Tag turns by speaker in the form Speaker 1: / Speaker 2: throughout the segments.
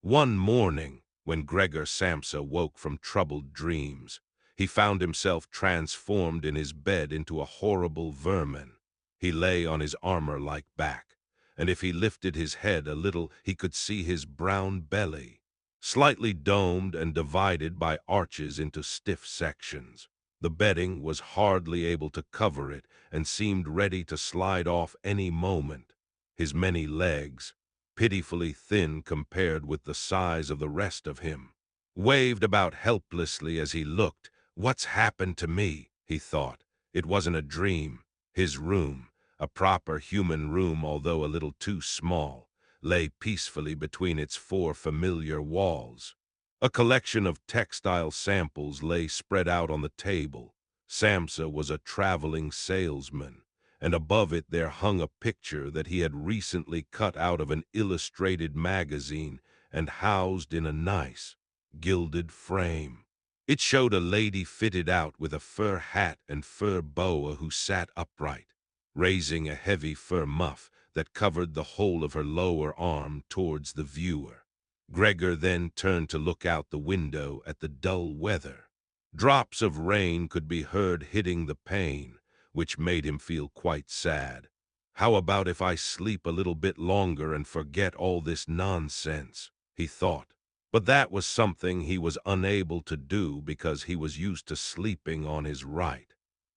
Speaker 1: One morning, when Gregor Samsa woke from troubled dreams, he found himself transformed in his bed into a horrible vermin. He lay on his armor-like back, and if he lifted his head a little, he could see his brown belly, slightly domed and divided by arches into stiff sections. The bedding was hardly able to cover it and seemed ready to slide off any moment. His many legs, pitifully thin compared with the size of the rest of him, waved about helplessly as he looked. "What's happened to me?" he thought. It wasn't a dream. His room, a proper human room although a little too small, lay peacefully between its four familiar walls. A collection of textile samples lay spread out on the table. Samsa was a traveling salesman, and above it there hung a picture that he had recently cut out of an illustrated magazine and housed in a nice, gilded frame. It showed a lady fitted out with a fur hat and fur boa who sat upright, raising a heavy fur muff that covered the whole of her lower arm towards the viewer. Gregor then turned to look out the window at the dull weather. Drops of rain could be heard hitting the pane, which made him feel quite sad. "How about if I sleep a little bit longer and forget all this nonsense?" he thought. But that was something he was unable to do because he was used to sleeping on his right,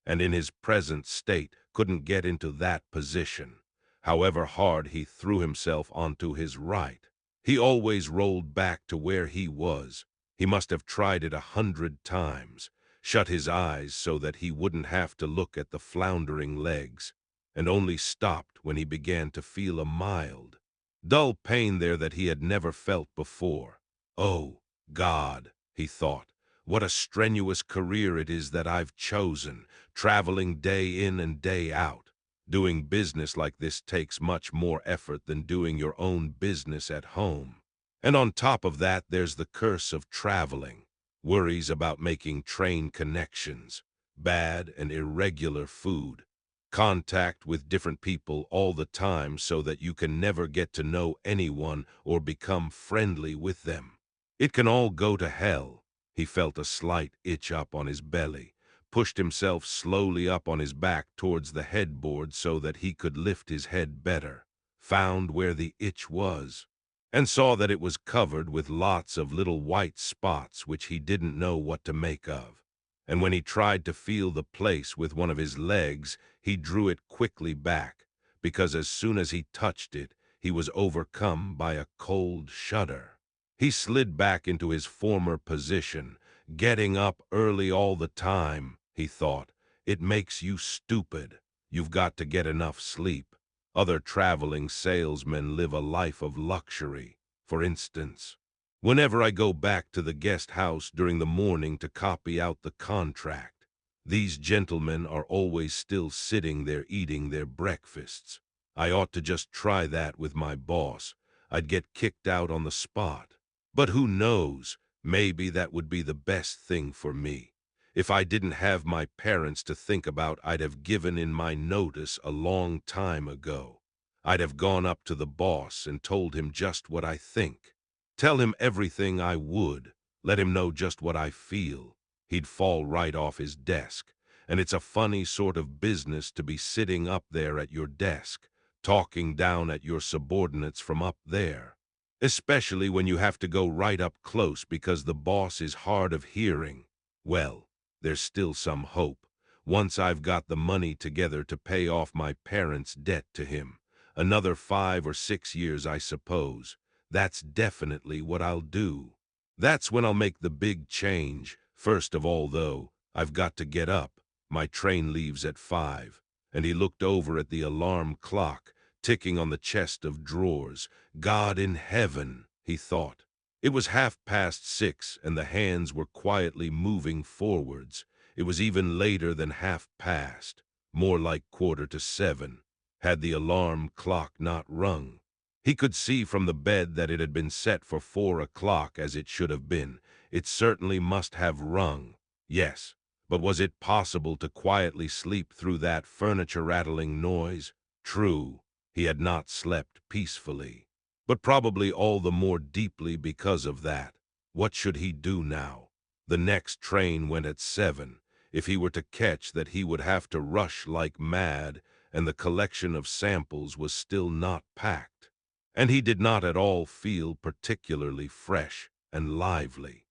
Speaker 1: and in his present state couldn't get into that position. However hard he threw himself onto his right, he always rolled back to where he was. He must have tried it 100 times, shut his eyes so that he wouldn't have to look at the floundering legs, and only stopped when he began to feel a mild, dull pain there that he had never felt before. "Oh, God," he thought, "what a strenuous career it is that I've chosen, traveling day in and day out. Doing business like this takes much more effort than doing your own business at home. And on top of that, there's the curse of traveling, worries about making train connections, bad and irregular food, contact with different people all the time so that you can never get to know anyone or become friendly with them. It can all go to hell." He felt a slight itch up on his belly, pushed himself slowly up on his back towards the headboard so that he could lift his head better, found where the itch was, and saw that it was covered with lots of little white spots which he didn't know what to make of. And when he tried to feel the place with one of his legs, he drew it quickly back, because as soon as he touched it, he was overcome by a cold shudder. He slid back into his former position. "Getting up early all the time," he thought. "It makes you stupid. You've got to get enough sleep. Other traveling salesmen live a life of luxury. For instance, whenever I go back to the guest house during the morning to copy out the contract, these gentlemen are always still sitting there eating their breakfasts. I ought to just try that with my boss. I'd get kicked out on the spot. But who knows, maybe that would be the best thing for me. If I didn't have my parents to think about, I'd have given in my notice a long time ago. I'd have gone up to the boss and told him just what I think. Tell him everything I would, let him know just what I feel. He'd fall right off his desk, and it's a funny sort of business to be sitting up there at your desk, talking down at your subordinates from up there. Especially when you have to go right up close because the boss is hard of hearing. Well, there's still some hope. Once I've got the money together to pay off my parents' debt to him, another 5 or 6 years, I suppose, that's definitely what I'll do. That's when I'll make the big change. First of all, though, I've got to get up. My train leaves at 5. And he looked over at the alarm clock, ticking on the chest of drawers. God in heaven, he thought. It was 6:30, and the hands were quietly moving forwards. It was even later than 7:30, more like 7:15, had the alarm clock not rung. He could see from the bed that it had been set for 4 o'clock as it should have been. It certainly must have rung. Yes, but was it possible to quietly sleep through that furniture-rattling noise? True. He had not slept peacefully. but probably all the more deeply because of that. What should he do now? The next train went at 7. If he were to catch that, he would have to rush like mad, and the collection of samples was still not packed. And he did not at all feel particularly fresh and lively.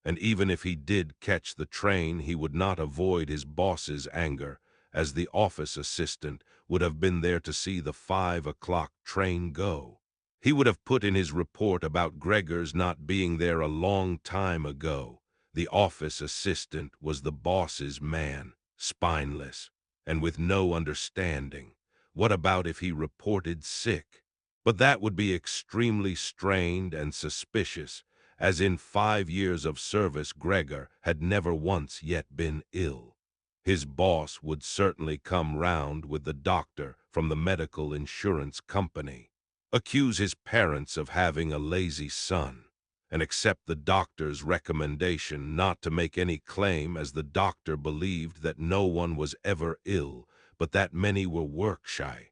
Speaker 1: And even if he did catch the train, he would not avoid his boss's anger, as the office assistant would have been there to see the 5 o'clock train go. He would have put in his report about Gregor's not being there a long time ago. The office assistant was the boss's man, spineless, and with no understanding. What about if he reported sick? But that would be extremely strained and suspicious, as in 5 years of service Gregor had never once yet been ill. His boss would certainly come round with the doctor from the medical insurance company, accuse his parents of having a lazy son, and accept the doctor's recommendation not to make any claim, as the doctor believed that no one was ever ill, but that many were work-shy.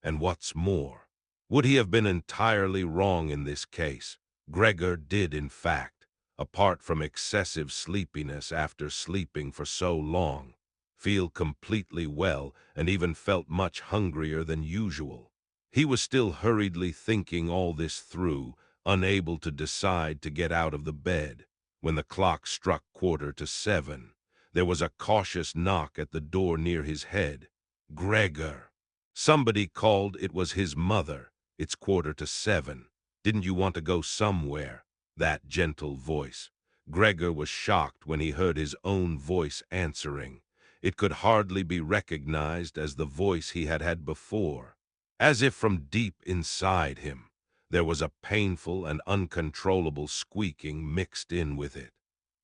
Speaker 1: And what's more, would he have been entirely wrong in this case? Gregor did, in fact, apart from excessive sleepiness after sleeping for so long, feel completely well, and even felt much hungrier than usual. He was still hurriedly thinking all this through, unable to decide to get out of the bed, when the clock struck 7:15. There was a cautious knock at the door near his head. Gregor. Somebody called. It was his mother. It's 7:15. Didn't you want to go somewhere? That gentle voice. Gregor was shocked when he heard his own voice answering. It could hardly be recognized as the voice he had had before. As if from deep inside him, there was a painful and uncontrollable squeaking mixed in with it.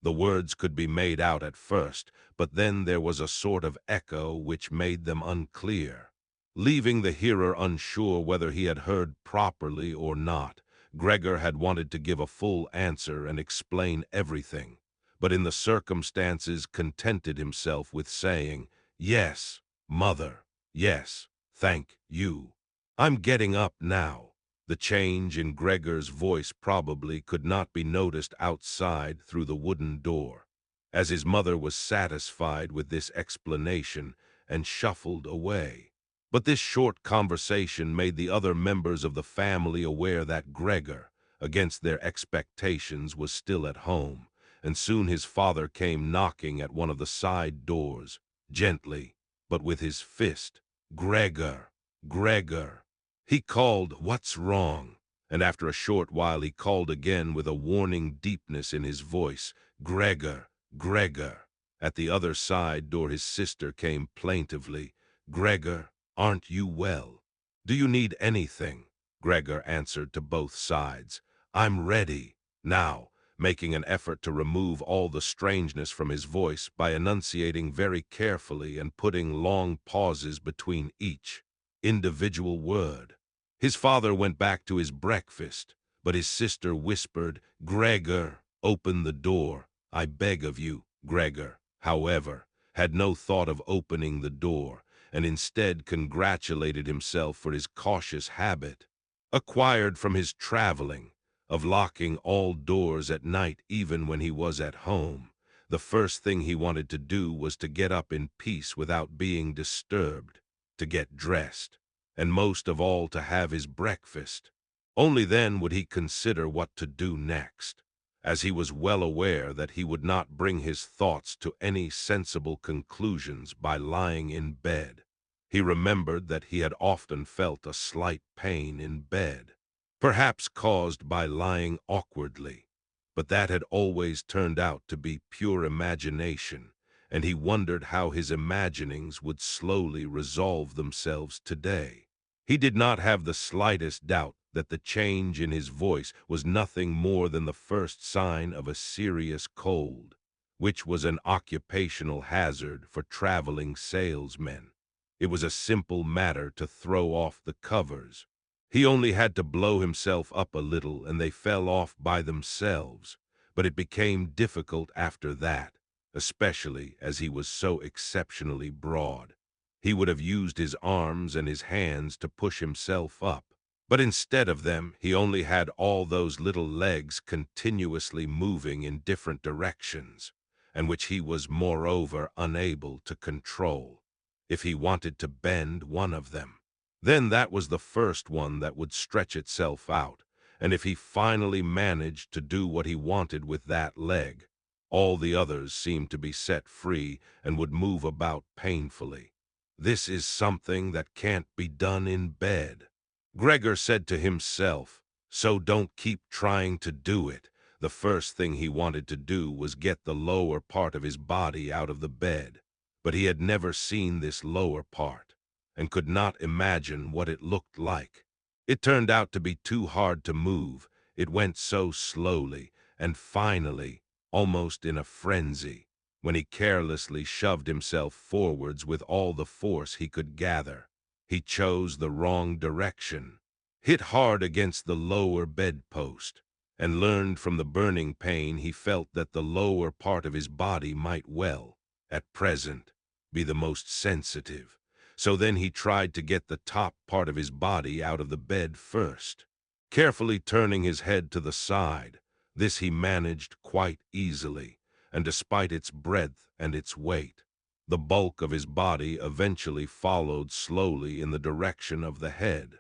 Speaker 1: The words could be made out at first, but then there was a sort of echo which made them unclear, leaving the hearer unsure whether he had heard properly or not. Gregor had wanted to give a full answer and explain everything, but in the circumstances contented himself with saying, "Yes, mother, yes, thank you. I'm getting up now." The change in Gregor's voice probably could not be noticed outside through the wooden door, as his mother was satisfied with this explanation and shuffled away. But this short conversation made the other members of the family aware that Gregor, against their expectations, was still at home, and soon his father came knocking at one of the side doors, gently, but with his fist. "Gregor, Gregor." He called, "What's wrong?" And after a short while he called again with a warning deepness in his voice, "Gregor, Gregor." At the other side door his sister came plaintively, "Gregor, aren't you well? Do you need anything?" Gregor answered to both sides, "I'm ready." Now, making an effort to remove all the strangeness from his voice by enunciating very carefully and putting long pauses between each individual word, his father went back to his breakfast, but his sister whispered, "Gregor, open the door, I beg of you." Gregor, however, had no thought of opening the door, and instead congratulated himself for his cautious habit, acquired from his traveling, of locking all doors at night even when he was at home. The first thing he wanted to do was to get up in peace without being disturbed, to get dressed, and most of all to have his breakfast. Only then would he consider what to do next, as he was well aware that he would not bring his thoughts to any sensible conclusions by lying in bed. He remembered that he had often felt a slight pain in bed, perhaps caused by lying awkwardly, but that had always turned out to be pure imagination, and he wondered how his imaginings would slowly resolve themselves today. He did not have the slightest doubt that the change in his voice was nothing more than the first sign of a serious cold, which was an occupational hazard for traveling salesmen. It was a simple matter to throw off the covers. He only had to blow himself up a little and they fell off by themselves, but it became difficult after that, especially as he was so exceptionally broad. He would have used his arms and his hands to push himself up, But instead of them, he only had all those little legs continuously moving in different directions, and which he was moreover unable to control. If he wanted to bend one of them, then that was the first one that would stretch itself out, and if he finally managed to do what he wanted with that leg, all the others seemed to be set free and would move about painfully. This is something that can't be done in bed, Gregor said to himself, so don't keep trying to do it. The first thing he wanted to do was get the lower part of his body out of the bed, but he had never seen this lower part, and could not imagine what it looked like. It turned out to be too hard to move. It went so slowly, and finally, almost in a frenzy, when he carelessly shoved himself forwards with all the force he could gather. He chose the wrong direction, hit hard against the lower bedpost, and learned from the burning pain he felt that the lower part of his body might well, at present, be the most sensitive. So then he tried to get the top part of his body out of the bed first. Carefully turning his head to the side, this he managed quite easily, and despite its breadth and its weight, the bulk of his body eventually followed slowly in the direction of the head.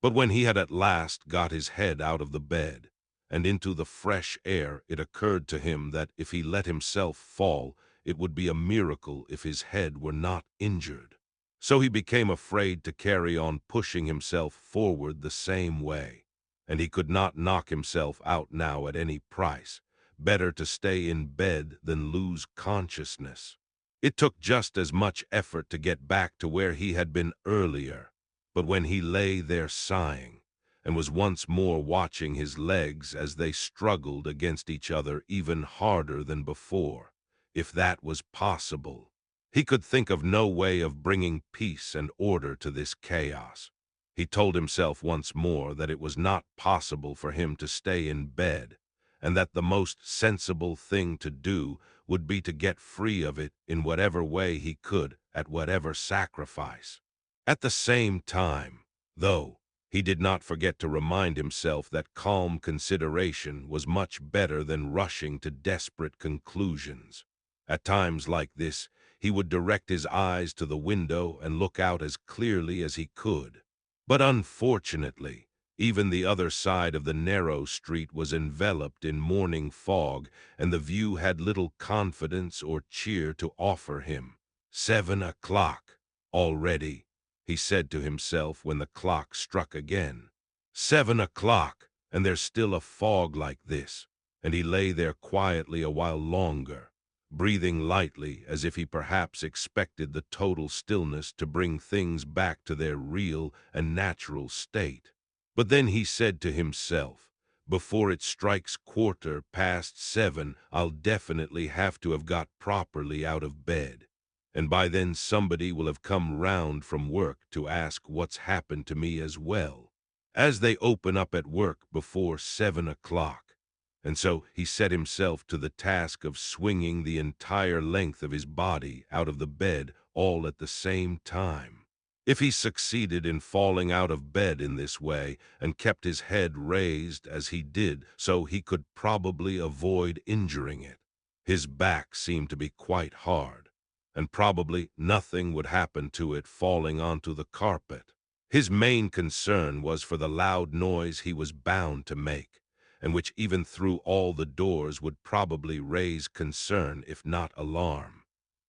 Speaker 1: But when he had at last got his head out of the bed and into the fresh air, it occurred to him that if he let himself fall, it would be a miracle if his head were not injured. So he became afraid to carry on pushing himself forward the same way, and he could not knock himself out now at any price. Better to stay in bed than lose consciousness. It took just as much effort to get back to where he had been earlier, but when he lay there sighing, and was once more watching his legs as they struggled against each other even harder than before, if that was possible, he could think of no way of bringing peace and order to this chaos. He told himself once more that it was not possible for him to stay in bed, and that the most sensible thing to do would be to get free of it in whatever way he could, at whatever sacrifice. At the same time, though, he did not forget to remind himself that calm consideration was much better than rushing to desperate conclusions. At times like this, he would direct his eyes to the window and look out as clearly as he could. But unfortunately, even the other side of the narrow street was enveloped in morning fog, and the view had little confidence or cheer to offer him. 7 o'clock already, he said to himself when the clock struck again. 7 o'clock, and there's still a fog like this, and he lay there quietly a while longer, breathing lightly as if he perhaps expected the total stillness to bring things back to their real and natural state. But then he said to himself, before it strikes 7:15, I'll definitely have to have got properly out of bed, and by then somebody will have come round from work to ask what's happened to me as well, as they open up at work before 7 o'clock. And so he set himself to the task of swinging the entire length of his body out of the bed all at the same time. If he succeeded in falling out of bed in this way and kept his head raised as he did so he could probably avoid injuring it, his back seemed to be quite hard, and probably nothing would happen to it falling onto the carpet. His main concern was for the loud noise he was bound to make, and which even through all the doors would probably raise concern if not alarm.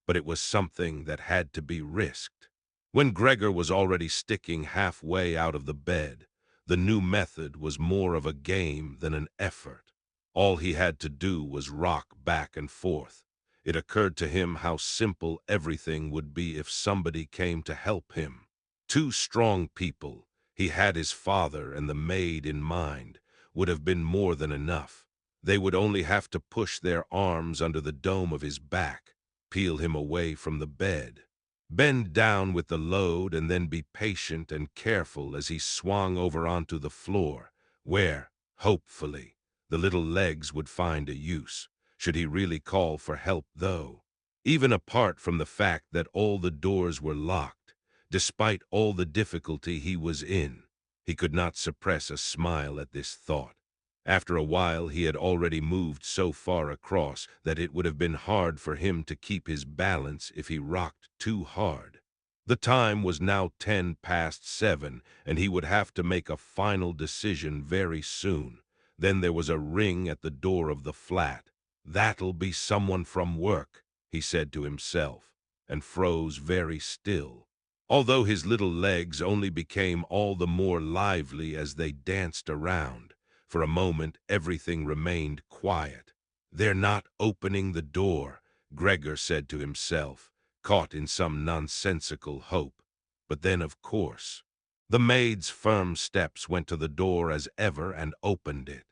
Speaker 1: But it was something that had to be risked. When Gregor was already sticking halfway out of the bed, the new method was more of a game than an effort. All he had to do was rock back and forth. It occurred to him how simple everything would be if somebody came to help him. 2 strong people, he had his father and the maid in mind, would have been more than enough. They would only have to push their arms under the dome of his back, peel him away from the bed, bend down with the load, and then be patient and careful as he swung over onto the floor, where, hopefully, the little legs would find a use, should he really call for help though. Even apart from the fact that all the doors were locked, despite all the difficulty he was in, He could not suppress a smile at this thought. After a while he had already moved so far across that it would have been hard for him to keep his balance if he rocked too hard. The time was now 7:10, and he would have to make a final decision very soon. Then there was a ring at the door of the flat. "That'll be someone from work," he said to himself, and froze very still, although his little legs only became all the more lively as they danced around. For a moment everything remained quiet. "They're not opening the door," Gregor said to himself, caught in some nonsensical hope. But then, of course, the maid's firm steps went to the door as ever and opened it.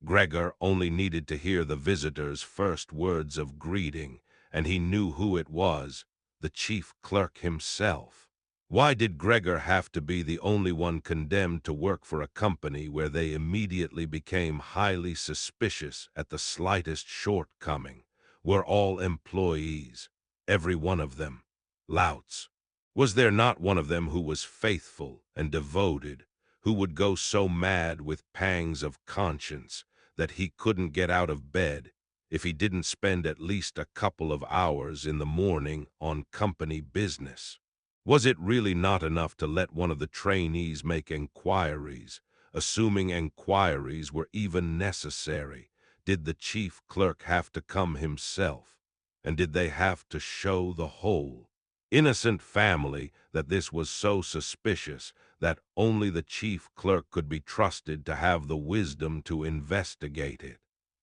Speaker 1: Gregor only needed to hear the visitor's first words of greeting, and he knew who it was, the chief clerk himself. Why did Gregor have to be the only one condemned to work for a company where they immediately became highly suspicious at the slightest shortcoming? Were all employees, every one of them, louts? Was there not one of them who was faithful and devoted, who would go so mad with pangs of conscience that he couldn't get out of bed if he didn't spend at least a couple of hours in the morning on company business? Was it really not enough to let one of the trainees make enquiries, assuming enquiries were even necessary? Did the chief clerk have to come himself? And did they have to show the whole innocent family that this was so suspicious that only the chief clerk could be trusted to have the wisdom to investigate it?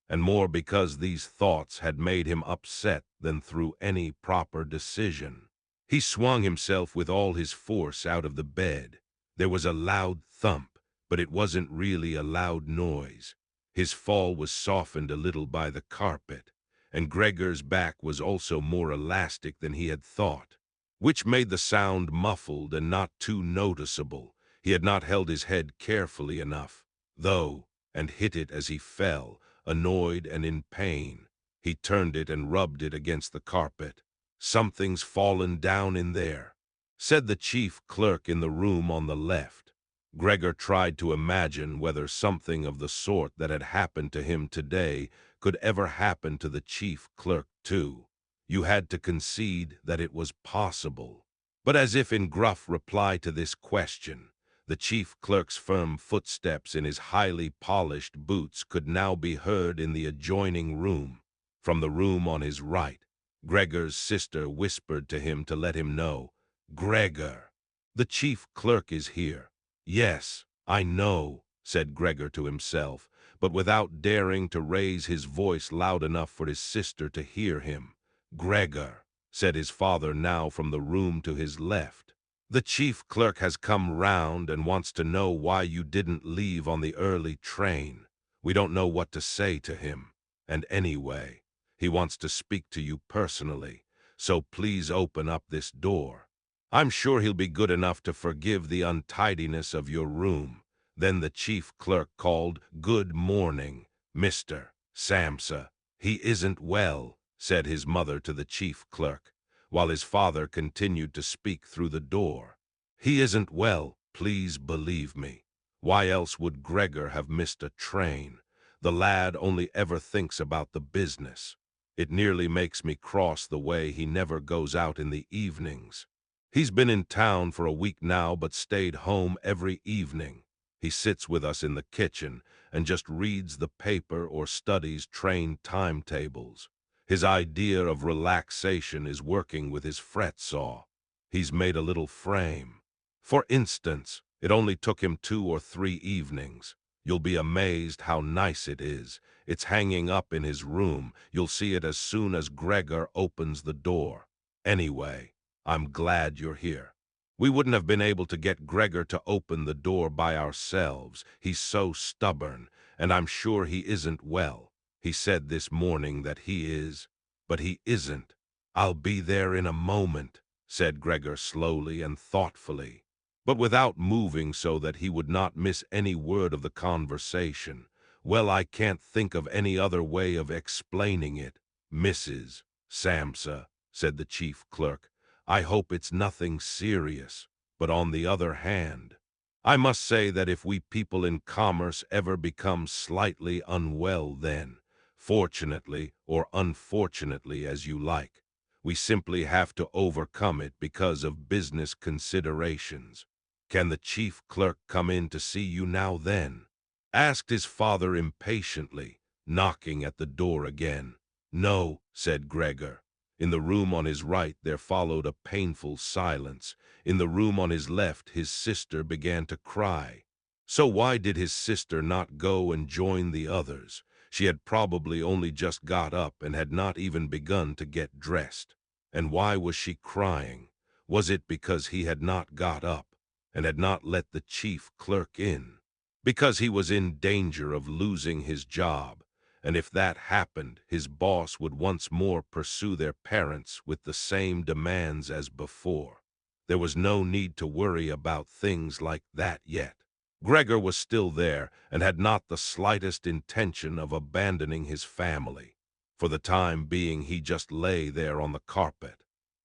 Speaker 1: And more because these thoughts had made him upset than through any proper decision. He swung himself with all his force out of the bed. There was a loud thump, but it wasn't really a loud noise. His fall was softened a little by the carpet, and Gregor's back was also more elastic than he had thought, which made the sound muffled and not too noticeable. He had not held his head carefully enough, though, and hit it as he fell, annoyed and in pain. He turned it and rubbed it against the carpet. "Something's fallen down in there," said the chief clerk in the room on the left. Gregor tried to imagine whether something of the sort that had happened to him today could ever happen to the chief clerk too. You had to concede that it was possible. But as if in gruff reply to this question, the chief clerk's firm footsteps in his highly polished boots could now be heard in the adjoining room. From the room on his right, Gregor's sister whispered to him to let him know. "Gregor, the chief clerk is here." "Yes, I know," said Gregor to himself, but without daring to raise his voice loud enough for his sister to hear him. "Gregor," said his father now from the room to his left, "the chief clerk has come round and wants to know why you didn't leave on the early train. We don't know what to say to him, and anyway, he wants to speak to you personally, so please open up this door. I'm sure he'll be good enough to forgive the untidiness of your room." Then the chief clerk called, "Good morning, Mr. Samsa." "He isn't well," said his mother to the chief clerk, while his father continued to speak through the door. "He isn't well, please believe me. Why else would Gregor have missed a train? The lad only ever thinks about the business. It nearly makes me cross the way he never goes out in the evenings. He's been in town for a week now, but stayed home every evening. He sits with us in the kitchen and just reads the paper or studies train timetables. His idea of relaxation is working with his fret saw. He's made a little frame. For instance, it only took him 2 or 3 evenings. You'll be amazed how nice it is. It's hanging up in his room. You'll see it as soon as Gregor opens the door. Anyway, I'm glad you're here. We wouldn't have been able to get Gregor to open the door by ourselves. He's so stubborn, and I'm sure he isn't well. He said this morning that he is, but he isn't." "I'll be there in a moment," said Gregor slowly and thoughtfully, but without moving so that he would not miss any word of the conversation. "Well, I can't think of any other way of explaining it, Mrs. Samsa," said the chief clerk. "I hope it's nothing serious, but on the other hand, I must say that if we people in commerce ever become slightly unwell then, fortunately or unfortunately as you like, we simply have to overcome it because of business considerations. Can the chief clerk come in to see you now then? Asked his father impatiently, knocking at the door again. No, said Gregor. In the room on his right there followed a painful silence. In the room on his left his sister began to cry. So why did his sister not go and join the others? She had probably only just got up and had not even begun to get dressed. And why was she crying? Was it because he had not got up and had not let the chief clerk in? Because he was in danger of losing his job, and if that happened, his boss would once more pursue their parents with the same demands as before. There was no need to worry about things like that yet. Gregor was still there and had not the slightest intention of abandoning his family. For the time being he just lay there on the carpet,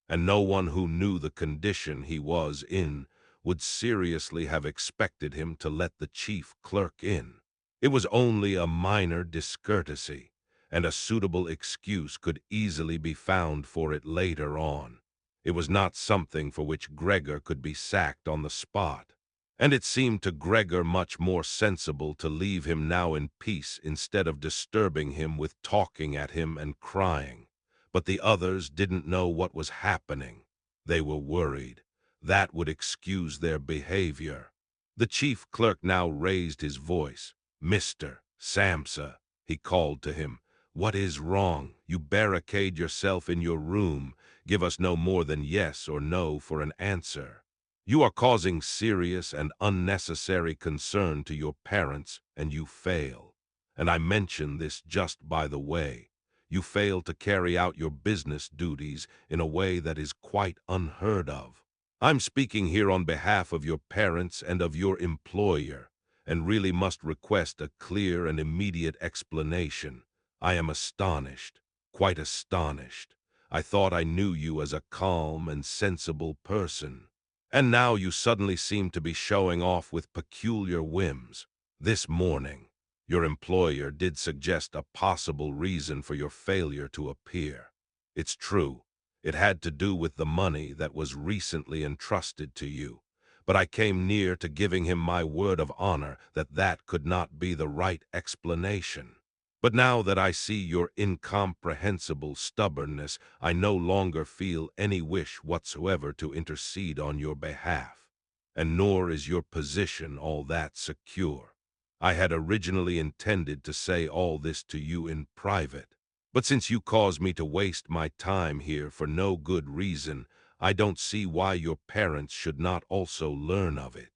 Speaker 1: and no one who knew the condition he was in would seriously have expected him to let the chief clerk in. It was only a minor discourtesy, and a suitable excuse could easily be found for it later on. It was not something for which Gregor could be sacked on the spot, and it seemed to Gregor much more sensible to leave him now in peace instead of disturbing him with talking at him and crying. But the others didn't know what was happening. They were worried. That would excuse their behavior. The chief clerk now raised his voice. Mr. Samsa, he called to him. What is wrong? You barricade yourself in your room. Give us no more than yes or no for an answer. You are causing serious and unnecessary concern to your parents, and you fail. And I mention this just by the way. You fail to carry out your business duties in a way that is quite unheard of. I'm speaking here on behalf of your parents and of your employer, and really must request a clear and immediate explanation. I am astonished, quite astonished. I thought I knew you as a calm and sensible person. And now you suddenly seem to be showing off with peculiar whims. This morning, your employer did suggest a possible reason for your failure to appear. It's true. It had to do with the money that was recently entrusted to you, but I came near to giving him my word of honor that that could not be the right explanation. But now that I see your incomprehensible stubbornness, I no longer feel any wish whatsoever to intercede on your behalf, and nor is your position all that secure. I had originally intended to say all this to you in private, but since you cause me to waste my time here for no good reason, I don't see why your parents should not also learn of it.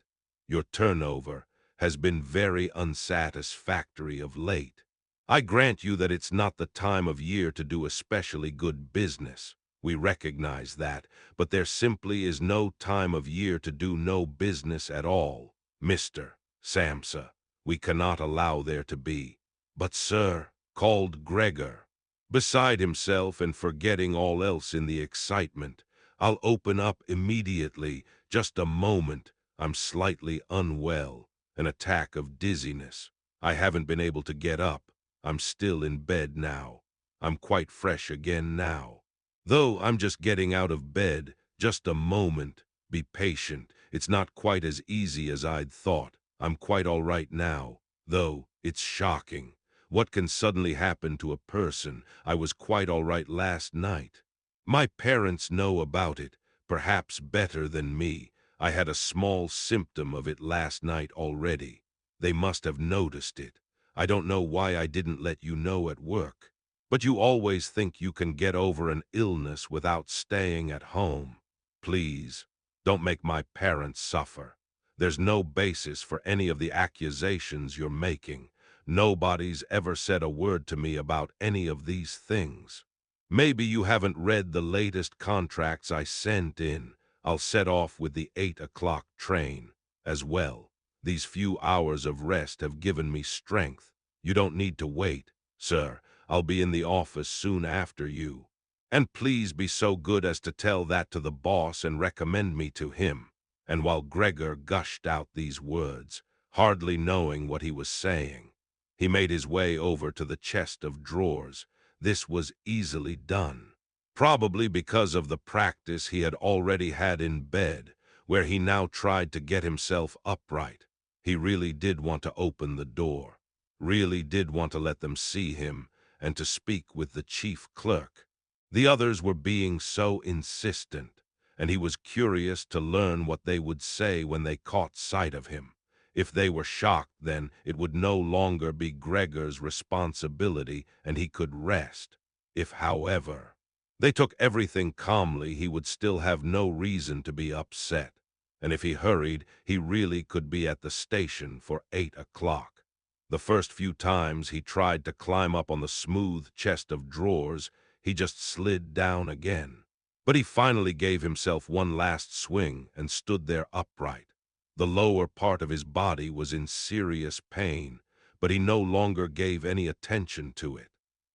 Speaker 1: Your turnover has been very unsatisfactory of late. I grant you that it's not the time of year to do especially good business. We recognize that, but there simply is no time of year to do no business at all, Mr. Samsa. We cannot allow there to be. But, sir, called Gregor, beside himself and forgetting all else in the excitement, I'll open up immediately. Just a moment. I'm slightly unwell. An attack of dizziness. I haven't been able to get up. I'm still in bed now. I'm quite fresh again now. Though I'm just getting out of bed. Just a moment. Be patient. It's not quite as easy as I'd thought. I'm quite all right now, though it's shocking. What can suddenly happen to a person? I was quite all right last night. My parents know about it, perhaps better than me. I had a small symptom of it last night already. They must have noticed it. I don't know why I didn't let you know at work. But you always think you can get over an illness without staying at home. Please, don't make my parents suffer. There's no basis for any of the accusations you're making. Nobody's ever said a word to me about any of these things. Maybe you haven't read the latest contracts I sent in. I'll set off with the 8 o'clock train as well. These few hours of rest have given me strength. You don't need to wait, sir. I'll be in the office soon after you. And please be so good as to tell that to the boss and recommend me to him. And while Gregor gushed out these words, hardly knowing what he was saying, he made his way over to the chest of drawers. This was easily done, probably because of the practice he had already had in bed, where he now tried to get himself upright. He really did want to open the door, really did want to let them see him, and to speak with the chief clerk. The others were being so insistent, and he was curious to learn what they would say when they caught sight of him. If they were shocked, then it would no longer be Gregor's responsibility, and he could rest. If, however, they took everything calmly, he would still have no reason to be upset. And if he hurried, he really could be at the station for 8 o'clock. The first few times he tried to climb up on the smooth chest of drawers, he just slid down again. But he finally gave himself one last swing and stood there upright. The lower part of his body was in serious pain, but he no longer gave any attention to it.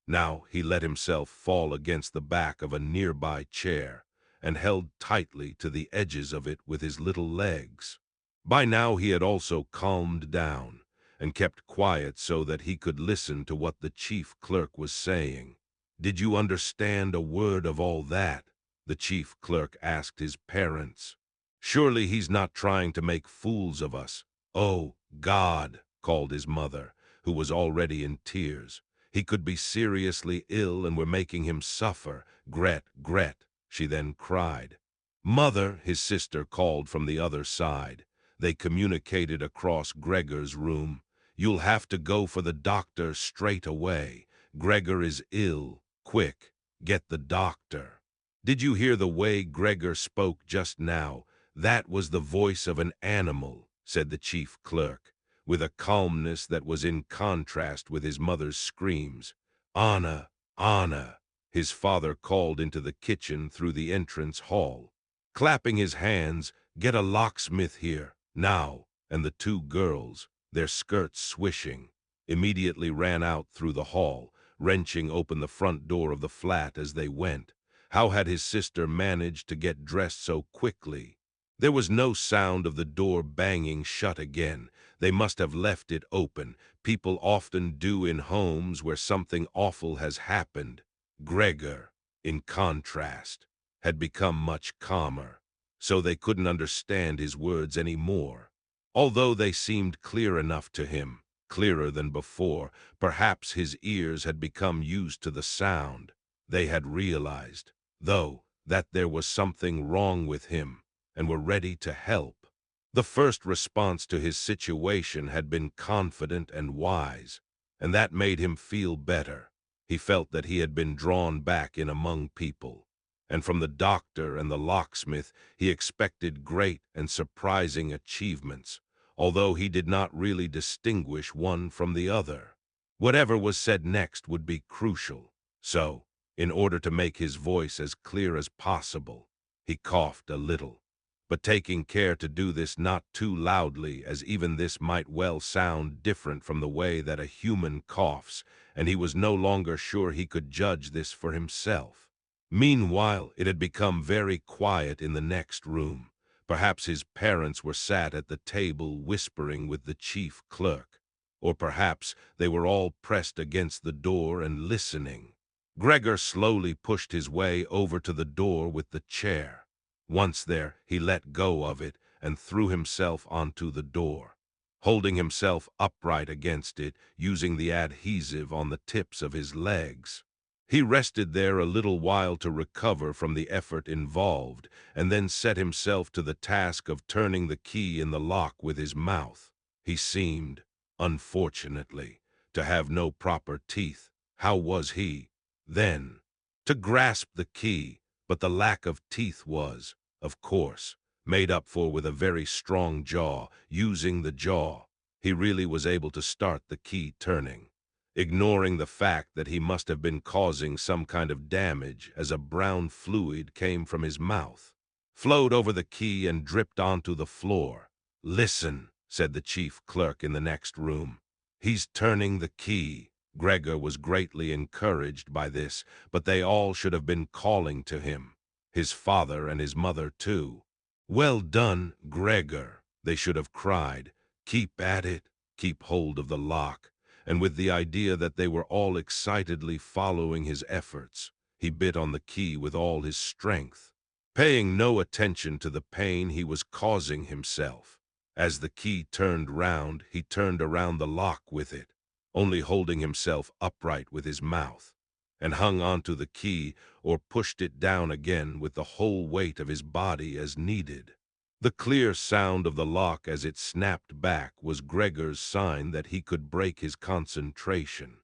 Speaker 1: Now he let himself fall against the back of a nearby chair and held tightly to the edges of it with his little legs. By now he had also calmed down and kept quiet so that he could listen to what the chief clerk was saying. "Did you understand a word of all that?" the chief clerk asked his parents. "Surely he's not trying to make fools of us." "Oh, God," called his mother, who was already in tears. "He could be seriously ill and we're making him suffer. Gret, Gret," she then cried. "Mother," his sister called from the other side. They communicated across Gregor's room. "You'll have to go for the doctor straight away. Gregor is ill. Quick, get the doctor." "Did you hear the way Gregor spoke just now? That was the voice of an animal," said the chief clerk, with a calmness that was in contrast with his mother's screams. "Anna, Anna," his father called into the kitchen through the entrance hall, clapping his hands. "Get a locksmith here, now." And the two girls, their skirts swishing, immediately ran out through the hall, wrenching open the front door of the flat as they went. How had his sister managed to get dressed so quickly? There was no sound of the door banging shut again. They must have left it open. People often do in homes where something awful has happened. Gregor, in contrast, had become much calmer, so they couldn't understand his words any more. Although they seemed clear enough to him, clearer than before, perhaps his ears had become used to the sound. They had realized, though, that there was something wrong with him, and were ready to help. The first response to his situation had been confident and wise, and that made him feel better. He felt that he had been drawn back in among people, and from the doctor and the locksmith he expected great and surprising achievements, although he did not really distinguish one from the other. Whatever was said next would be crucial, so, in order to make his voice as clear as possible, he coughed a little, but taking care to do this not too loudly, as even this might well sound different from the way that a human coughs, and he was no longer sure he could judge this for himself. Meanwhile, it had become very quiet in the next room. Perhaps his parents were sat at the table whispering with the chief clerk, or perhaps they were all pressed against the door and listening. Gregor slowly pushed his way over to the door with the chair. Once there, he let go of it and threw himself onto the door, holding himself upright against it, using the adhesive on the tips of his legs. He rested there a little while to recover from the effort involved, and then set himself to the task of turning the key in the lock with his mouth. He seemed, unfortunately, to have no proper teeth. How was he, then, to grasp the key? But the lack of teeth was, of course, made up for with a very strong jaw. Using the jaw, he really was able to start the key turning, ignoring the fact that he must have been causing some kind of damage as a brown fluid came from his mouth, flowed over the key and dripped onto the floor. "Listen," said the chief clerk in the next room. "He's turning the key." Gregor was greatly encouraged by this, but they all should have been calling to him, his father and his mother too. "Well done, Gregor," they should have cried. "Keep at it, keep hold of the lock." And with the idea that they were all excitedly following his efforts, he bit on the key with all his strength, paying no attention to the pain he was causing himself. As the key turned round, he turned around the lock with it, only holding himself upright with his mouth, and hung onto the key or pushed it down again with the whole weight of his body as needed. The clear sound of the lock as it snapped back was Gregor's sign that he could break his concentration,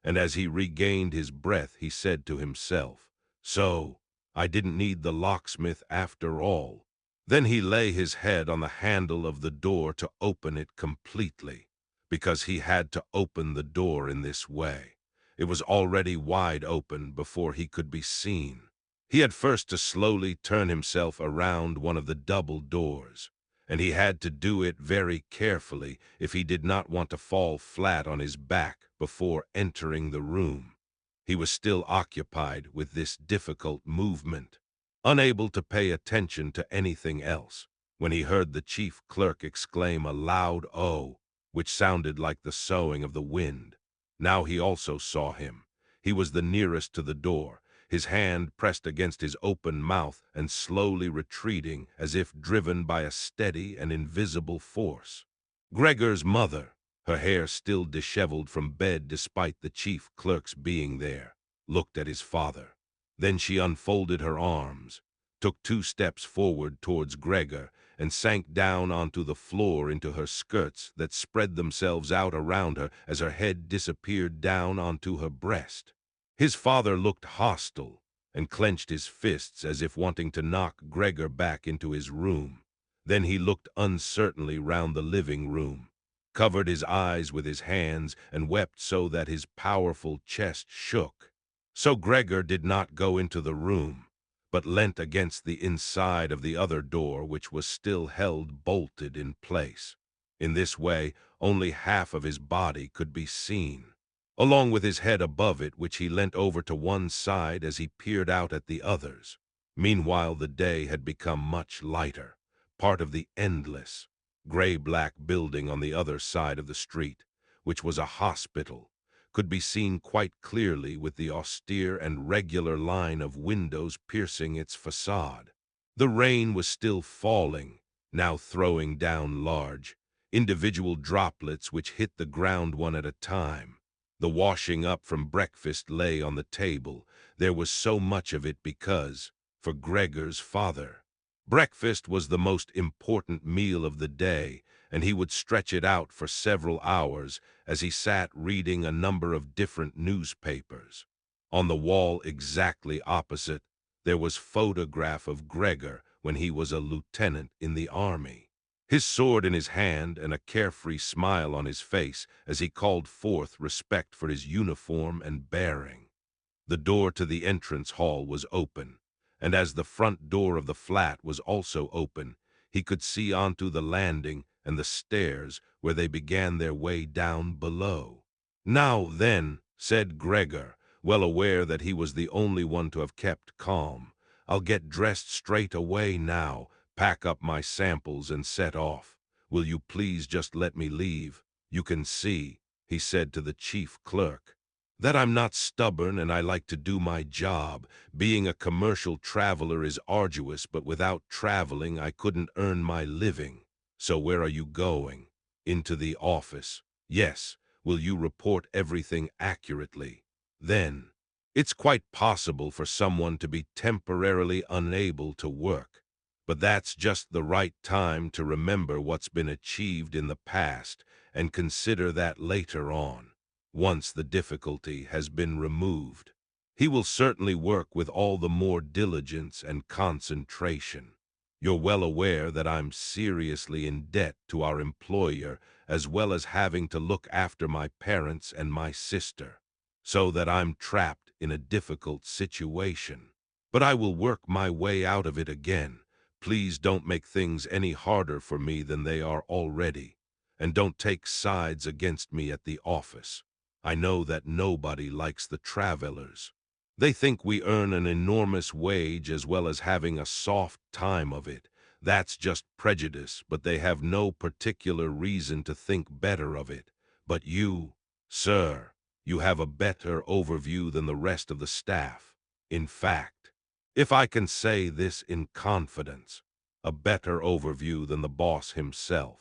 Speaker 1: and as he regained his breath he said to himself, "So, I didn't need the locksmith after all." Then he lay his head on the handle of the door to open it completely, because he had to open the door in this way. It was already wide open before he could be seen. He had first to slowly turn himself around one of the double doors, and he had to do it very carefully if he did not want to fall flat on his back before entering the room. He was still occupied with this difficult movement, unable to pay attention to anything else, when he heard the chief clerk exclaim a loud "Oh," which sounded like the soughing of the wind. Now he also saw him. He was the nearest to the door, his hand pressed against his open mouth and slowly retreating as if driven by a steady and invisible force. Gregor's mother, her hair still disheveled from bed despite the chief clerk's being there, looked at his father. Then she unfolded her arms, took 2 steps forward towards Gregor, and sank down onto the floor into her skirts that spread themselves out around her as her head disappeared down onto her breast. His father looked hostile and clenched his fists as if wanting to knock Gregor back into his room. Then he looked uncertainly round the living room, covered his eyes with his hands, and wept so that his powerful chest shook. So Gregor did not go into the room, but leant against the inside of the other door, which was still held bolted in place. In this way, only half of his body could be seen, along with his head above it, which he leant over to one side as he peered out at the others. Meanwhile, the day had become much lighter. Part of the endless, gray-black building on the other side of the street, which was a hospital, could be seen quite clearly with the austere and regular line of windows piercing its facade. The rain was still falling, now throwing down large, individual droplets which hit the ground one at a time. The washing up from breakfast lay on the table. There was so much of it because, for Gregor's father, breakfast was the most important meal of the day, and he would stretch it out for several hours as he sat reading a number of different newspapers. On the wall exactly opposite, there was a photograph of Gregor when he was a lieutenant in the army, his sword in his hand and a carefree smile on his face as he called forth respect for his uniform and bearing. The door to the entrance hall was open, and as the front door of the flat was also open, he could see onto the landing and the stairs where they began their way down below. "Now then," said Gregor, well aware that he was the only one to have kept calm, "I'll get dressed straight away now, pack up my samples and set off. Will you please just let me leave? You can see," he said to the chief clerk, "that I'm not stubborn and I like to do my job. Being a commercial traveler is arduous, but without traveling I couldn't earn my living. So where are you going? Into the office. Yes. Will you report everything accurately? Then, it's quite possible for someone to be temporarily unable to work, but that's just the right time to remember what's been achieved in the past and consider that later on, once the difficulty has been removed. He will certainly work with all the more diligence and concentration. You're well aware that I'm seriously in debt to our employer, as well as having to look after my parents and my sister, so that I'm trapped in a difficult situation. But I will work my way out of it again. Please don't make things any harder for me than they are already, and don't take sides against me at the office. I know that nobody likes the travelers. They think we earn an enormous wage as well as having a soft time of it. That's just prejudice, but they have no particular reason to think better of it. But you, sir, you have a better overview than the rest of the staff. In fact, if I can say this in confidence, a better overview than the boss himself.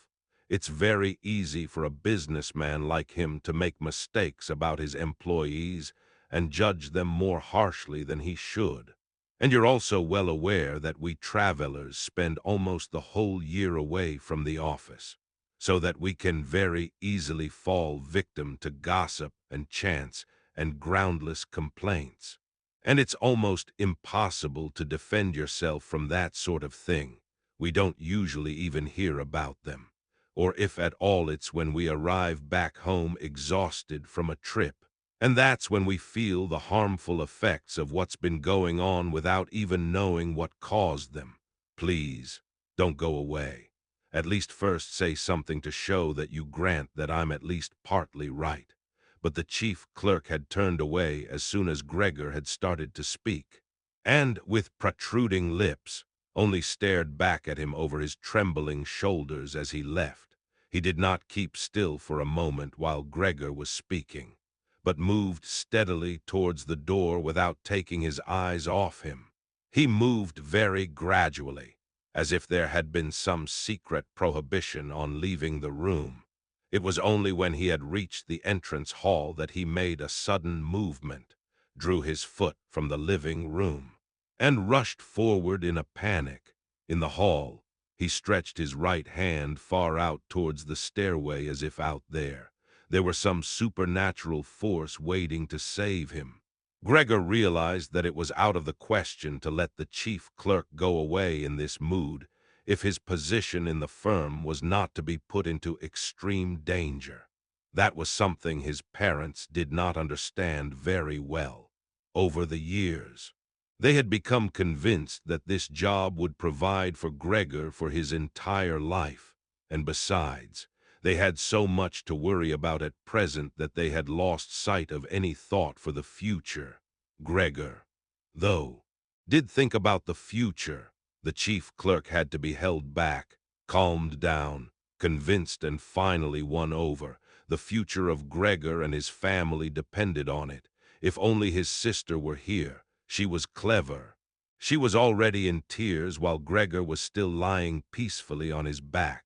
Speaker 1: It's very easy for a businessman like him to make mistakes about his employees and judge them more harshly than he should. And you're also well aware that we travelers spend almost the whole year away from the office, so that we can very easily fall victim to gossip and chance and groundless complaints. And it's almost impossible to defend yourself from that sort of thing. We don't usually even hear about them. Or if at all, it's when we arrive back home exhausted from a trip. And that's when we feel the harmful effects of what's been going on without even knowing what caused them. Please, don't go away. At least first say something to show that you grant that I'm at least partly right. But the chief clerk had turned away as soon as Gregor had started to speak, and, with protruding lips, only stared back at him over his trembling shoulders as he left. He did not keep still for a moment while Gregor was speaking, but moved steadily towards the door without taking his eyes off him. He moved very gradually, as if there had been some secret prohibition on leaving the room. It was only when he had reached the entrance hall that he made a sudden movement, drew his foot from the living room, and rushed forward in a panic. In the hall, he stretched his right hand far out towards the stairway as if out there were some supernatural force waiting to save him. Gregor realized that it was out of the question to let the chief clerk go away in this mood if his position in the firm was not to be put into extreme danger. That was something his parents did not understand very well. Over the years, they had become convinced that this job would provide for Gregor for his entire life, and besides, they had so much to worry about at present that they had lost sight of any thought for the future. Gregor, though, did think about the future. The chief clerk had to be held back, calmed down, convinced, and finally won over. The future of Gregor and his family depended on it. If only his sister were here. She was clever. She was already in tears while Gregor was still lying peacefully on his back.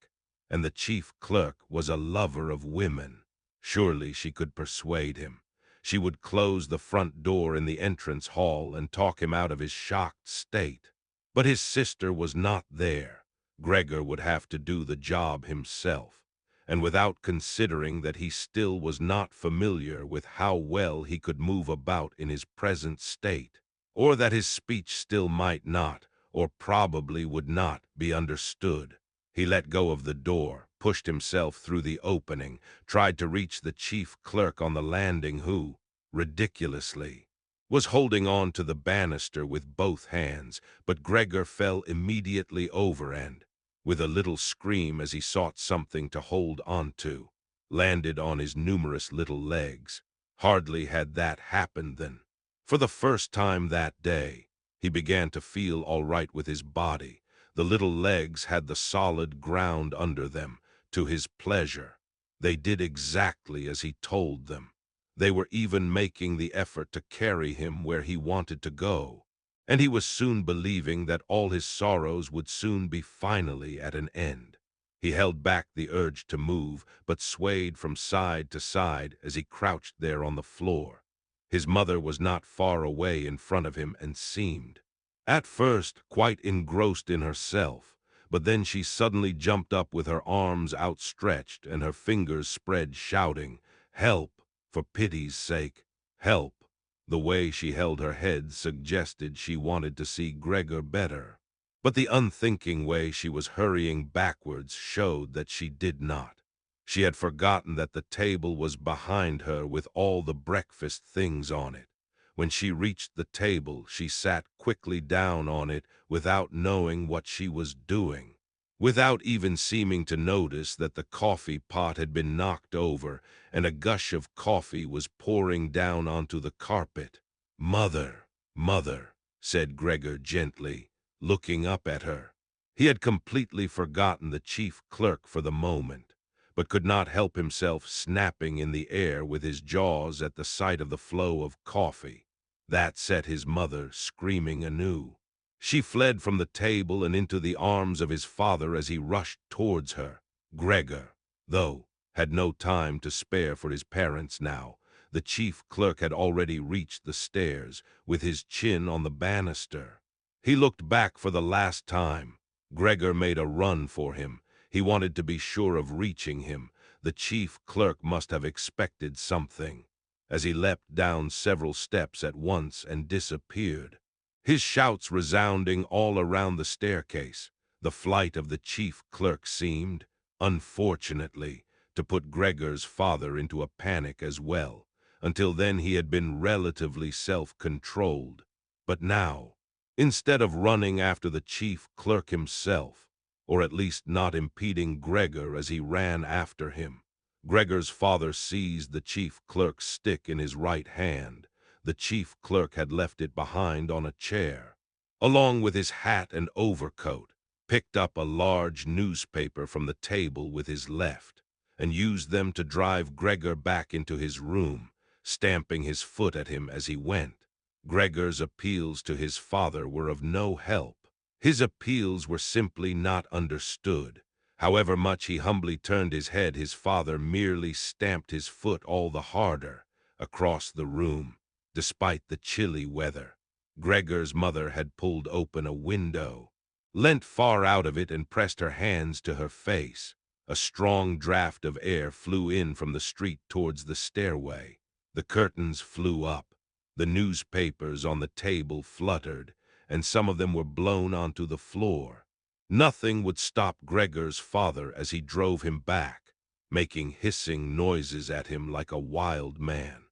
Speaker 1: And the chief clerk was a lover of women. Surely she could persuade him. She would close the front door in the entrance hall and talk him out of his shocked state. But his sister was not there. Gregor would have to do the job himself, and without considering that he still was not familiar with how well he could move about in his present state, or that his speech still might not, or probably would not, be understood. He let go of the door, pushed himself through the opening, tried to reach the chief clerk on the landing who, ridiculously, was holding on to the banister with both hands, but Gregor fell immediately over and, with a little scream as he sought something to hold onto, landed on his numerous little legs. Hardly had that happened than, for the first time that day, he began to feel all right with his body. The little legs had the solid ground under them, to his pleasure. They did exactly as he told them. They were even making the effort to carry him where he wanted to go. And he was soon believing that all his sorrows would soon be finally at an end. He held back the urge to move, but swayed from side to side as he crouched there on the floor. His mother was not far away in front of him and seemed, at first, quite engrossed in herself, but then she suddenly jumped up with her arms outstretched and her fingers spread, shouting, "Help! For pity's sake, help!" The way she held her head suggested she wanted to see Gregor better, but the unthinking way she was hurrying backwards showed that she did not. She had forgotten that the table was behind her with all the breakfast things on it. When she reached the table, she sat quickly down on it without knowing what she was doing, without even seeming to notice that the coffee pot had been knocked over and a gush of coffee was pouring down onto the carpet. "Mother, mother," said Gregor gently, looking up at her. He had completely forgotten the chief clerk for the moment, but could not help himself snapping in the air with his jaws at the sight of the flow of coffee. That set his mother screaming anew. She fled from the table and into the arms of his father as he rushed towards her. Gregor, though, had no time to spare for his parents now. The chief clerk had already reached the stairs, with his chin on the banister. He looked back for the last time. Gregor made a run for him. He wanted to be sure of reaching him. The chief clerk must have expected something, as he leapt down several steps at once and disappeared, his shouts resounding all around the staircase. The flight of the chief clerk seemed, unfortunately, to put Gregor's father into a panic as well. Until then he had been relatively self-controlled. But now, instead of running after the chief clerk himself, or at least not impeding Gregor as he ran after him, Gregor's father seized the chief clerk's stick in his right hand. The chief clerk had left it behind on a chair, along with his hat and overcoat, picked up a large newspaper from the table with his left, and used them to drive Gregor back into his room, stamping his foot at him as he went. Gregor's appeals to his father were of no help. His appeals were simply not understood. However much he humbly turned his head, his father merely stamped his foot all the harder across the room, despite the chilly weather. Gregor's mother had pulled open a window, leant far out of it, and pressed her hands to her face. A strong draft of air flew in from the street towards the stairway. The curtains flew up. The newspapers on the table fluttered, and some of them were blown onto the floor. Nothing would stop Gregor's father as he drove him back, making hissing noises at him like a wild man.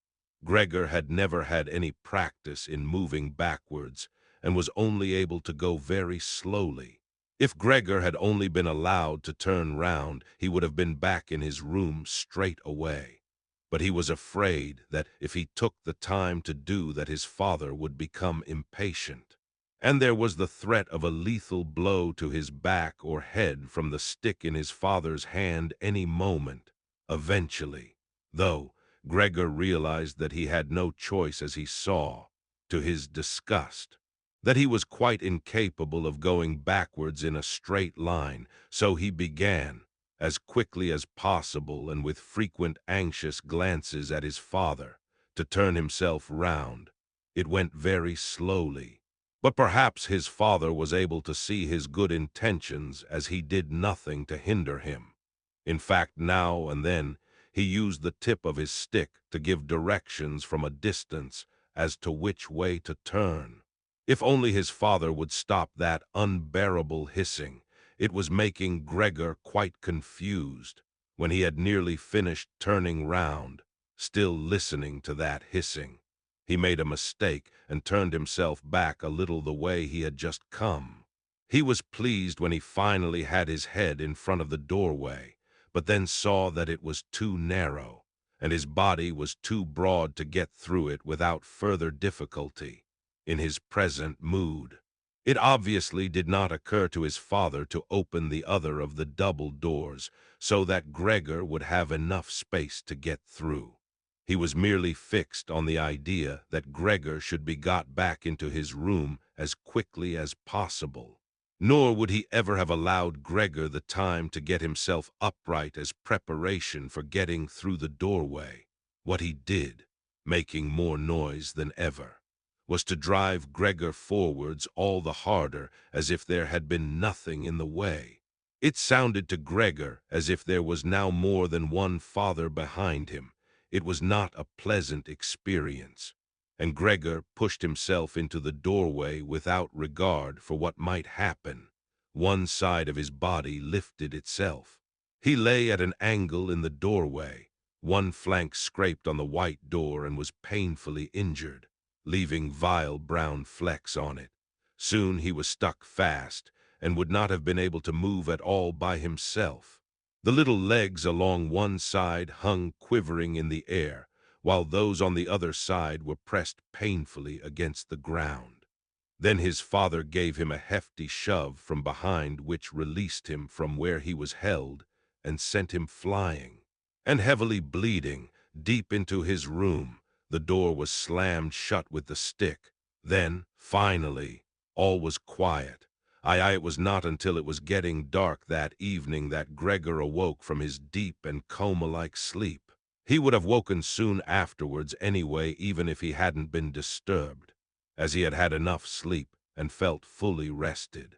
Speaker 1: Gregor had never had any practice in moving backwards and was only able to go very slowly. If Gregor had only been allowed to turn round, he would have been back in his room straight away. But he was afraid that if he took the time to do that, his father would become impatient. And there was the threat of a lethal blow to his back or head from the stick in his father's hand any moment. Eventually, though, Gregor realized that he had no choice as he saw, to his disgust, that he was quite incapable of going backwards in a straight line, so he began, as quickly as possible and with frequent anxious glances at his father, to turn himself round. It went very slowly, but perhaps his father was able to see his good intentions as he did nothing to hinder him. In fact, now and then, he used the tip of his stick to give directions from a distance as to which way to turn. If only his father would stop that unbearable hissing. It was making Gregor quite confused. When he had nearly finished turning round, still listening to that hissing, he made a mistake and turned himself back a little the way he had just come. He was pleased when he finally had his head in front of the doorway, but then saw that it was too narrow, and his body was too broad to get through it without further difficulty. In his present mood, it obviously did not occur to his father to open the other of the double doors so that Gregor would have enough space to get through. He was merely fixed on the idea that Gregor should be got back into his room as quickly as possible. Nor would he ever have allowed Gregor the time to get himself upright as preparation for getting through the doorway. What he did, making more noise than ever, was to drive Gregor forwards all the harder, as if there had been nothing in the way. It sounded to Gregor as if there was now more than one father behind him. It was not a pleasant experience, and Gregor pushed himself into the doorway without regard for what might happen. One side of his body lifted itself. He lay at an angle in the doorway. One flank scraped on the white door and was painfully injured, leaving vile brown flecks on it. Soon he was stuck fast and would not have been able to move at all by himself. The little legs along one side hung quivering in the air, while those on the other side were pressed painfully against the ground. Then his father gave him a hefty shove from behind, which released him from where he was held and sent him flying. And heavily bleeding, deep into his room, the door was slammed shut with the stick. Then, finally, all was quiet. It was not until it was getting dark that evening that Gregor awoke from his deep and coma-like sleep. He would have woken soon afterwards anyway, even if he hadn't been disturbed, as he had had enough sleep and felt fully rested.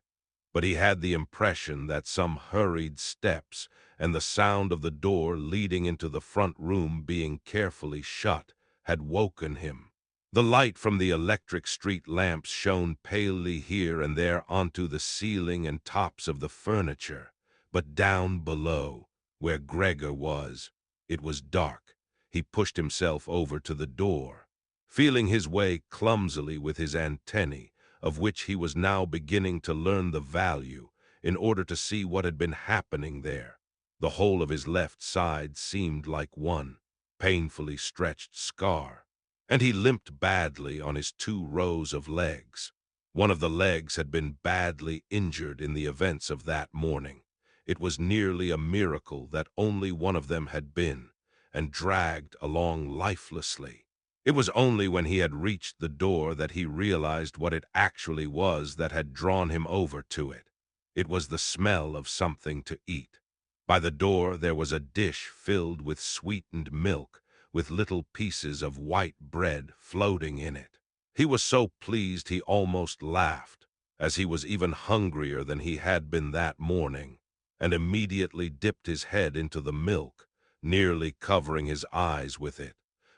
Speaker 1: But he had the impression that some hurried steps and the sound of the door leading into the front room being carefully shut had woken him. The light from the electric street lamps shone palely here and there onto the ceiling and tops of the furniture, but down below, where Gregor was, it was dark. He pushed himself over to the door, feeling his way clumsily with his antennae, of which he was now beginning to learn the value, in order to see what had been happening there. The whole of his left side seemed like one painfully stretched scar, and he limped badly on his 2 rows of legs. One of the legs had been badly injured in the events of that morning. It was nearly a miracle that only one of them had been, and dragged along lifelessly. It was only when he had reached the door that he realized what it actually was that had drawn him over to it. It was the smell of something to eat. By the door there was a dish filled with sweetened milk, with little pieces of white bread floating in it. He was so pleased he almost laughed, as he was even hungrier than he had been that morning, and immediately dipped his head into the milk, nearly covering his eyes with it.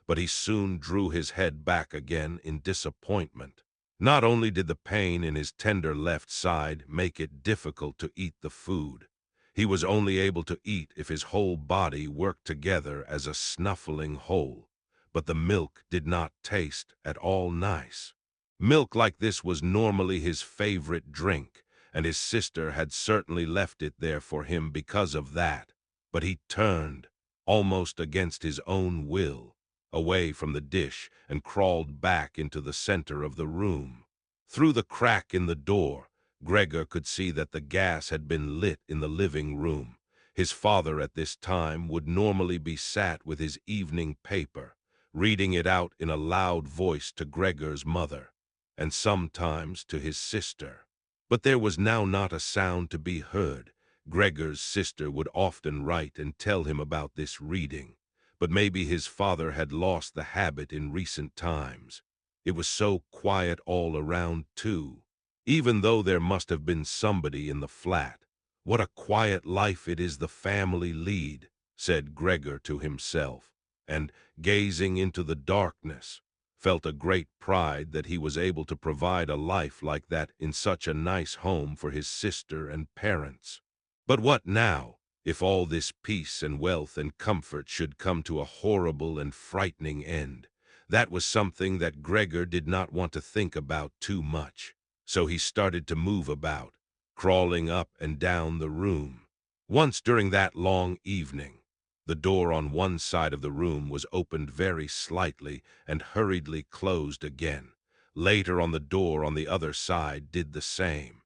Speaker 1: But he soon drew his head back again in disappointment. Not only did the pain in his tender left side make it difficult to eat the food, he was only able to eat if his whole body worked together as a snuffling whole. But the milk did not taste at all nice. Milk like this was normally his favorite drink, and his sister had certainly left it there for him because of that. But he turned, almost against his own will, away from the dish and crawled back into the center of the room. Through the crack in the door, Gregor could see that the gas had been lit in the living room. His father at this time would normally be sat with his evening paper, reading it out in a loud voice to Gregor's mother, and sometimes to his sister. But there was now not a sound to be heard. Gregor's sister would often write and tell him about this reading, but maybe his father had lost the habit in recent times. It was so quiet all around, too. Even though there must have been somebody in the flat. What a quiet life it is the family lead, said Gregor to himself, and, gazing into the darkness, felt a great pride that he was able to provide a life like that in such a nice home for his sister and parents. But what now, if all this peace and wealth and comfort should come to a horrible and frightening end? That was something that Gregor did not want to think about too much. So he started to move about, crawling up and down the room. Once during that long evening, the door on one side of the room was opened very slightly and hurriedly closed again. Later on, the door on the other side did the same.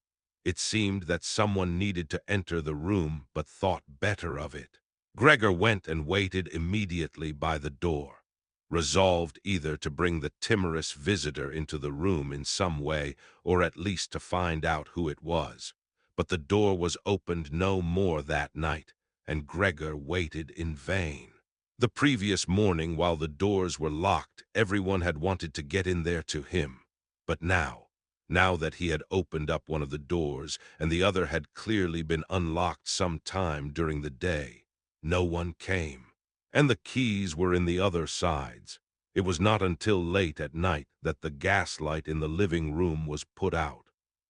Speaker 1: It seemed that someone needed to enter the room, but thought better of it. Gregor went and waited immediately by the door, resolved either to bring the timorous visitor into the room in some way, or at least to find out who it was. But the door was opened no more that night, and Gregor waited in vain. The previous morning, while the doors were locked, everyone had wanted to get in there to him. But now that he had opened up one of the doors, and the other had clearly been unlocked some time during the day, no one came. And the keys were in the other sides. It was not until late at night that the gaslight in the living room was put out,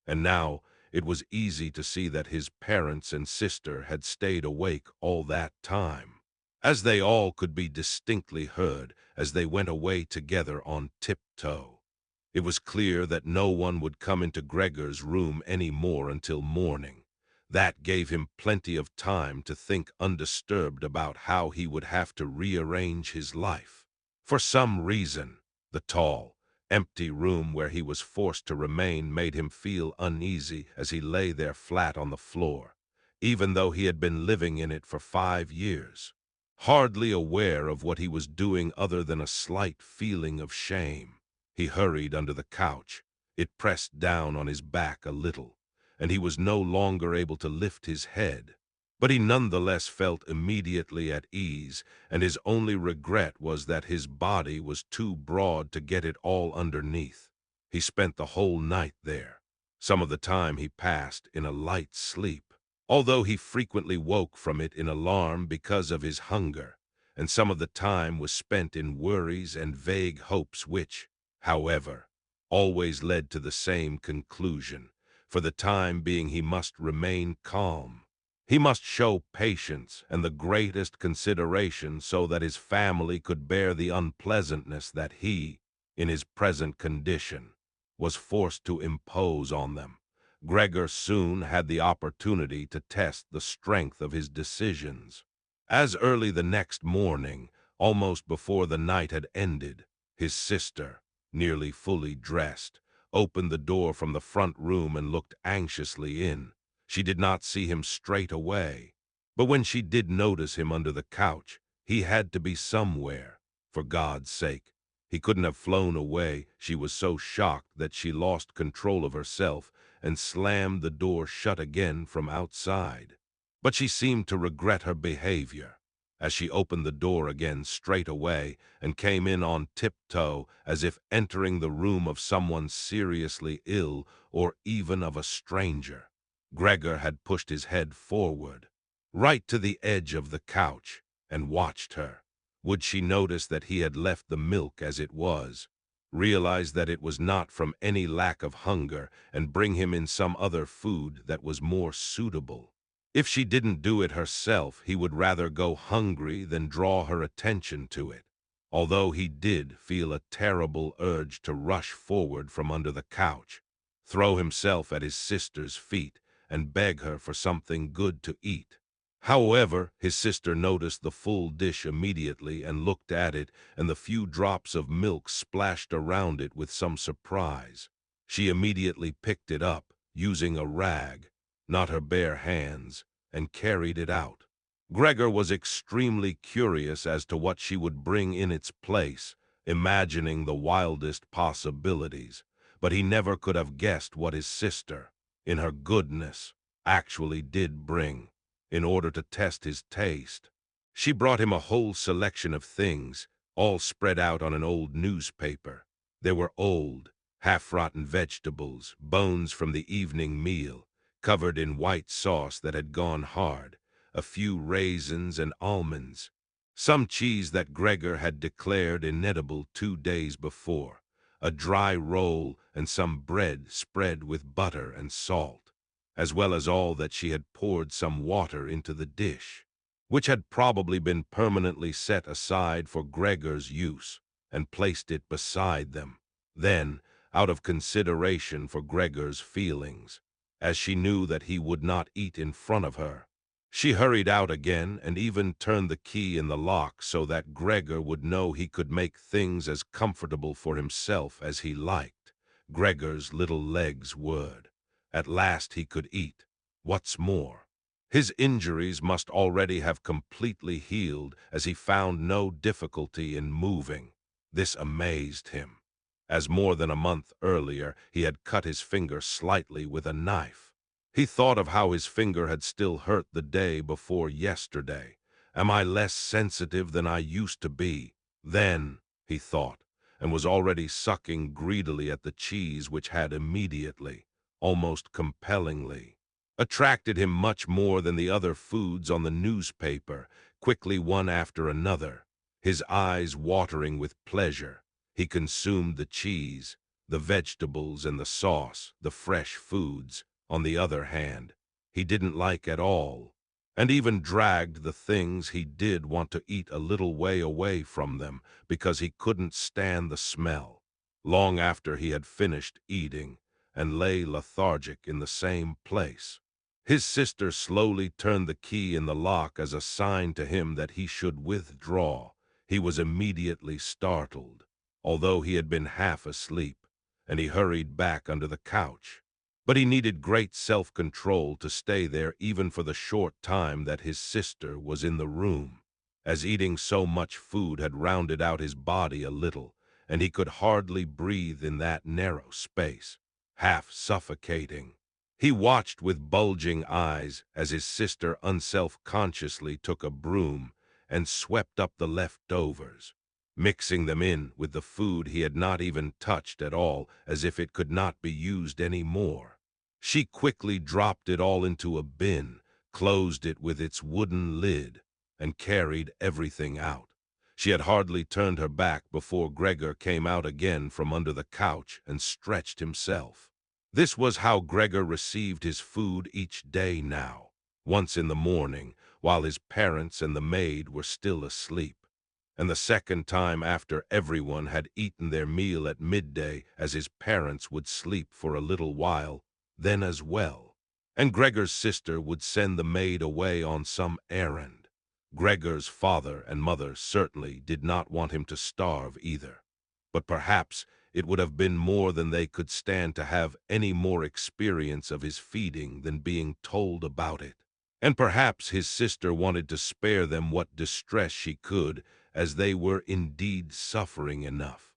Speaker 1: and now it was easy to see that his parents and sister had stayed awake all that time, as they all could be distinctly heard as they went away together on tiptoe. It was clear that no one would come into Gregor's room any more until morning. That gave him plenty of time to think undisturbed about how he would have to rearrange his life. For some reason, the tall, empty room where he was forced to remain made him feel uneasy as he lay there flat on the floor, even though he had been living in it for 5 years. Hardly aware of what he was doing other than a slight feeling of shame, he hurried under the couch. It pressed down on his back a little, and he was no longer able to lift his head. But he nonetheless felt immediately at ease, and his only regret was that his body was too broad to get it all underneath. He spent the whole night there. Some of the time he passed in a light sleep, although he frequently woke from it in alarm because of his hunger, and some of the time was spent in worries and vague hopes which, however, always led to the same conclusion. For the time being he must remain calm. He must show patience and the greatest consideration so that his family could bear the unpleasantness that he, in his present condition, was forced to impose on them. Gregor soon had the opportunity to test the strength of his decisions. As early the next morning, almost before the night had ended, his sister, nearly fully dressed, opened the door from the front room and looked anxiously in. She did not see him straight away, but when she did notice him under the couch, he had to be somewhere. For God's sake, he couldn't have flown away. She was so shocked that she lost control of herself and slammed the door shut again from outside. But she seemed to regret her behavior, as she opened the door again straight away and came in on tiptoe, as if entering the room of someone seriously ill or even of a stranger. Gregor had pushed his head forward, right to the edge of the couch, and watched her. Would she notice that he had left the milk as it was, realize that it was not from any lack of hunger, and bring him in some other food that was more suitable? If she didn't do it herself, he would rather go hungry than draw her attention to it, although he did feel a terrible urge to rush forward from under the couch, throw himself at his sister's feet, and beg her for something good to eat. However, his sister noticed the full dish immediately and looked at it, and the few drops of milk splashed around it with some surprise. She immediately picked it up, using a rag, not her bare hands, and carried it out. Gregor was extremely curious as to what she would bring in its place, imagining the wildest possibilities, but he never could have guessed what his sister, in her goodness, actually did bring, in order to test his taste. She brought him a whole selection of things, all spread out on an old newspaper. There were old, half-rotten vegetables, bones from the evening meal, covered in white sauce that had gone hard, a few raisins and almonds, some cheese that Gregor had declared inedible 2 days before, a dry roll, and some bread spread with butter and salt, as well as all that she had poured some water into the dish, which had probably been permanently set aside for Gregor's use, and placed it beside them. Then, out of consideration for Gregor's feelings, as she knew that he would not eat in front of her, she hurried out again and even turned the key in the lock so that Gregor would know he could make things as comfortable for himself as he liked. Gregor's little legs would. At last he could eat. What's more, his injuries must already have completely healed, as he found no difficulty in moving. This amazed him, as more than a month earlier he had cut his finger slightly with a knife. He thought of how his finger had still hurt the day before yesterday. Am I less sensitive than I used to be? Then, he thought, and was already sucking greedily at the cheese which had immediately, almost compellingly, attracted him much more than the other foods on the newspaper. Quickly, one after another, his eyes watering with pleasure, he consumed the cheese, the vegetables and the sauce. The fresh foods, on the other hand, he didn't like at all, and even dragged the things he did want to eat a little way away from them because he couldn't stand the smell. Long after he had finished eating and lay lethargic in the same place, his sister slowly turned the key in the lock as a sign to him that he should withdraw. He was immediately startled. although he had been half asleep, and he hurried back under the couch. But he needed great self-control to stay there even for the short time that his sister was in the room, as eating so much food had rounded out his body a little, and he could hardly breathe in that narrow space, half suffocating. He watched with bulging eyes as his sister unself-consciously took a broom and swept up the leftovers, mixing them in with the food he had not even touched at all, as if it could not be used any more. She quickly dropped it all into a bin, closed it with its wooden lid, and carried everything out. She had hardly turned her back before Gregor came out again from under the couch and stretched himself. This was how Gregor received his food each day now, once in the morning, while his parents and the maid were still asleep, and the second time after everyone had eaten their meal at midday, as his parents would sleep for a little while then as well. And Gregor's sister would send the maid away on some errand. Gregor's father and mother certainly did not want him to starve either, but perhaps it would have been more than they could stand to have any more experience of his feeding than being told about it. And perhaps his sister wanted to spare them what distress she could, as they were indeed suffering enough.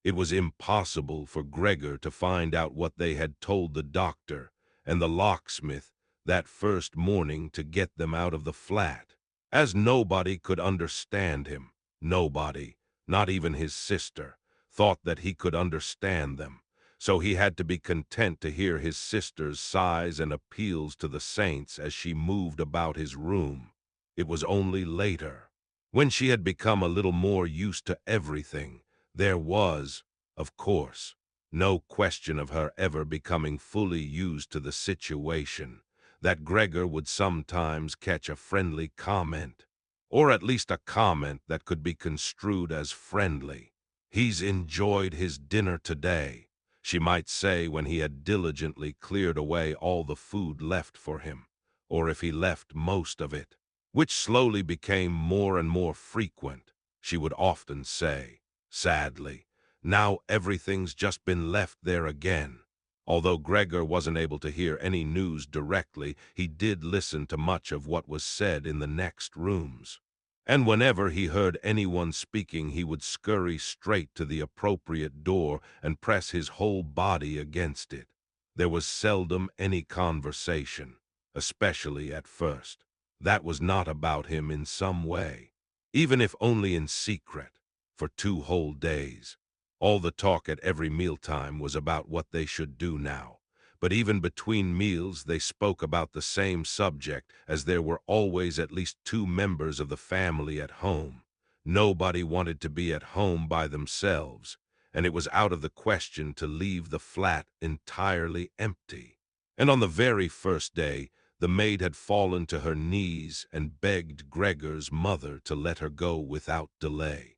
Speaker 1: It was impossible for Gregor to find out what they had told the doctor and the locksmith that first morning to get them out of the flat, as nobody could understand him. Nobody, not even his sister, thought that he could understand them, so he had to be content to hear his sister's sighs and appeals to the saints as she moved about his room. It was only later, when she had become a little more used to everything, there was, of course, no question of her ever becoming fully used to the situation, that Gregor would sometimes catch a friendly comment, or at least a comment that could be construed as friendly. "He's enjoyed his dinner today," she might say when he had diligently cleared away all the food left for him, or if he left most of it, which slowly became more and more frequent. She would often say, sadly, "Now everything's just been left there again." Although Gregor wasn't able to hear any news directly, he did listen to much of what was said in the next rooms. And whenever he heard anyone speaking, he would scurry straight to the appropriate door and press his whole body against it. There was seldom any conversation, especially at first, that was not about him in some way, even if only in secret, for 2 whole days. All the talk at every mealtime was about what they should do now, but even between meals they spoke about the same subject, as there were always at least 2 members of the family at home. Nobody wanted to be at home by themselves, and it was out of the question to leave the flat entirely empty. And on the very first day, the maid had fallen to her knees and begged Gregor's mother to let her go without delay.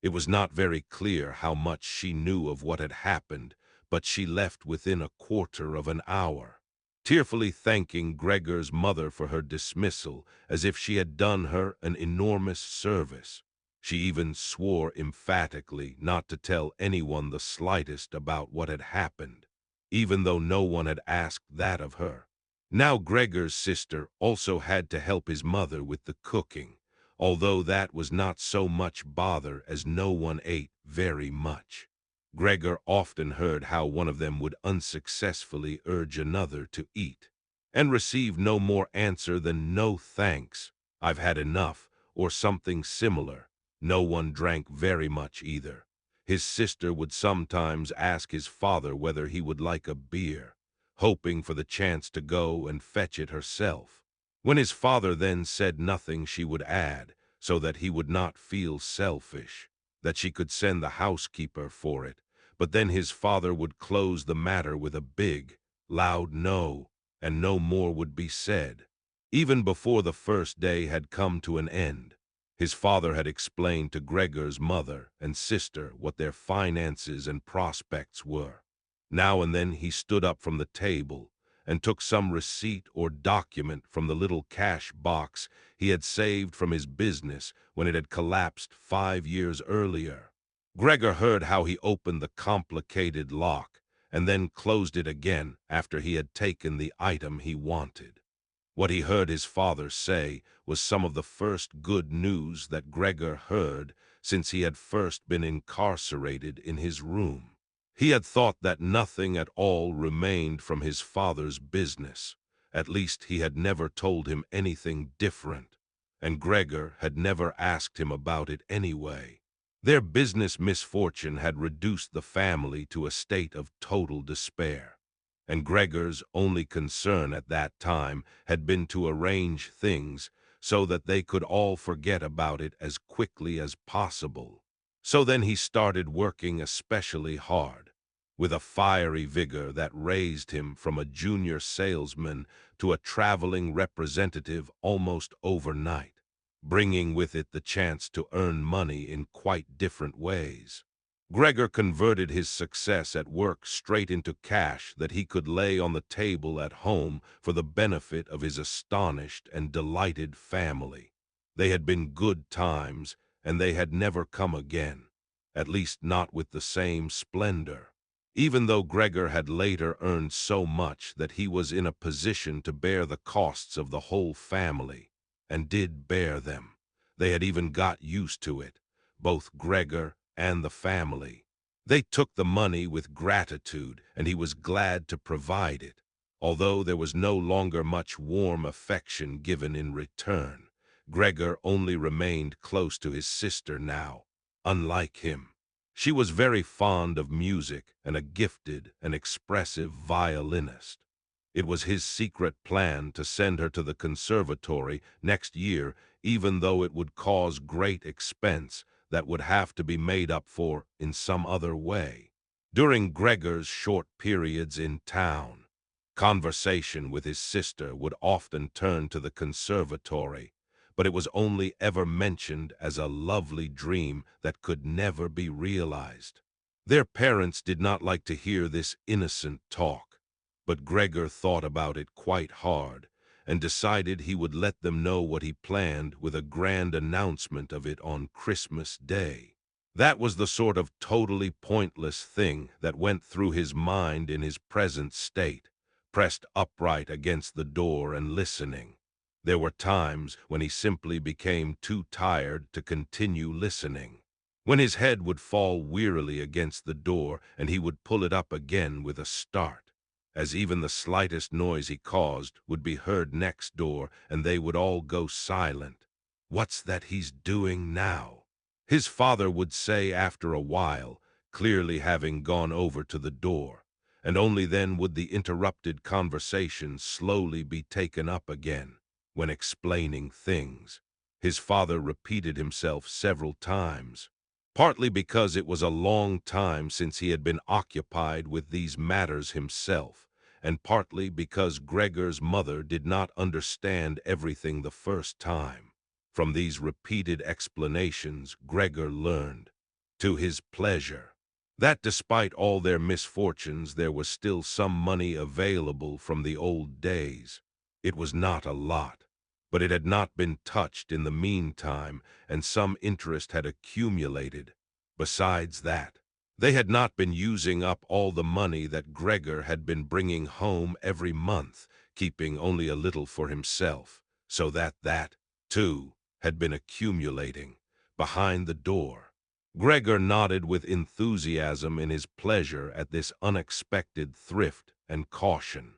Speaker 1: It was not very clear how much she knew of what had happened, but she left within a quarter of an hour, tearfully thanking Gregor's mother for her dismissal, as if she had done her an enormous service. She even swore emphatically not to tell anyone the slightest about what had happened, even though no one had asked that of her. Now Gregor's sister also had to help his mother with the cooking, although that was not so much bother as no one ate very much. Gregor often heard how one of them would unsuccessfully urge another to eat, and receive no more answer than "No thanks, I've had enough," or something similar. No one drank very much either. His sister would sometimes ask his father whether he would like a beer, hoping for the chance to go and fetch it herself. When his father then said nothing, she would add, so that he would not feel selfish, that she could send the housekeeper for it, but then his father would close the matter with a big, loud no, and no more would be said. Even before the first day had come to an end, his father had explained to Gregor's mother and sister what their finances and prospects were. Now and then he stood up from the table and took some receipt or document from the little cash box he had saved from his business when it had collapsed 5 years earlier. Gregor heard how he opened the complicated lock and then closed it again after he had taken the item he wanted. What he heard his father say was some of the first good news that Gregor heard since he had first been incarcerated in his room. He had thought that nothing at all remained from his father's business. At least he had never told him anything different, and Gregor had never asked him about it anyway. Their business misfortune had reduced the family to a state of total despair, and Gregor's only concern at that time had been to arrange things so that they could all forget about it as quickly as possible. So then he started working especially hard, with a fiery vigor that raised him from a junior salesman to a traveling representative almost overnight, bringing with it the chance to earn money in quite different ways. Gregor converted his success at work straight into cash that he could lay on the table at home for the benefit of his astonished and delighted family. They had been good times, and they had never come again, at least not with the same splendor. Even though Gregor had later earned so much that he was in a position to bear the costs of the whole family, and did bear them. They had even got used to it, both Gregor and the family. They took the money with gratitude, and he was glad to provide it, although there was no longer much warm affection given in return. Gregor only remained close to his sister now, unlike him. She was very fond of music and a gifted and expressive violinist. It was his secret plan to send her to the conservatory next year, even though it would cause great expense that would have to be made up for in some other way. During Gregor's short periods in town, conversation with his sister would often turn to the conservatory, but it was only ever mentioned as a lovely dream that could never be realized. Their parents did not like to hear this innocent talk, but Gregor thought about it quite hard and decided he would let them know what he planned with a grand announcement of it on Christmas Day. That was the sort of totally pointless thing that went through his mind in his present state, pressed upright against the door and listening. There were times when he simply became too tired to continue listening, when his head would fall wearily against the door and he would pull it up again with a start, as even the slightest noise he caused would be heard next door and they would all go silent. "What's that he's doing now?" his father would say after a while, clearly having gone over to the door, and only then would the interrupted conversation slowly be taken up again. When explaining things, his father repeated himself several times, partly because it was a long time since he had been occupied with these matters himself, and partly because Gregor's mother did not understand everything the first time. From these repeated explanations, Gregor learned, to his pleasure, that despite all their misfortunes there was still some money available from the old days. It was not a lot, but it had not been touched in the meantime, and some interest had accumulated. Besides that, they had not been using up all the money that Gregor had been bringing home every month, keeping only a little for himself, so that, too, had been accumulating behind the door. Gregor nodded with enthusiasm in his pleasure at this unexpected thrift and caution.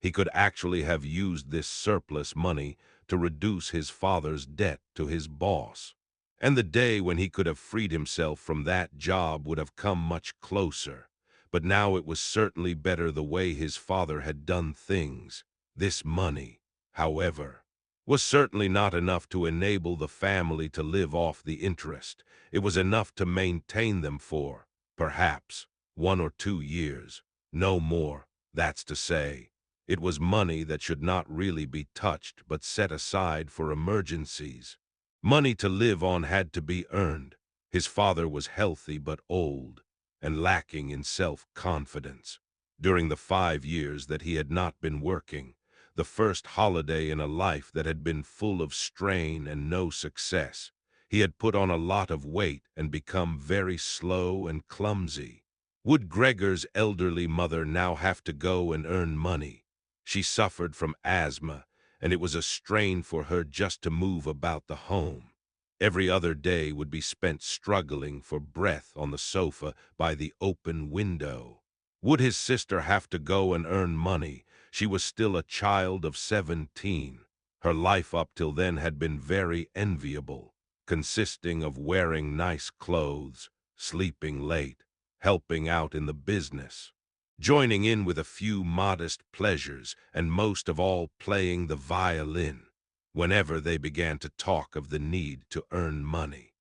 Speaker 1: He could actually have used this surplus money to reduce his father's debt to his boss, and the day when he could have freed himself from that job would have come much closer. But now it was certainly better the way his father had done things. This money, however, was certainly not enough to enable the family to live off the interest. It was enough to maintain them for, perhaps, 1 or 2 years, no more. That's to say, it was money that should not really be touched but set aside for emergencies. Money to live on had to be earned. His father was healthy but old, and lacking in self-confidence. During the 5 years that he had not been working, the first holiday in a life that had been full of strain and no success, He had put on a lot of weight and become very slow and clumsy. Would Gregor's elderly mother now have to go and earn money? She suffered from asthma, and it was a strain for her just to move about the home. Every other day would be spent struggling for breath on the sofa by the open window. Would his sister have to go and earn money? She was still a child of 17. Her life up till then had been very enviable, consisting of wearing nice clothes, sleeping late, helping out in the business, joining in with a few modest pleasures, and most of all playing the violin. Whenever they began to talk of the need to earn money,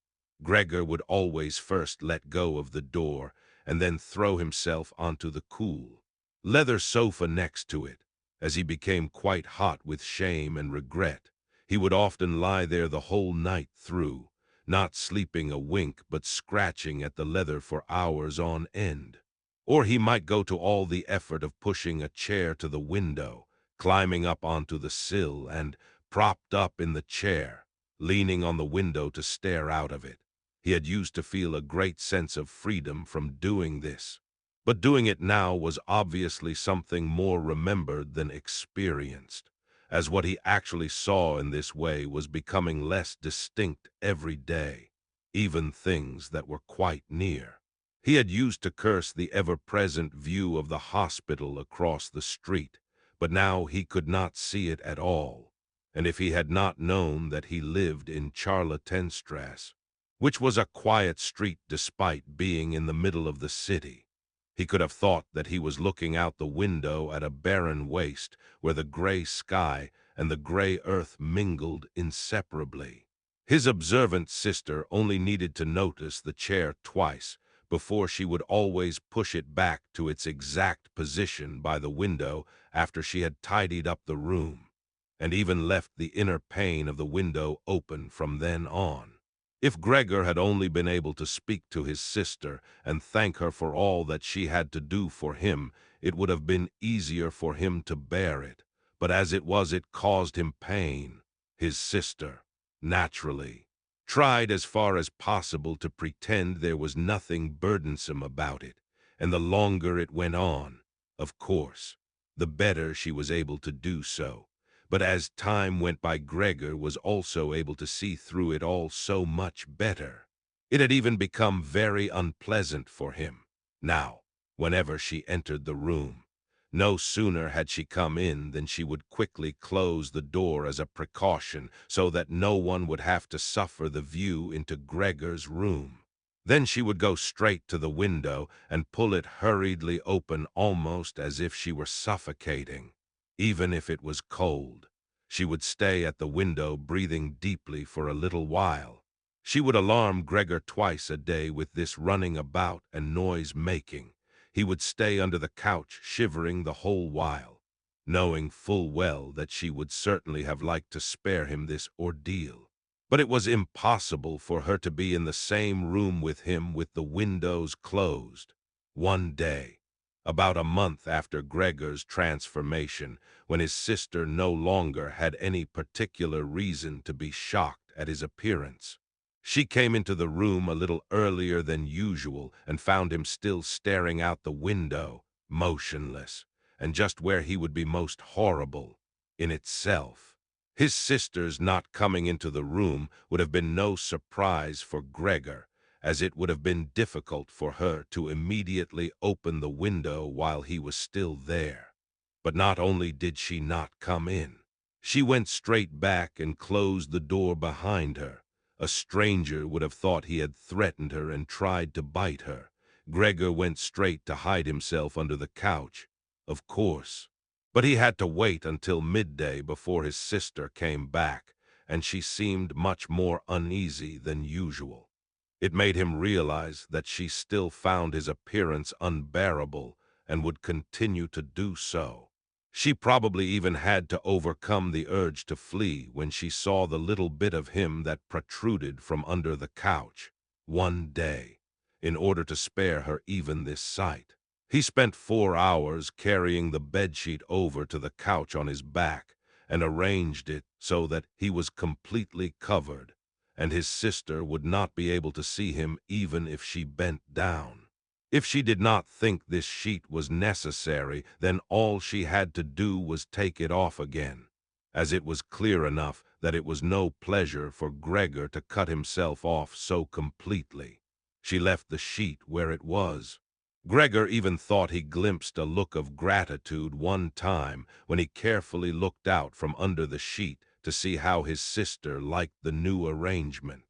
Speaker 1: Gregor would always first let go of the door and then throw himself onto the cool leather sofa next to it. As he became quite hot with shame and regret, he would often lie there the whole night through, not sleeping a wink but scratching at the leather for hours on end. Or he might go to all the effort of pushing a chair to the window, climbing up onto the sill and, propped up in the chair, leaning on the window to stare out of it. He had used to feel a great sense of freedom from doing this, but doing it now was obviously something more remembered than experienced, as what he actually saw in this way was becoming less distinct every day, even things that were quite near. He had used to curse the ever-present view of the hospital across the street, but now he could not see it at all. And if he had not known that he lived in Charlottenstrasse, which was a quiet street despite being in the middle of the city, he could have thought that he was looking out the window at a barren waste where the gray sky and the gray earth mingled inseparably. His observant sister only needed to notice the chair twice before she would always push it back to its exact position by the window after she had tidied up the room, and even left the inner pane of the window open from then on. If Gregor had only been able to speak to his sister and thank her for all that she had to do for him, it would have been easier for him to bear it. But as it was, it caused him pain. His sister, naturally, tried as far as possible to pretend there was nothing burdensome about it, and the longer it went on, of course, the better she was able to do so. But as time went by, Gregor was also able to see through it all so much better. It had even become very unpleasant for him. Now, whenever she entered the room, no sooner had she come in than she would quickly close the door as a precaution so that no one would have to suffer the view into Gregor's room. Then she would go straight to the window and pull it hurriedly open almost as if she were suffocating. Even if it was cold, she would stay at the window breathing deeply for a little while. She would alarm Gregor twice a day with this running about and noise-making. He would stay under the couch shivering the whole while, knowing full well that she would certainly have liked to spare him this ordeal. But it was impossible for her to be in the same room with him with the windows closed. One day, about a month after Gregor's transformation, when his sister no longer had any particular reason to be shocked at his appearance, she came into the room a little earlier than usual and found him still staring out the window, motionless, and just where he would be most horrible in itself. His sister's not coming into the room would have been no surprise for Gregor, as it would have been difficult for her to immediately open the window while he was still there. But not only did she not come in, she went straight back and closed the door behind her. A stranger would have thought he had threatened her and tried to bite her. Gregor went straight to hide himself under the couch, of course. But he had to wait until midday before his sister came back, and she seemed much more uneasy than usual. It made him realize that she still found his appearance unbearable and would continue to do so. She probably even had to overcome the urge to flee when she saw the little bit of him that protruded from under the couch. One day, in order to spare her even this sight, he spent 4 hours carrying the bedsheet over to the couch on his back and arranged it so that he was completely covered, and his sister would not be able to see him even if she bent down. If she did not think this sheet was necessary, then all she had to do was take it off again, as it was clear enough that it was no pleasure for Gregor to cut himself off so completely. She left the sheet where it was. Gregor even thought he glimpsed a look of gratitude one time when he carefully looked out from under the sheet to see how his sister liked the new arrangement.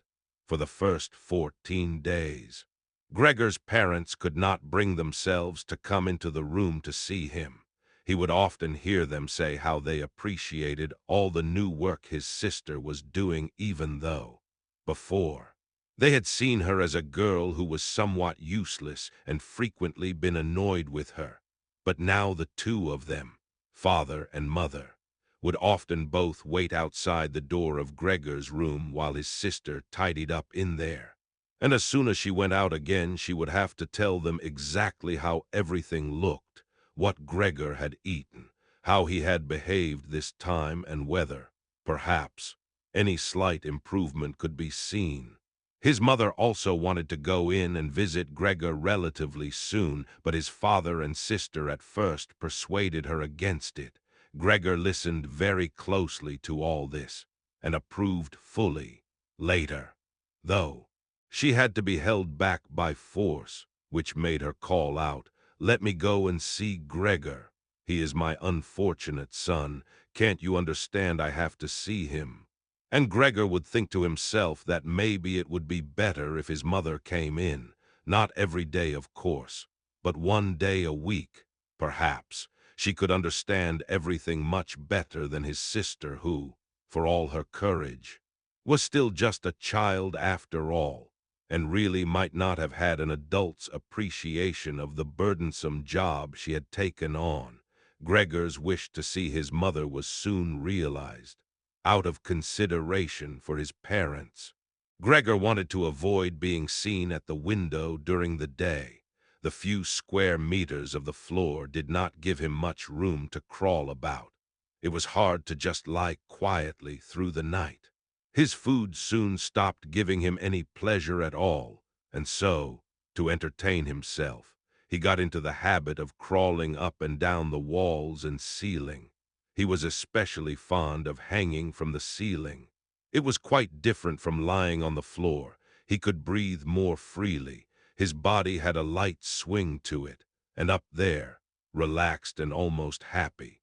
Speaker 1: For the first 14 days, Gregor's parents could not bring themselves to come into the room to see him. He would often hear them say how they appreciated all the new work his sister was doing, even though, before, they had seen her as a girl who was somewhat useless and frequently been annoyed with her. But now the two of them, father and mother, would often both wait outside the door of Gregor's room while his sister tidied up in there. And as soon as she went out again, she would have to tell them exactly how everything looked, what Gregor had eaten, how he had behaved this time, and whether, perhaps, any slight improvement could be seen. His mother also wanted to go in and visit Gregor relatively soon, but his father and sister at first persuaded her against it. Gregor listened very closely to all this, and approved fully later, though she had to be held back by force, which made her call out, "Let me go and see Gregor. He is my unfortunate son. Can't you understand I have to see him?" And Gregor would think to himself that maybe it would be better if his mother came in, not every day, of course, but one day a week, perhaps. She could understand everything much better than his sister who, for all her courage, was still just a child after all, and really might not have had an adult's appreciation of the burdensome job she had taken on. Gregor's wish to see his mother was soon realized, out of consideration for his parents. Gregor wanted to avoid being seen at the window during the day. The few square meters of the floor did not give him much room to crawl about. It was hard to just lie quietly through the night. His food soon stopped giving him any pleasure at all, and so, to entertain himself, he got into the habit of crawling up and down the walls and ceiling. He was especially fond of hanging from the ceiling. It was quite different from lying on the floor. He could breathe more freely. His body had a light swing to it, and up there, relaxed and almost happy.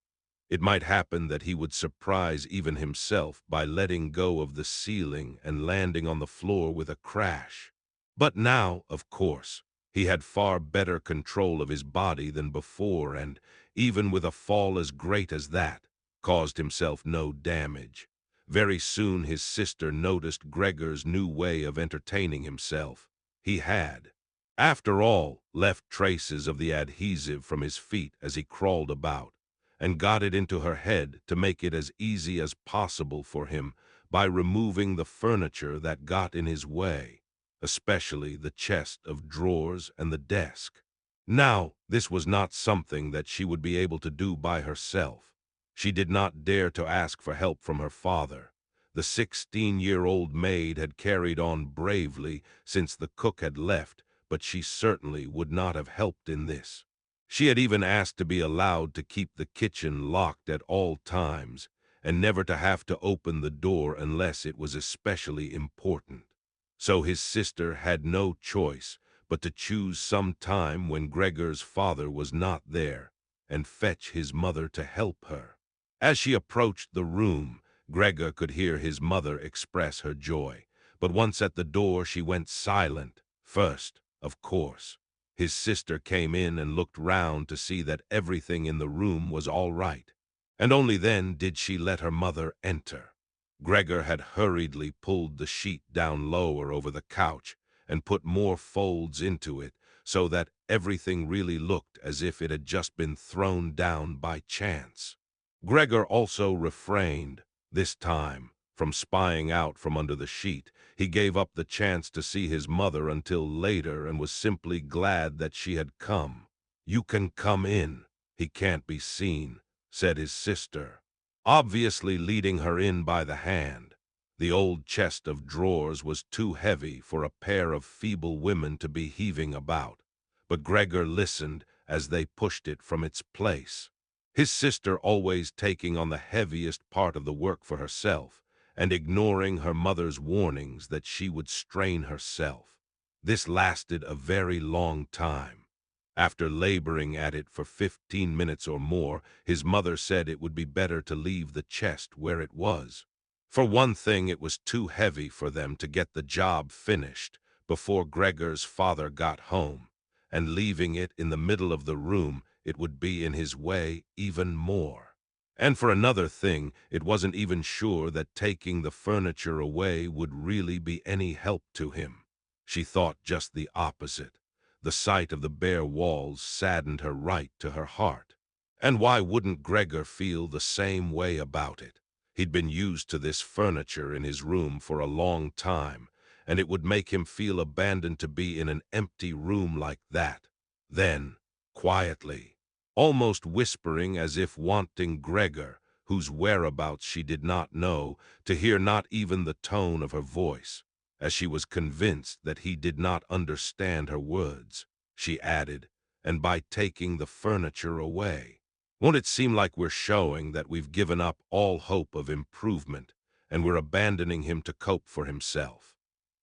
Speaker 1: It might happen that he would surprise even himself by letting go of the ceiling and landing on the floor with a crash. But now, of course, he had far better control of his body than before, and, even with a fall as great as that, caused himself no damage. Very soon his sister noticed Gregor's new way of entertaining himself. He had, after all, left traces of the adhesive from his feet as he crawled about, and got it into her head to make it as easy as possible for him by removing the furniture that got in his way, especially the chest of drawers and the desk. Now, this was not something that she would be able to do by herself. She did not dare to ask for help from her father. The 16-year-old maid had carried on bravely since the cook had left, but she certainly would not have helped in this. She had even asked to be allowed to keep the kitchen locked at all times, and never to have to open the door unless it was especially important. So his sister had no choice but to choose some time when Gregor's father was not there, and fetch his mother to help her. As she approached the room, Gregor could hear his mother express her joy, but once at the door she went silent. First, of course, his sister came in and looked round to see that everything in the room was all right, and only then did she let her mother enter. Gregor had hurriedly pulled the sheet down lower over the couch and put more folds into it so that everything really looked as if it had just been thrown down by chance. Gregor also refrained, this time, from spying out from under the sheet. He gave up the chance to see his mother until later and was simply glad that she had come. "You can come in. He can't be seen," said his sister, obviously leading her in by the hand. The old chest of drawers was too heavy for a pair of feeble women to be heaving about, but Gregor listened as they pushed it from its place. His sister always taking on the heaviest part of the work for herself, and ignoring her mother's warnings that she would strain herself. This lasted a very long time. After laboring at it for 15 minutes or more, his mother said it would be better to leave the chest where it was. For one thing, it was too heavy for them to get the job finished before Gregor's father got home, and leaving it in the middle of the room, it would be in his way even more. And for another thing, it wasn't even sure that taking the furniture away would really be any help to him. She thought just the opposite. The sight of the bare walls saddened her right to her heart. And why wouldn't Gregor feel the same way about it? He'd been used to this furniture in his room for a long time, and it would make him feel abandoned to be in an empty room like that. Then, quietly, almost whispering as if wanting Gregor, whose whereabouts she did not know, to hear not even the tone of her voice, as she was convinced that he did not understand her words, she added, "And by taking the furniture away. Won't it seem like we're showing that we've given up all hope of improvement, and we're abandoning him to cope for himself?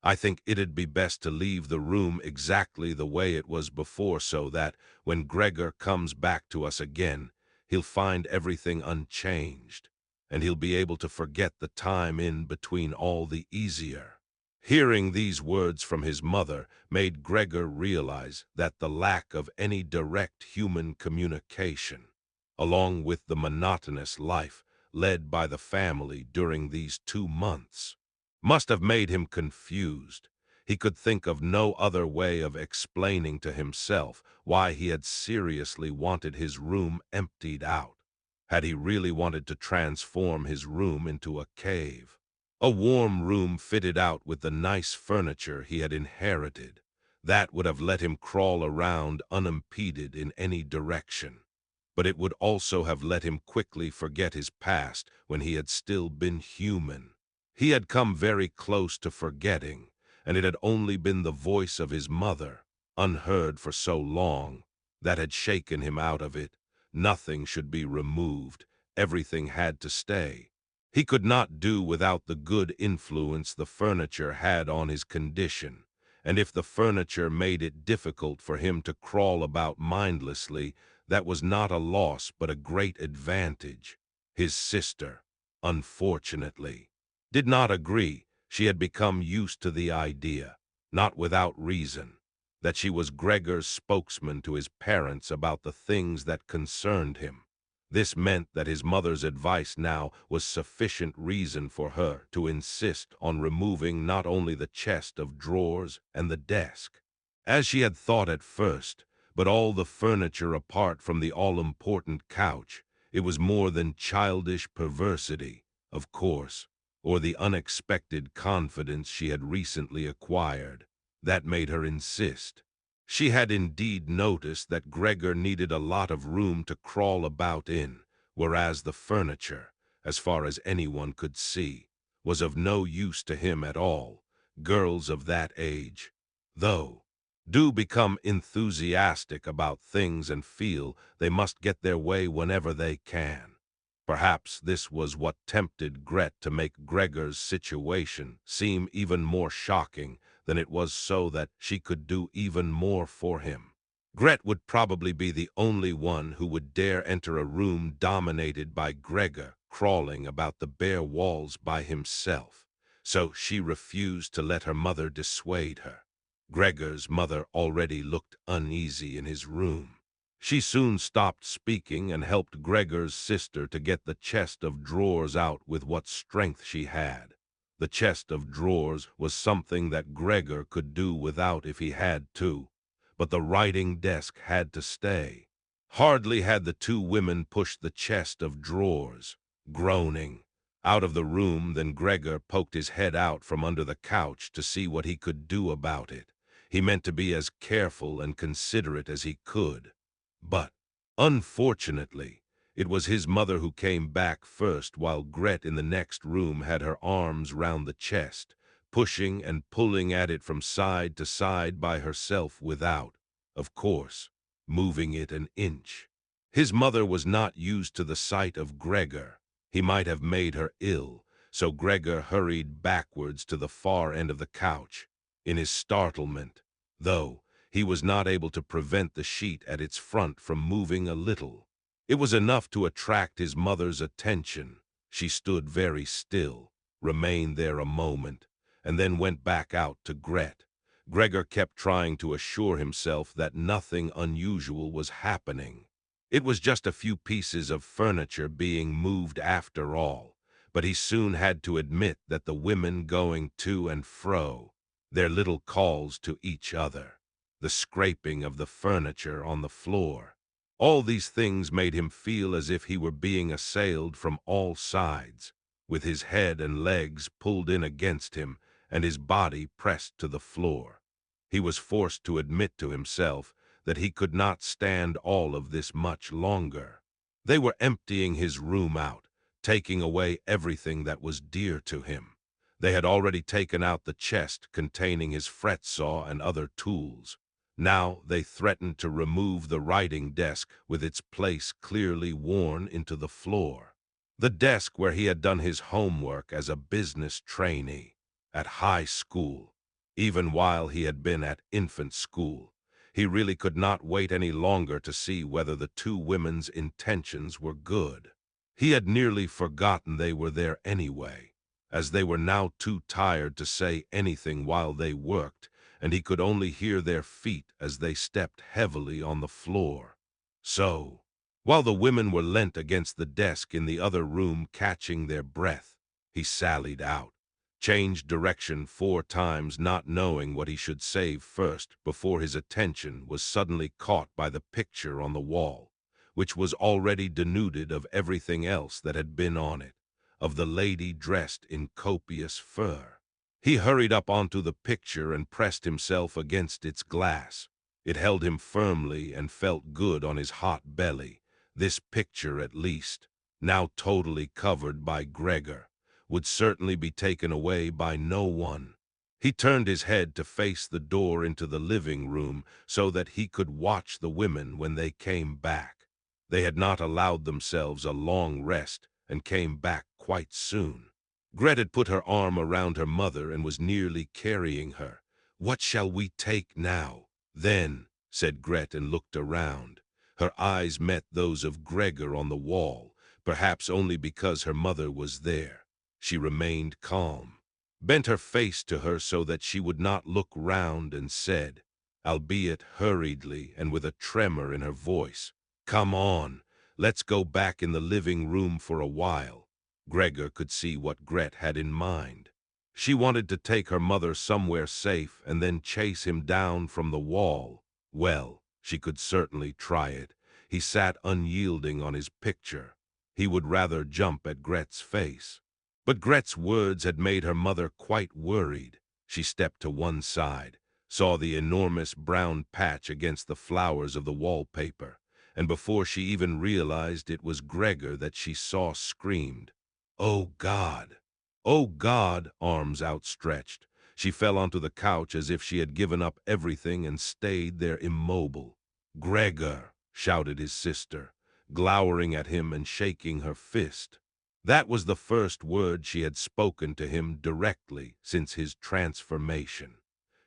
Speaker 1: I think it'd be best to leave the room exactly the way it was before, so that, when Gregor comes back to us again, he'll find everything unchanged, and he'll be able to forget the time in between all the easier." Hearing these words from his mother made Gregor realize that the lack of any direct human communication, along with the monotonous life led by the family during these 2 months, must have made him confused. He could think of no other way of explaining to himself why he had seriously wanted his room emptied out. Had he really wanted to transform his room into a cave? A warm room fitted out with the nice furniture he had inherited. That would have let him crawl around unimpeded in any direction. But it would also have let him quickly forget his past when he had still been human. He had come very close to forgetting, and it had only been the voice of his mother, unheard for so long, that had shaken him out of it. Nothing should be removed. Everything had to stay. He could not do without the good influence the furniture had on his condition, and if the furniture made it difficult for him to crawl about mindlessly, that was not a loss but a great advantage. His sister, unfortunately, did not agree. She had become used to the idea, not without reason, that she was Gregor's spokesman to his parents about the things that concerned him. This meant that his mother's advice now was sufficient reason for her to insist on removing not only the chest of drawers and the desk, as she had thought at first, but all the furniture apart from the all-important couch. It was more than childish perversity, of course, or the unexpected confidence she had recently acquired, that made her insist. She had indeed noticed that Gregor needed a lot of room to crawl about in, whereas the furniture, as far as anyone could see, was of no use to him at all. Girls of that age, though, do become enthusiastic about things and feel they must get their way whenever they can. Perhaps this was what tempted Gret to make Gregor's situation seem even more shocking than it was, so that she could do even more for him. Gret would probably be the only one who would dare enter a room dominated by Gregor crawling about the bare walls by himself, so she refused to let her mother dissuade her. Gregor's mother already looked uneasy in his room. She soon stopped speaking and helped Gregor's sister to get the chest of drawers out with what strength she had. The chest of drawers was something that Gregor could do without if he had to, but the writing desk had to stay. Hardly had the two women pushed the chest of drawers, groaning, out of the room than Gregor poked his head out from under the couch to see what he could do about it. He meant to be as careful and considerate as he could. But, unfortunately, It was his mother who came back first, while Gret in the next room had her arms round the chest, pushing and pulling at it from side to side by herself without, of course, moving it an inch. His mother was not used to the sight of Gregor. He might have made her ill, so Gregor hurried backwards to the far end of the couch. In his startlement, though, he was not able to prevent the sheet at its front from moving a little. It was enough to attract his mother's attention. She stood very still, remained there a moment, and then went back out to Gret. Gregor kept trying to assure himself that nothing unusual was happening. It was just a few pieces of furniture being moved after all, but he soon had to admit that the women going to and fro, their little calls to each other, the scraping of the furniture on the floor, all these things made him feel as if he were being assailed from all sides, with his head and legs pulled in against him and his body pressed to the floor. He was forced to admit to himself that he could not stand all of this much longer. They were emptying his room out, taking away everything that was dear to him. They had already taken out the chest containing his fret saw and other tools. Now they threatened to remove the writing desk with its place clearly worn into the floor. The desk where he had done his homework as a business trainee, at high school, even while he had been at infant school. He really could not wait any longer to see whether the two women's intentions were good. He had nearly forgotten they were there anyway, as they were now too tired to say anything while they worked, and he could only hear their feet as they stepped heavily on the floor. So, while the women were leant against the desk in the other room catching their breath, he sallied out, changed direction 4 times, not knowing what he should save first, before his attention was suddenly caught by the picture on the wall, which was already denuded of everything else that had been on it, of the lady dressed in copious fur. He hurried up onto the picture and pressed himself against its glass. It held him firmly and felt good on his hot belly. This picture, at least, now totally covered by Gregor, would certainly be taken away by no one. He turned his head to face the door into the living room so that he could watch the women when they came back. They had not allowed themselves a long rest and came back quite soon. Gret had put her arm around her mother and was nearly carrying her. "What shall we take now, then?" said Gret, and looked around. Her eyes met those of Gregor on the wall, perhaps only because her mother was there. She remained calm, bent her face to her so that she would not look round, and said, albeit hurriedly and with a tremor in her voice, "Come on, let's go back in the living room for a while." Gregor could see what Gret had in mind. She wanted to take her mother somewhere safe and then chase him down from the wall. Well, she could certainly try it. He sat unyielding on his picture. He would rather jump at Gret's face. But Gret's words had made her mother quite worried. She stepped to one side, saw the enormous brown patch against the flowers of the wallpaper, and before she even realized it was Gregor that she saw, screamed, "Oh God! Oh God!" arms outstretched. She fell onto the couch as if she had given up everything and stayed there immobile. "Gregor!" shouted his sister, glowering at him and shaking her fist. That was the first word she had spoken to him directly since his transformation.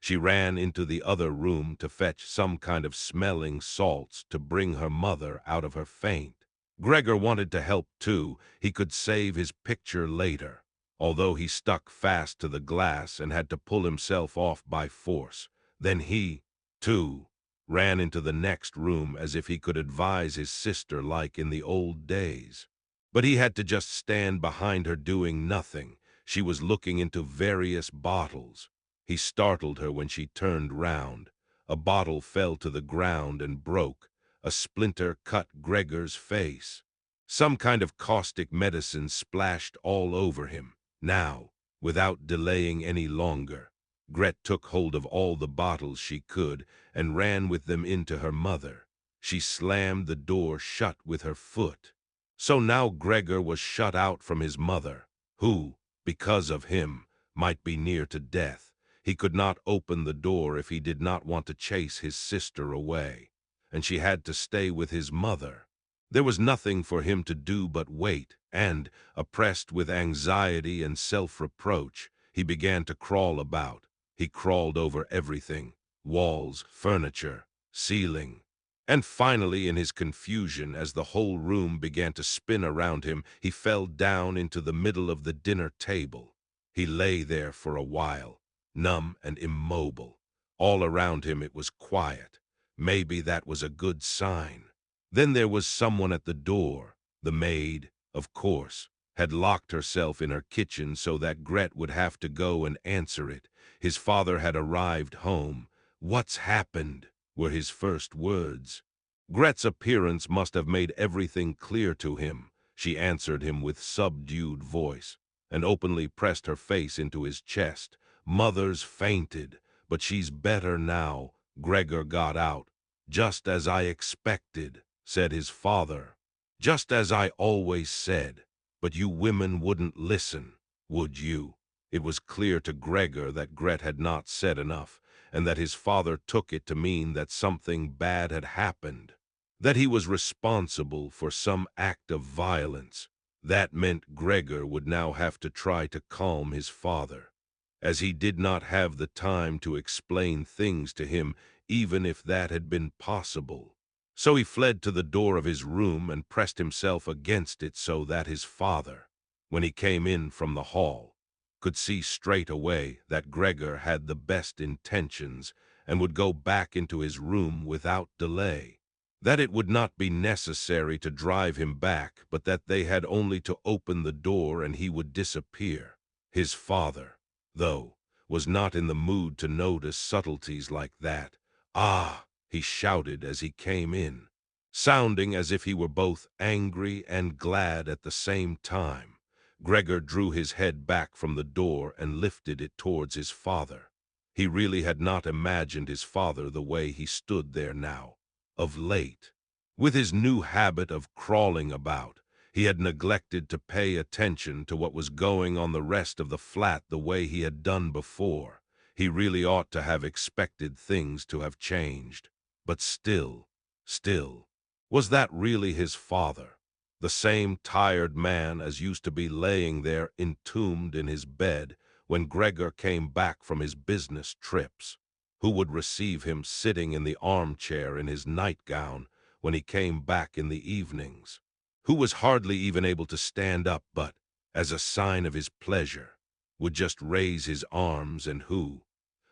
Speaker 1: She ran into the other room to fetch some kind of smelling salts to bring her mother out of her faint. Gregor wanted to help too. He could save his picture later, although he stuck fast to the glass and had to pull himself off by force. Then he, too, ran into the next room as if he could advise his sister like in the old days. But he had to just stand behind her doing nothing. She was looking into various bottles. He startled her when she turned round. A bottle fell to the ground and broke. A splinter cut Gregor's face. Some kind of caustic medicine splashed all over him. Now, without delaying any longer, Gret took hold of all the bottles she could and ran with them into her mother. She slammed the door shut with her foot. So now Gregor was shut out from his mother, who, because of him, might be near to death. He could not open the door if he did not want to chase his sister away, and she had to stay with his mother. There was nothing for him to do but wait, and, oppressed with anxiety and self-reproach, he began to crawl about. He crawled over everything: walls, furniture, ceiling. And finally, in his confusion, as the whole room began to spin around him, he fell down into the middle of the dinner table. He lay there for a while, numb and immobile. All around him it was quiet. Maybe that was a good sign. Then there was someone at the door. The maid, of course, had locked herself in her kitchen so that Gret would have to go and answer it. His father had arrived home. "What's happened?" were his first words. Gret's appearance must have made everything clear to him. She answered him with subdued voice, and openly pressed her face into his chest. "Mother's fainted, but she's better now." Gregor got out. "Just as I expected," said his father. "Just as I always said. But you women wouldn't listen, would you?" It was clear to Gregor that Gret had not said enough, and that his father took it to mean that something bad had happened, that he was responsible for some act of violence. That meant Gregor would now have to try to calm his father, as he did not have the time to explain things to him, even if that had been possible. So he fled to the door of his room and pressed himself against it so that his father, when he came in from the hall, could see straight away that Gregor had the best intentions and would go back into his room without delay, that it would not be necessary to drive him back, but that they had only to open the door and he would disappear. His father, though, was not in the mood to notice subtleties like that. "Ah!" he shouted as he came in, sounding as if he were both angry and glad at the same time. Gregor drew his head back from the door and lifted it towards his father. He really had not imagined his father the way he stood there now. Of late, with his new habit of crawling about, he had neglected to pay attention to what was going on the rest of the flat the way he had done before. He really ought to have expected things to have changed. But still, was that really his father? The same tired man as used to be laying there entombed in his bed when Gregor came back from his business trips, who would receive him sitting in the armchair in his nightgown when he came back in the evenings, who was hardly even able to stand up, but, as a sign of his pleasure, would just raise his arms, and who,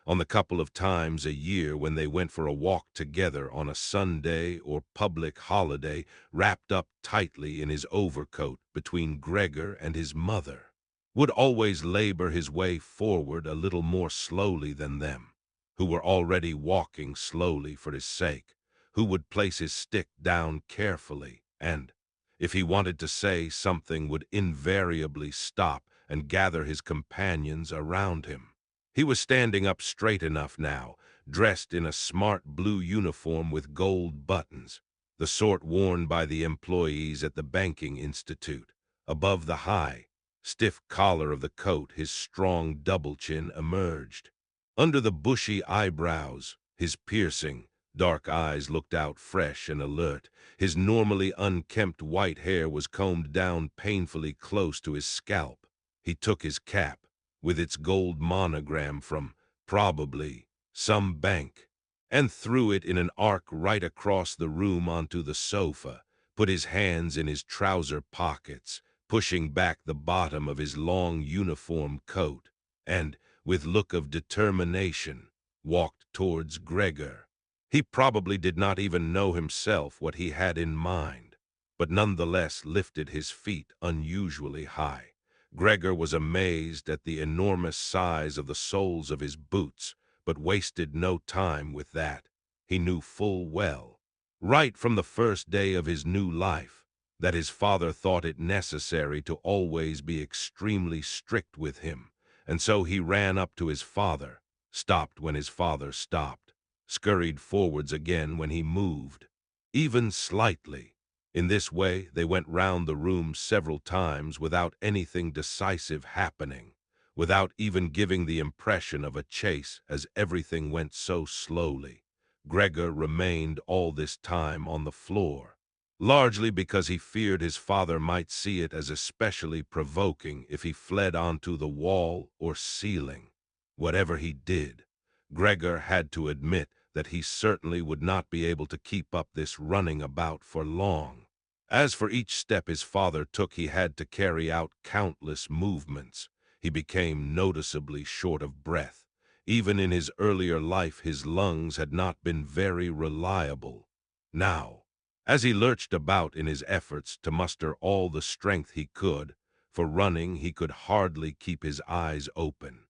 Speaker 1: on the couple of times a year when they went for a walk together on a Sunday or public holiday, wrapped up tightly in his overcoat between Gregor and his mother, would always labor his way forward a little more slowly than them, who were already walking slowly for his sake, who would place his stick down carefully, and, if he wanted to say something, would invariably stop and gather his companions around him. He was standing up straight enough now, dressed in a smart blue uniform with gold buttons, the sort worn by the employees at the banking institute. Above the high, stiff collar of the coat, his strong double chin emerged. Under the bushy eyebrows, his piercing, dark eyes looked out fresh and alert. His normally unkempt white hair was combed down painfully close to his scalp. He took his cap, with its gold monogram from, probably, some bank, and threw it in an arc right across the room onto the sofa, put his hands in his trouser pockets, pushing back the bottom of his long uniform coat, and, with look of determination, walked towards Gregor. He probably did not even know himself what he had in mind, but nonetheless lifted his feet unusually high. Gregor was amazed at the enormous size of the soles of his boots, but wasted no time with that. He knew full well, right from the first day of his new life, that his father thought it necessary to always be extremely strict with him, and so he ran up to his father, stopped when his father stopped, scurried forwards again when he moved, even slightly, In this way, they went round the room several times without anything decisive happening, without even giving the impression of a chase, as everything went so slowly. Gregor remained all this time on the floor, largely because he feared his father might see it as especially provoking if he fled onto the wall or ceiling. Whatever he did, Gregor had to admit that he certainly would not be able to keep up this running about for long. As for each step his father took, he had to carry out countless movements. He became noticeably short of breath. Even in his earlier life, his lungs had not been very reliable. Now, as he lurched about in his efforts to muster all the strength he could, for running he could hardly keep his eyes open.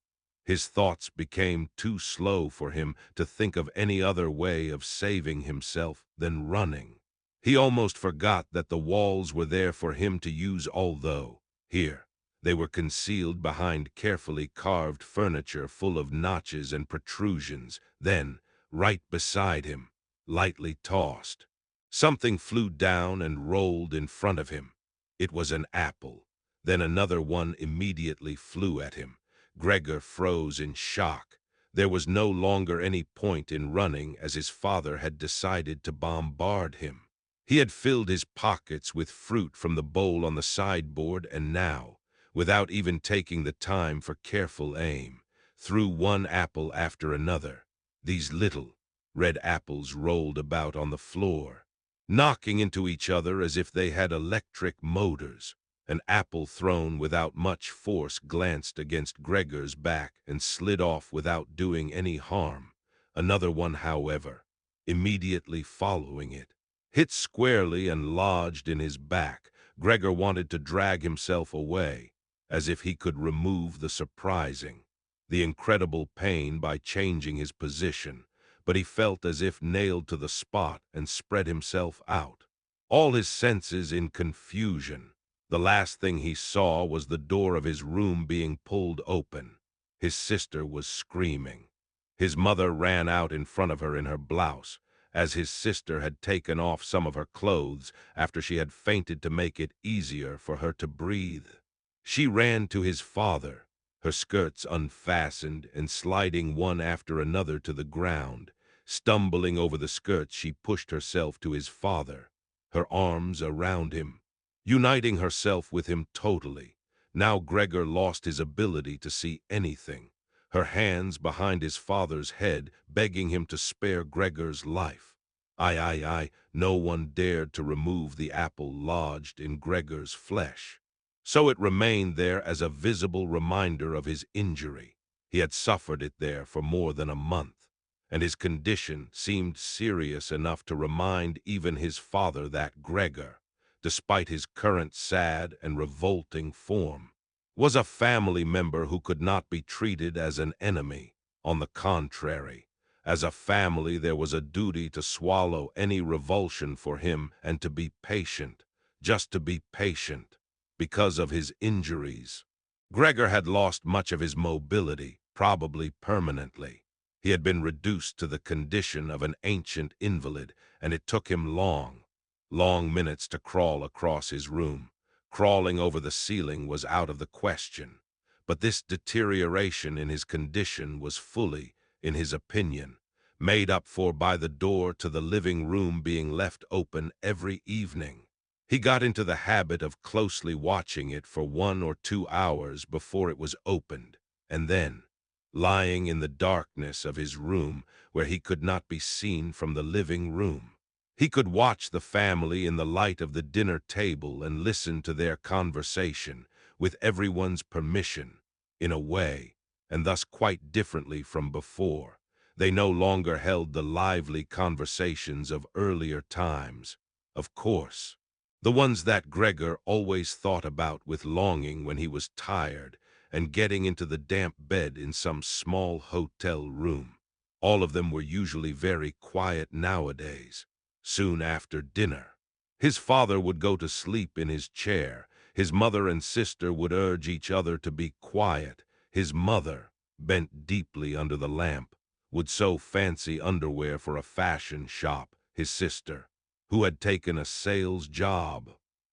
Speaker 1: His thoughts became too slow for him to think of any other way of saving himself than running. He almost forgot that the walls were there for him to use, although, here, they were concealed behind carefully carved furniture full of notches and protrusions. Then, right beside him, lightly tossed, something flew down and rolled in front of him. It was an apple. Then another one immediately flew at him. Gregor froze in shock. There was no longer any point in running, as his father had decided to bombard him. He had filled his pockets with fruit from the bowl on the sideboard, and now, without even taking the time for careful aim, threw one apple after another. These little, red apples rolled about on the floor, knocking into each other as if they had electric motors. An apple thrown without much force glanced against Gregor's back and slid off without doing any harm. Another one, however, immediately following it, hit squarely and lodged in his back. Gregor wanted to drag himself away, as if he could remove the incredible pain by changing his position, but he felt as if nailed to the spot and spread himself out, all his senses in confusion. The last thing he saw was the door of his room being pulled open. His sister was screaming. His mother ran out in front of her in her blouse, as his sister had taken off some of her clothes after she had fainted to make it easier for her to breathe. She ran to his father, her skirts unfastened and sliding one after another to the ground. Stumbling over the skirts, she pushed herself to his father, her arms around him, uniting herself with him totally. Now Gregor lost his ability to see anything, her hands behind his father's head, begging him to spare Gregor's life. No one dared to remove the apple lodged in Gregor's flesh. So it remained there as a visible reminder of his injury. He had suffered it there for more than a month, and his condition seemed serious enough to remind even his father that Gregor, despite his current sad and revolting form, was a family member who could not be treated as an enemy. On the contrary, as a family there was a duty to swallow any revulsion for him and to be patient, just to be patient, because of his injuries. Gregor had lost much of his mobility, probably permanently. He had been reduced to the condition of an ancient invalid, and it took him long minutes to crawl across his room. Crawling over the ceiling was out of the question. But this deterioration in his condition was fully, in his opinion, made up for by the door to the living room being left open every evening. He got into the habit of closely watching it for 1 or 2 hours before it was opened, and then, lying in the darkness of his room where he could not be seen from the living room, he could watch the family in the light of the dinner table and listen to their conversation, with everyone's permission, in a way, and thus quite differently from before. They no longer held the lively conversations of earlier times, of course, the ones that Gregor always thought about with longing when he was tired and getting into the damp bed in some small hotel room. All of them were usually very quiet nowadays. Soon after dinner, his father would go to sleep in his chair. His mother and sister would urge each other to be quiet. His mother, bent deeply under the lamp, would sew fancy underwear for a fashion shop. His sister, who had taken a sales job,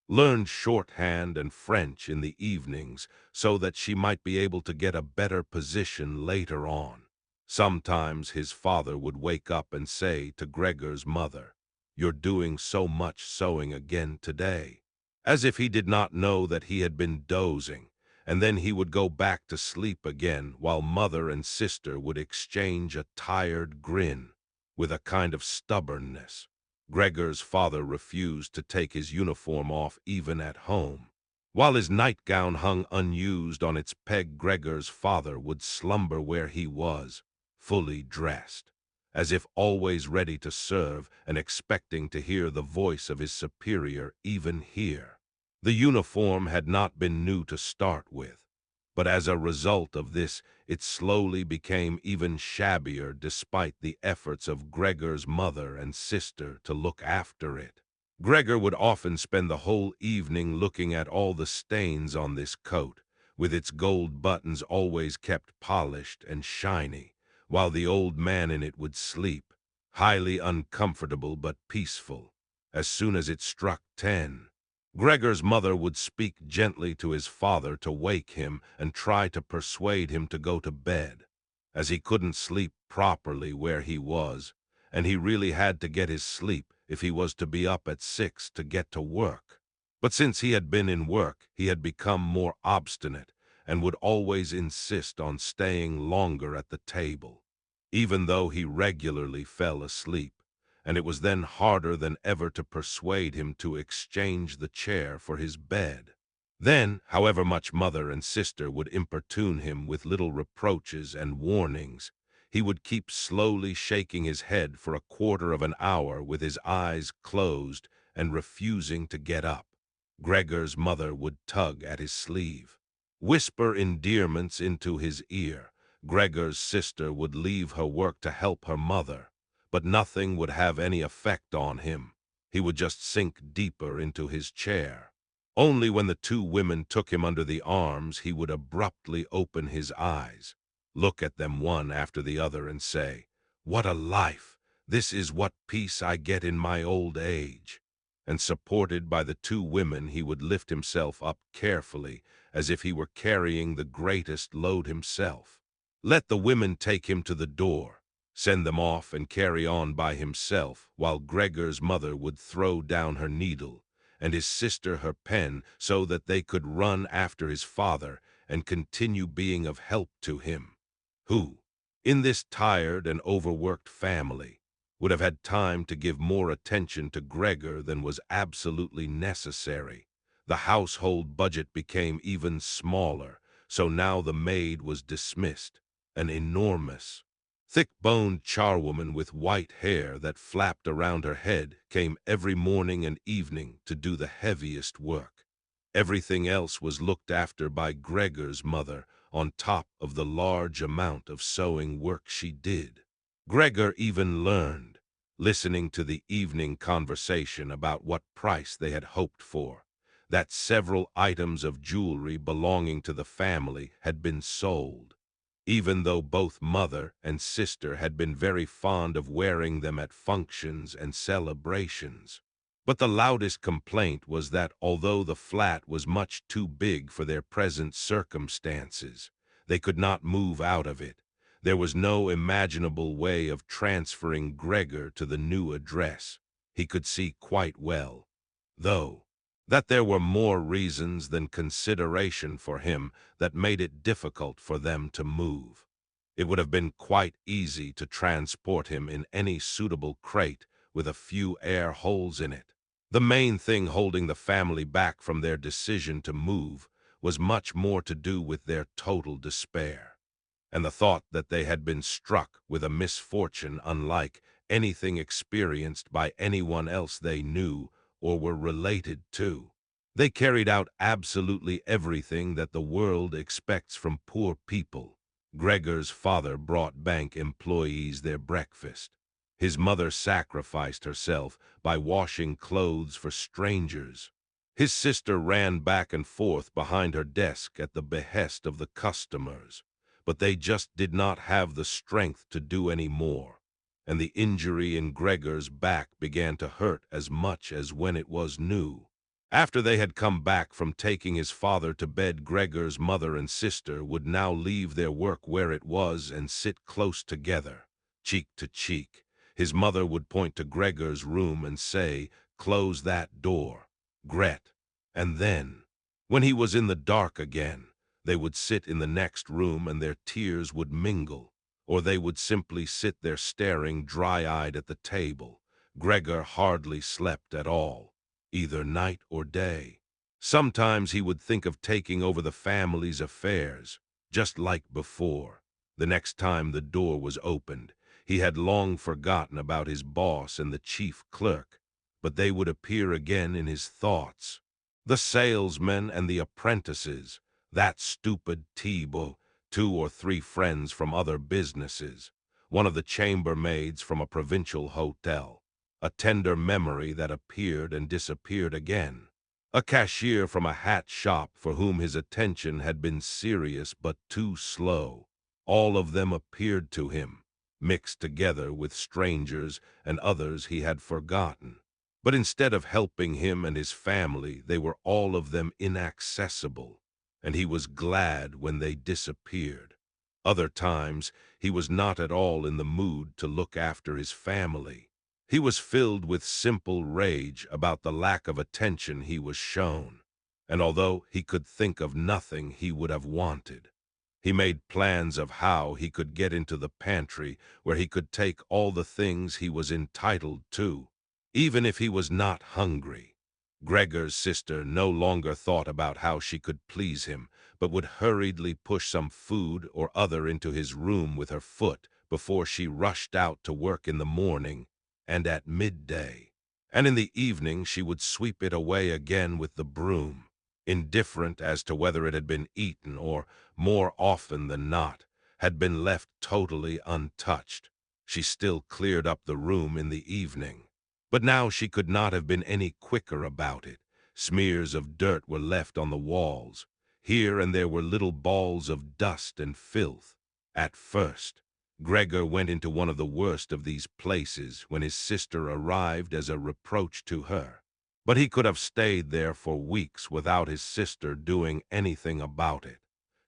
Speaker 1: learned shorthand and French in the evenings so that she might be able to get a better position later on. Sometimes his father would wake up and say to Gregor's mother, "You're doing so much sewing again today," as if he did not know that he had been dozing, and then he would go back to sleep again while mother and sister would exchange a tired grin with a kind of stubbornness. Gregor's father refused to take his uniform off even at home. While his nightgown hung unused on its peg, Gregor's father would slumber where he was, fully dressed, as if always ready to serve and expecting to hear the voice of his superior even here. The uniform had not been new to start with, but as a result of this, it slowly became even shabbier despite the efforts of Gregor's mother and sister to look after it. Gregor would often spend the whole evening looking at all the stains on this coat, with its gold buttons always kept polished and shiny, while the old man in it would sleep, highly uncomfortable but peaceful, as soon as it struck 10. Gregor's mother would speak gently to his father to wake him and try to persuade him to go to bed, as he couldn't sleep properly where he was, and he really had to get his sleep if he was to be up at 6 to get to work. But since he had been in work, he had become more obstinate and would always insist on staying longer at the table, even though he regularly fell asleep, and it was then harder than ever to persuade him to exchange the chair for his bed. Then, however much mother and sister would importune him with little reproaches and warnings, he would keep slowly shaking his head for a quarter of an hour with his eyes closed and refusing to get up. Gregor's mother would tug at his sleeve, whisper endearments into his ear. Gregor's sister would leave her work to help her mother, but nothing would have any effect on him. He would just sink deeper into his chair. Only when the two women took him under the arms he would abruptly open his eyes, look at them one after the other and say, "What a life! This is what peace I get in my old age." And supported by the two women he would lift himself up carefully, as if he were carrying the greatest load himself. Let the women take him to the door, send them off and carry on by himself, while Gregor's mother would throw down her needle and his sister her pen so that they could run after his father and continue being of help to him, who, in this tired and overworked family, would have had time to give more attention to Gregor than was absolutely necessary. The household budget became even smaller, so now the maid was dismissed, an enormous, thick-boned charwoman with white hair that flapped around her head came every morning and evening to do the heaviest work. Everything else was looked after by Gregor's mother, on top of the large amount of sewing work she did. Gregor even learned, listening to the evening conversation about what price they had hoped for, that several items of jewelry belonging to the family had been sold, even though both mother and sister had been very fond of wearing them at functions and celebrations. But the loudest complaint was that although the flat was much too big for their present circumstances, they could not move out of it. There was no imaginable way of transferring Gregor to the new address. He could see quite well, though, that there were more reasons than consideration for him that made it difficult for them to move. It would have been quite easy to transport him in any suitable crate with a few air holes in it. The main thing holding the family back from their decision to move was much more to do with their total despair, and the thought that they had been struck with a misfortune unlike anything experienced by anyone else they knew or were related to. They carried out absolutely everything that the world expects from poor people. Gregor's father brought bank employees their breakfast. His mother sacrificed herself by washing clothes for strangers. His sister ran back and forth behind her desk at the behest of the customers, but they just did not have the strength to do any more. and the injury in Gregor's back began to hurt as much as when it was new. After they had come back from taking his father to bed, Gregor's mother and sister would now leave their work where it was and sit close together, cheek to cheek. His mother would point to Gregor's room and say, "Close that door, Gret." And then, when he was in the dark again, they would sit in the next room and their tears would mingle, or they would simply sit there staring dry-eyed at the table. Gregor hardly slept at all, either night or day. Sometimes he would think of taking over the family's affairs, just like before. The next time the door was opened, he had long forgotten about his boss and the chief clerk, but they would appear again in his thoughts. The salesmen and the apprentices, that stupid Thibault, 2 or 3 friends from other businesses, one of the chambermaids from a provincial hotel, a tender memory that appeared and disappeared again, a cashier from a hat shop for whom his attention had been serious but too slow. All of them appeared to him, mixed together with strangers and others he had forgotten. But instead of helping him and his family, they were all of them inaccessible, and he was glad when they disappeared. Other times, he was not at all in the mood to look after his family. He was filled with simple rage about the lack of attention he was shown, and although he could think of nothing he would have wanted, he made plans of how he could get into the pantry where he could take all the things he was entitled to, even if he was not hungry. Gregor's sister no longer thought about how she could please him, but would hurriedly push some food or other into his room with her foot before she rushed out to work in the morning and at midday. And in the evening she would sweep it away again with the broom, indifferent as to whether it had been eaten or, more often than not, had been left totally untouched. She still cleared up the room in the evening. But now she could not have been any quicker about it. Smears of dirt were left on the walls. Here and there were little balls of dust and filth. At first, Gregor went into one of the worst of these places when his sister arrived as a reproach to her. But he could have stayed there for weeks without his sister doing anything about it.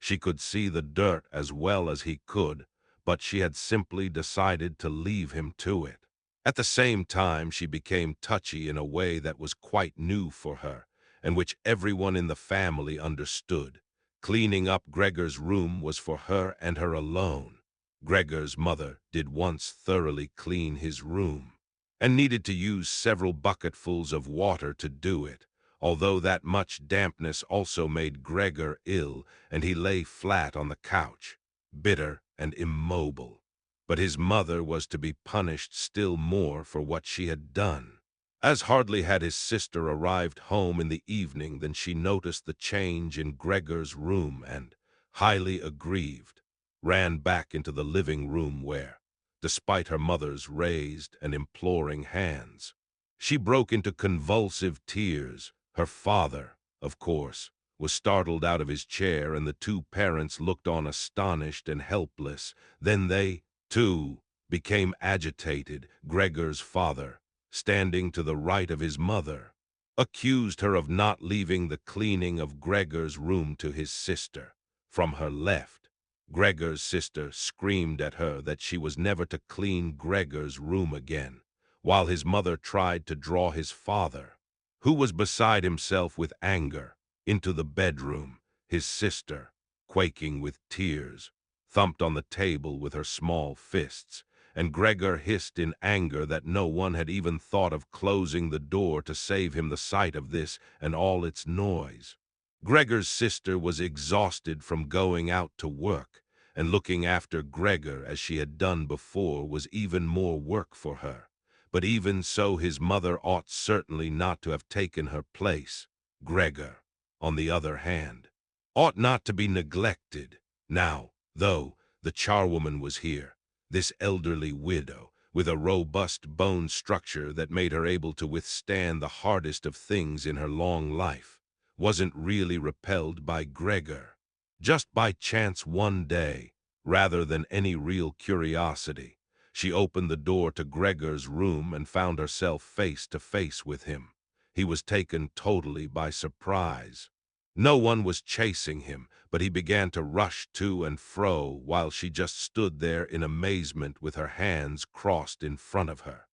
Speaker 1: She could see the dirt as well as he could, but she had simply decided to leave him to it. At the same time, she became touchy in a way that was quite new for her, and which everyone in the family understood. Cleaning up Gregor's room was for her and her alone. Gregor's mother did once thoroughly clean his room, and needed to use several bucketfuls of water to do it, although that much dampness also made Gregor ill, and he lay flat on the couch, bitter and immobile. But his mother was to be punished still more for what she had done. As hardly had his sister arrived home in the evening than she noticed the change in Gregor's room and, highly aggrieved, ran back into the living room where, despite her mother's raised and imploring hands, she broke into convulsive tears. Her father, of course, was startled out of his chair, and the 2 parents looked on astonished and helpless. Then they, too, became agitated. Gregor's father, standing to the right of his mother, accused her of not leaving the cleaning of Gregor's room to his sister. From her left, Gregor's sister screamed at her that she was never to clean Gregor's room again, while his mother tried to draw his father, who was beside himself with anger, into the bedroom. His sister, quaking with tears, thumped on the table with her small fists, and Gregor hissed in anger that no one had even thought of closing the door to save him the sight of this and all its noise. Gregor's sister was exhausted from going out to work, and looking after Gregor as she had done before was even more work for her. But even so, his mother ought certainly not to have taken her place. Gregor, on the other hand, ought not to be neglected. Now, though, the charwoman was here, this elderly widow, with a robust bone structure that made her able to withstand the hardest of things in her long life, wasn't really repelled by Gregor. Just by chance one day, rather than any real curiosity, She opened the door to Gregor's room and found herself face to face with him. He was taken totally by surprise. No one was chasing him, but he began to rush to and fro while she just stood there in amazement with her hands crossed in front of her.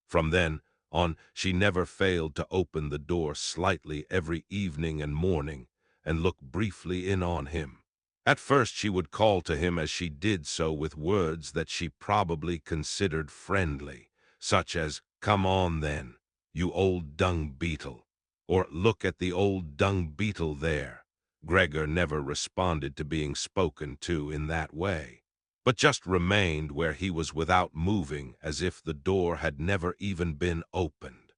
Speaker 1: From then on, she never failed to open the door slightly every evening and morning and look briefly in on him. At first she would call to him as she did so with words that she probably considered friendly, such as, "Come on then, you old dung beetle," or "Look at the old dung beetle there." Gregor never responded to being spoken to in that way, but just remained where he was without moving, as if the door had never even been opened.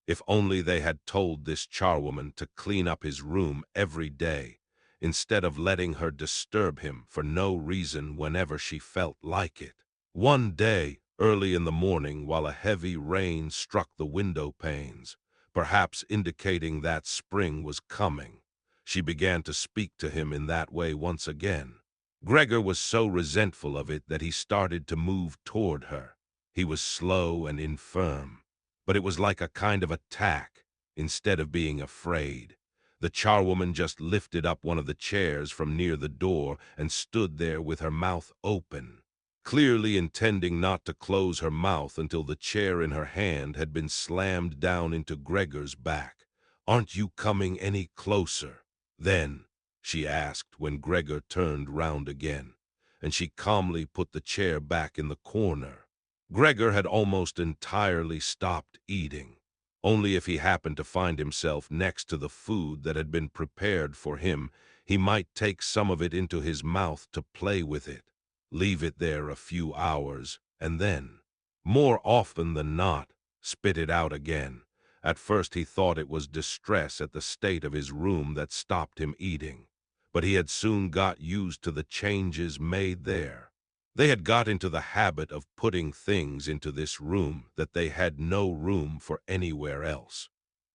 Speaker 1: If only they had told this charwoman to clean up his room every day, instead of letting her disturb him for no reason whenever she felt like it. One day, early in the morning, while a heavy rain struck the window panes, perhaps indicating that spring was coming, she began to speak to him in that way once again. Gregor was so resentful of it that he started to move toward her. He was slow and infirm, but it was like a kind of attack instead of being afraid. The charwoman just lifted up one of the chairs from near the door and stood there with her mouth open, clearly intending not to close her mouth until the chair in her hand had been slammed down into Gregor's back. "Aren't you coming any closer?" "Then," she asked when Gregor turned round again, and she calmly put the chair back in the corner. Gregor had almost entirely stopped eating. Only if he happened to find himself next to the food that had been prepared for him, he might take some of it into his mouth to play with it, leave it there a few hours, and then, more often than not, spit it out again. At first he thought it was distress at the state of his room that stopped him eating, but he had soon got used to the changes made there. They had got into the habit of putting things into this room that they had no room for anywhere else.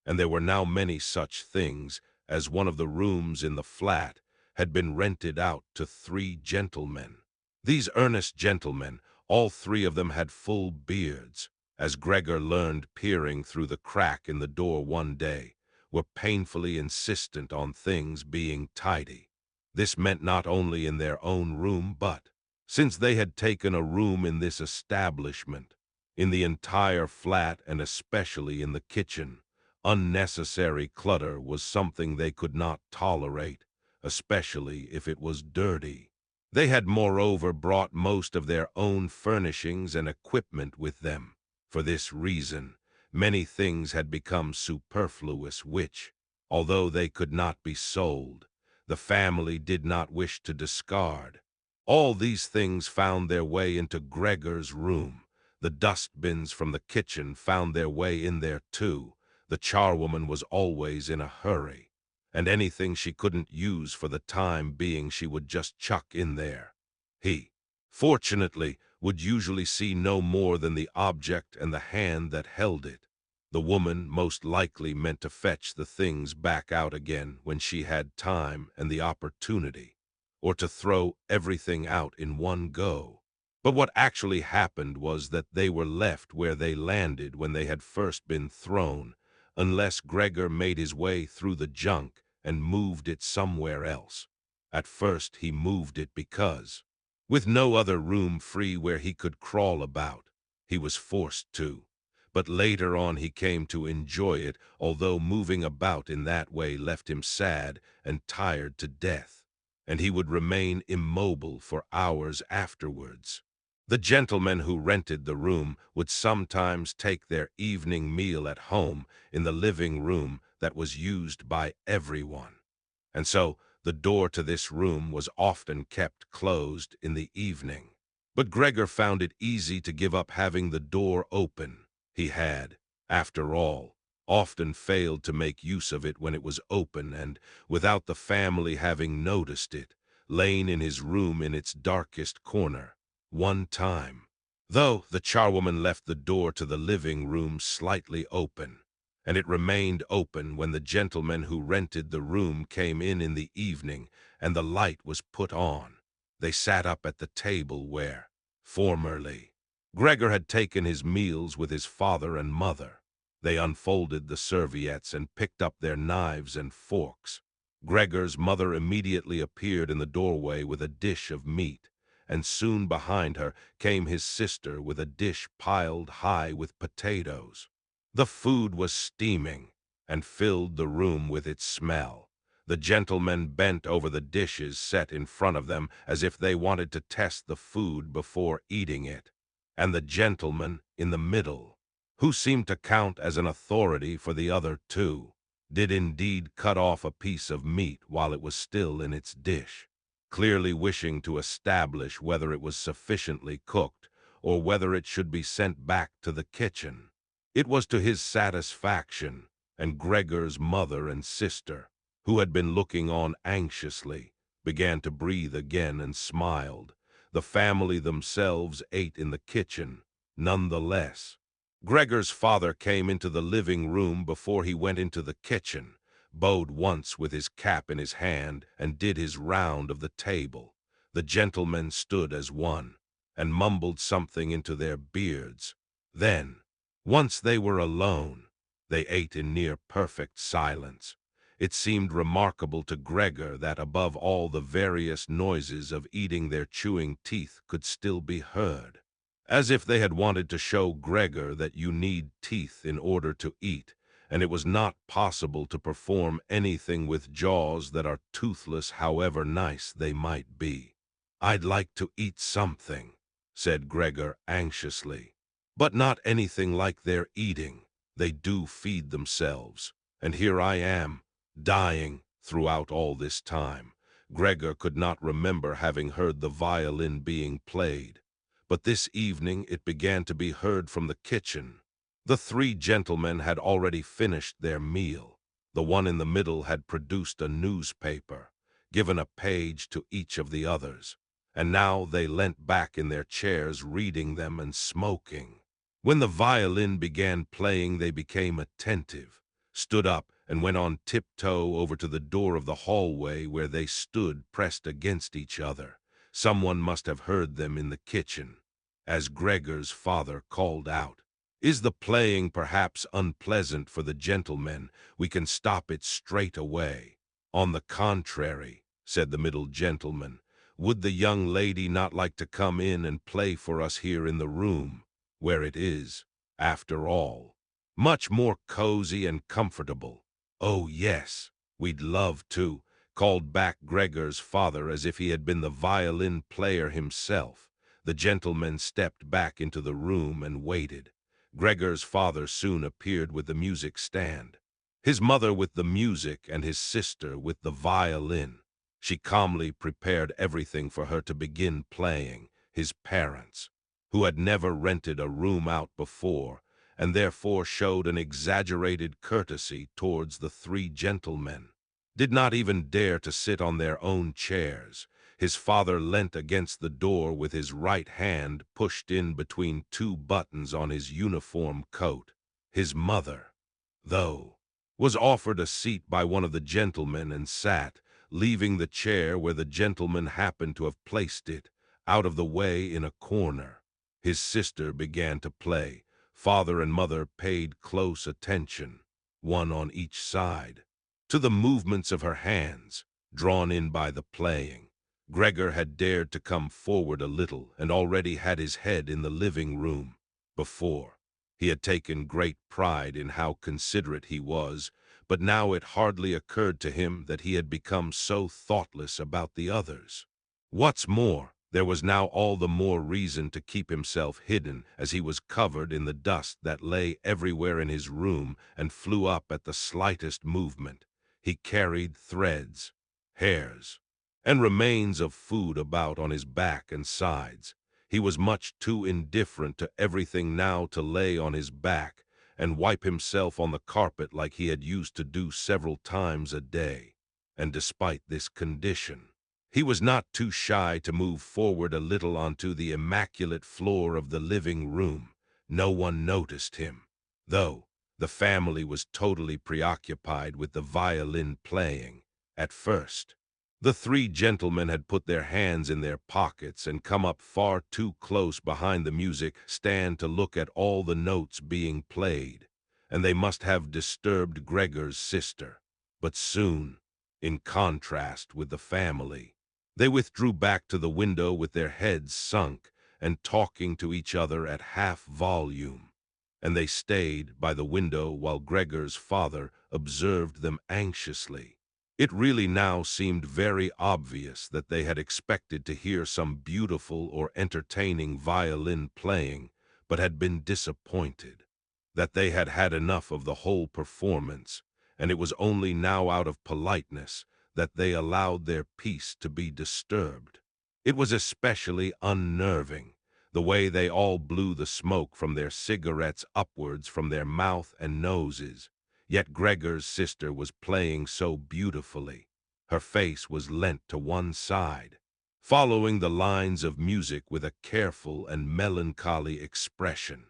Speaker 1: And there were now many such things, as one of the rooms in the flat had been rented out to 3 gentlemen. These earnest gentlemen, all 3 of them had full beards, as Gregor learned peering through the crack in the door one day, were painfully insistent on things being tidy. This meant not only in their own room, but, since they had taken a room in this establishment, in the entire flat and especially in the kitchen, unnecessary clutter was something they could not tolerate, especially if it was dirty. They had moreover brought most of their own furnishings and equipment with them. For this reason, many things had become superfluous which, although they could not be sold, the family did not wish to discard. All these things found their way into Gregor's room. The dustbins from the kitchen found their way in there too. The charwoman was always in a hurry, and anything she couldn't use for the time being she would just chuck in there. He, fortunately, would usually see no more than the object and the hand that held it. The woman most likely meant to fetch the things back out again when she had time and the opportunity, or to throw everything out in one go. But what actually happened was that they were left where they landed when they had first been thrown, unless Gregor made his way through the junk and moved it somewhere else. At first he moved it because, with no other room free where he could crawl about, he was forced to. But later on he came to enjoy it, although moving about in that way left him sad and tired to death, and he would remain immobile for hours afterwards. The gentlemen who rented the room would sometimes take their evening meal at home in the living room that was used by everyone, and so the door to this room was often kept closed in the evening. But Gregor found it easy to give up having the door open. He had, after all, often failed to make use of it when it was open and, without the family having noticed it, lain in his room in its darkest corner. One time, though, the charwoman left the door to the living room slightly open, and it remained open when the gentleman who rented the room came in the evening and the light was put on. They sat up at the table where, formerly, Gregor had taken his meals with his father and mother. They unfolded the serviettes and picked up their knives and forks. Gregor's mother immediately appeared in the doorway with a dish of meat, and soon behind her came his sister with a dish piled high with potatoes. The food was steaming and filled the room with its smell. The gentlemen bent over the dishes set in front of them as if they wanted to test the food before eating it. And the gentleman in the middle, who seemed to count as an authority for the other two, did indeed cut off a piece of meat while it was still in its dish, clearly wishing to establish whether it was sufficiently cooked or whether it should be sent back to the kitchen. It was to his satisfaction, and Gregor's mother and sister, who had been looking on anxiously, began to breathe again and smiled. The family themselves ate in the kitchen, none the less. Gregor's father came into the living room before he went into the kitchen, bowed once with his cap in his hand, and did his round of the table. The gentlemen stood as one, and mumbled something into their beards. Then, once they were alone, they ate in near perfect silence. It seemed remarkable to Gregor that above all the various noises of eating their chewing teeth could still be heard, as if they had wanted to show Gregor that you need teeth in order to eat, and it was not possible to perform anything with jaws that are toothless however nice they might be. "I'd like to eat something," said Gregor anxiously, "but not anything like they're eating. They do feed themselves, and here I am, dying throughout all this time." Gregor could not remember having heard the violin being played, but this evening it began to be heard from the kitchen. The three gentlemen had already finished their meal. The one in the middle had produced a newspaper, given a page to each of the others, and now they leant back in their chairs reading them and smoking. When the violin began playing, they became attentive, stood up, and went on tiptoe over to the door of the hallway where they stood pressed against each other. Someone must have heard them in the kitchen, as Gregor's father called out, "Is the playing perhaps unpleasant for the gentlemen? We can stop it straight away." "On the contrary," said the middle gentleman, "would the young lady not like to come in and play for us here in the room, where it is, after all, much more cozy and comfortable?" "Oh, yes, we'd love to," called back Gregor's father as if he had been the violin player himself. The gentlemen stepped back into the room and waited. Gregor's father soon appeared with the music stand, his mother with the music and his sister with the violin. She calmly prepared everything for her to begin playing. His parents, who had never rented a room out before, and therefore showed an exaggerated courtesy towards the three gentlemen, did not even dare to sit on their own chairs. His father leant against the door with his right hand pushed in between two buttons on his uniform coat. His mother, though, was offered a seat by one of the gentlemen and sat, leaving the chair where the gentleman happened to have placed it, out of the way in a corner. His sister began to play. Father and mother paid close attention, one on each side, to the movements of her hands, drawn in by the playing. Gregor had dared to come forward a little and already had his head in the living room. Before, he had taken great pride in how considerate he was, but now it hardly occurred to him that he had become so thoughtless about the others. What's more, there was now all the more reason to keep himself hidden, as he was covered in the dust that lay everywhere in his room and flew up at the slightest movement. He carried threads, hairs, and remains of food about on his back and sides. He was much too indifferent to everything now to lay on his back and wipe himself on the carpet like he had used to do several times a day. And despite this condition, he was not too shy to move forward a little onto the immaculate floor of the living room. No one noticed him, though the family was totally preoccupied with the violin playing. At first, The three gentlemen had put their hands in their pockets and come up far too close behind the music stand to look at all the notes being played, and they must have disturbed Gregor's sister. But soon, in contrast with the family, they withdrew back to the window with their heads sunk and talking to each other at half volume, and they stayed by the window while Gregor's father observed them anxiously. It really now seemed very obvious that they had expected to hear some beautiful or entertaining violin playing, but had been disappointed, that they had had enough of the whole performance, and it was only now out of politeness that they allowed their peace to be disturbed. It was especially unnerving, the way they all blew the smoke from their cigarettes upwards from their mouth and noses. Yet Gregor's sister was playing so beautifully. Her face was leant to one side, following the lines of music with a careful and melancholy expression.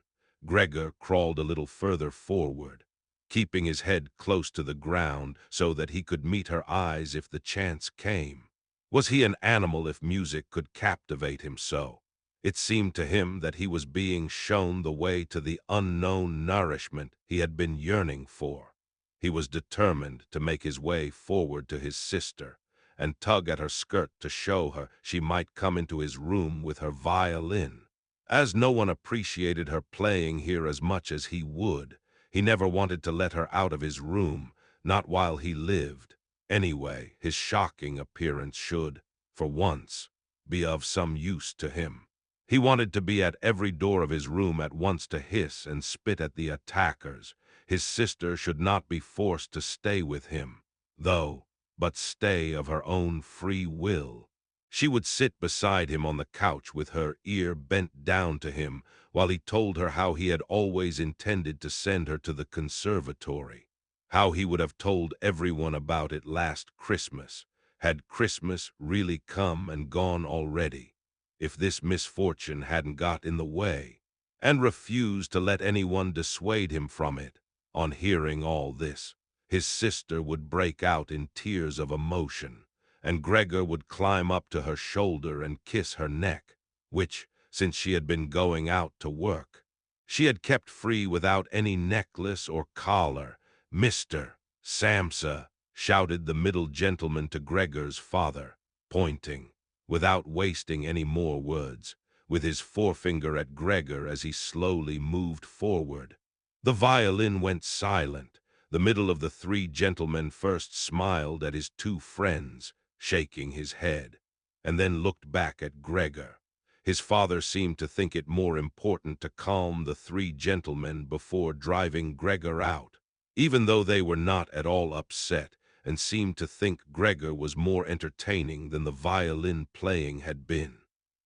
Speaker 1: Gregor crawled a little further forward, keeping his head close to the ground so that he could meet her eyes if the chance came. Was he an animal if music could captivate him so? It seemed to him that he was being shown the way to the unknown nourishment he had been yearning for. He was determined to make his way forward to his sister and tug at her skirt to show her she might come into his room with her violin. As no one appreciated her playing here as much as he would, he never wanted to let her out of his room, not while he lived. Anyway, his shocking appearance should, for once, be of some use to him. He wanted to be at every door of his room at once to hiss and spit at the attackers. His sister should not be forced to stay with him, though, but stay of her own free will. She would sit beside him on the couch with her ear bent down to him while he told her how he had always intended to send her to the conservatory, how he would have told everyone about it last Christmas, had Christmas really come and gone already, if this misfortune hadn't got in the way, and refused to let anyone dissuade him from it. On hearing all this, his sister would break out in tears of emotion, and Gregor would climb up to her shoulder and kiss her neck, which, since she had been going out to work, she had kept free without any necklace or collar. "Mr. Samsa," shouted the middle gentleman to Gregor's father, pointing, without wasting any more words, with his forefinger at Gregor as he slowly moved forward. The violin went silent. The middle of the three gentlemen first smiled at his two friends, shaking his head, and then looked back at Gregor. His father seemed to think it more important to calm the three gentlemen before driving Gregor out, even though they were not at all upset, and seemed to think Gregor was more entertaining than the violin playing had been.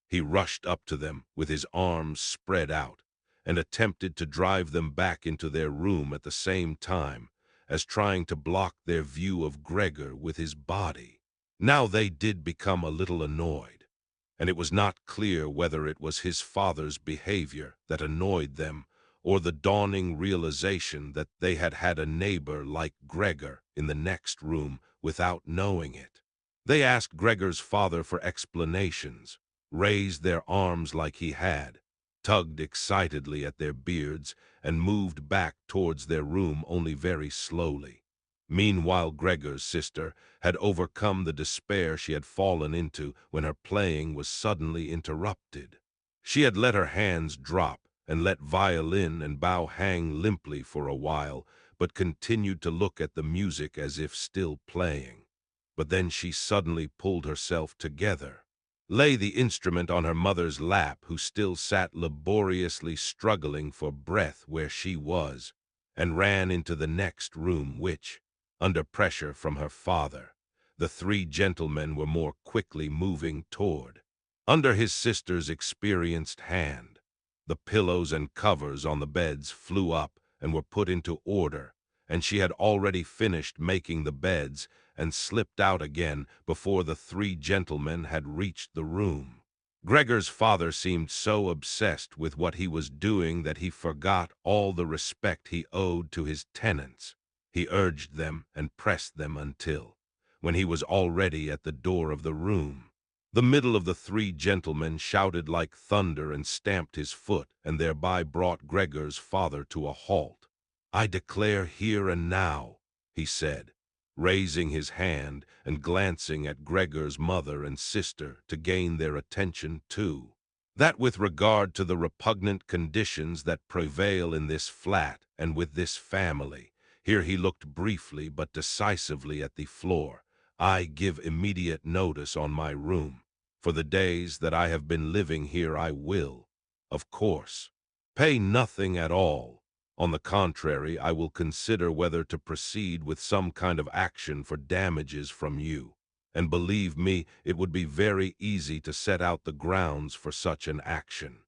Speaker 1: He rushed up to them with his arms spread out and attempted to drive them back into their room at the same time as trying to block their view of Gregor with his body. Now they did become a little annoyed, and it was not clear whether it was his father's behavior that annoyed them or the dawning realization that they had had a neighbor like Gregor in the next room without knowing it. They asked Gregor's father for explanations, raised their arms like he had, tugged excitedly at their beards, and moved back towards their room only very slowly. Meanwhile, Gregor's sister had overcome the despair she had fallen into when her playing was suddenly interrupted. She had let her hands drop and let violin and bow hang limply for a while, but continued to look at the music as if still playing. But then she suddenly pulled herself together, lay the instrument on her mother's lap, who still sat laboriously struggling for breath where she was, and ran into the next room which, under pressure from her father, the three gentlemen were more quickly moving toward. Under his sister's experienced hand, the pillows and covers on the beds flew up and were put into order, and she had already finished making the beds and slipped out again before the three gentlemen had reached the room. Gregor's father seemed so obsessed with what he was doing that he forgot all the respect he owed to his tenants. He urged them and pressed them until, when he was already at the door of the room. The middle of the three gentlemen shouted like thunder and stamped his foot, and thereby brought Gregor's father to a halt. "I declare here and now," he said, raising his hand and glancing at Gregor's mother and sister to gain their attention too, "that with regard to the repugnant conditions that prevail in this flat and with this family," here he looked briefly but decisively at the floor, "I give immediate notice on my room. For the days that I have been living here I will, of course, pay nothing at all. On the contrary, I will consider whether to proceed with some kind of action for damages from you. And believe me, it would be very easy to set out the grounds for such an action."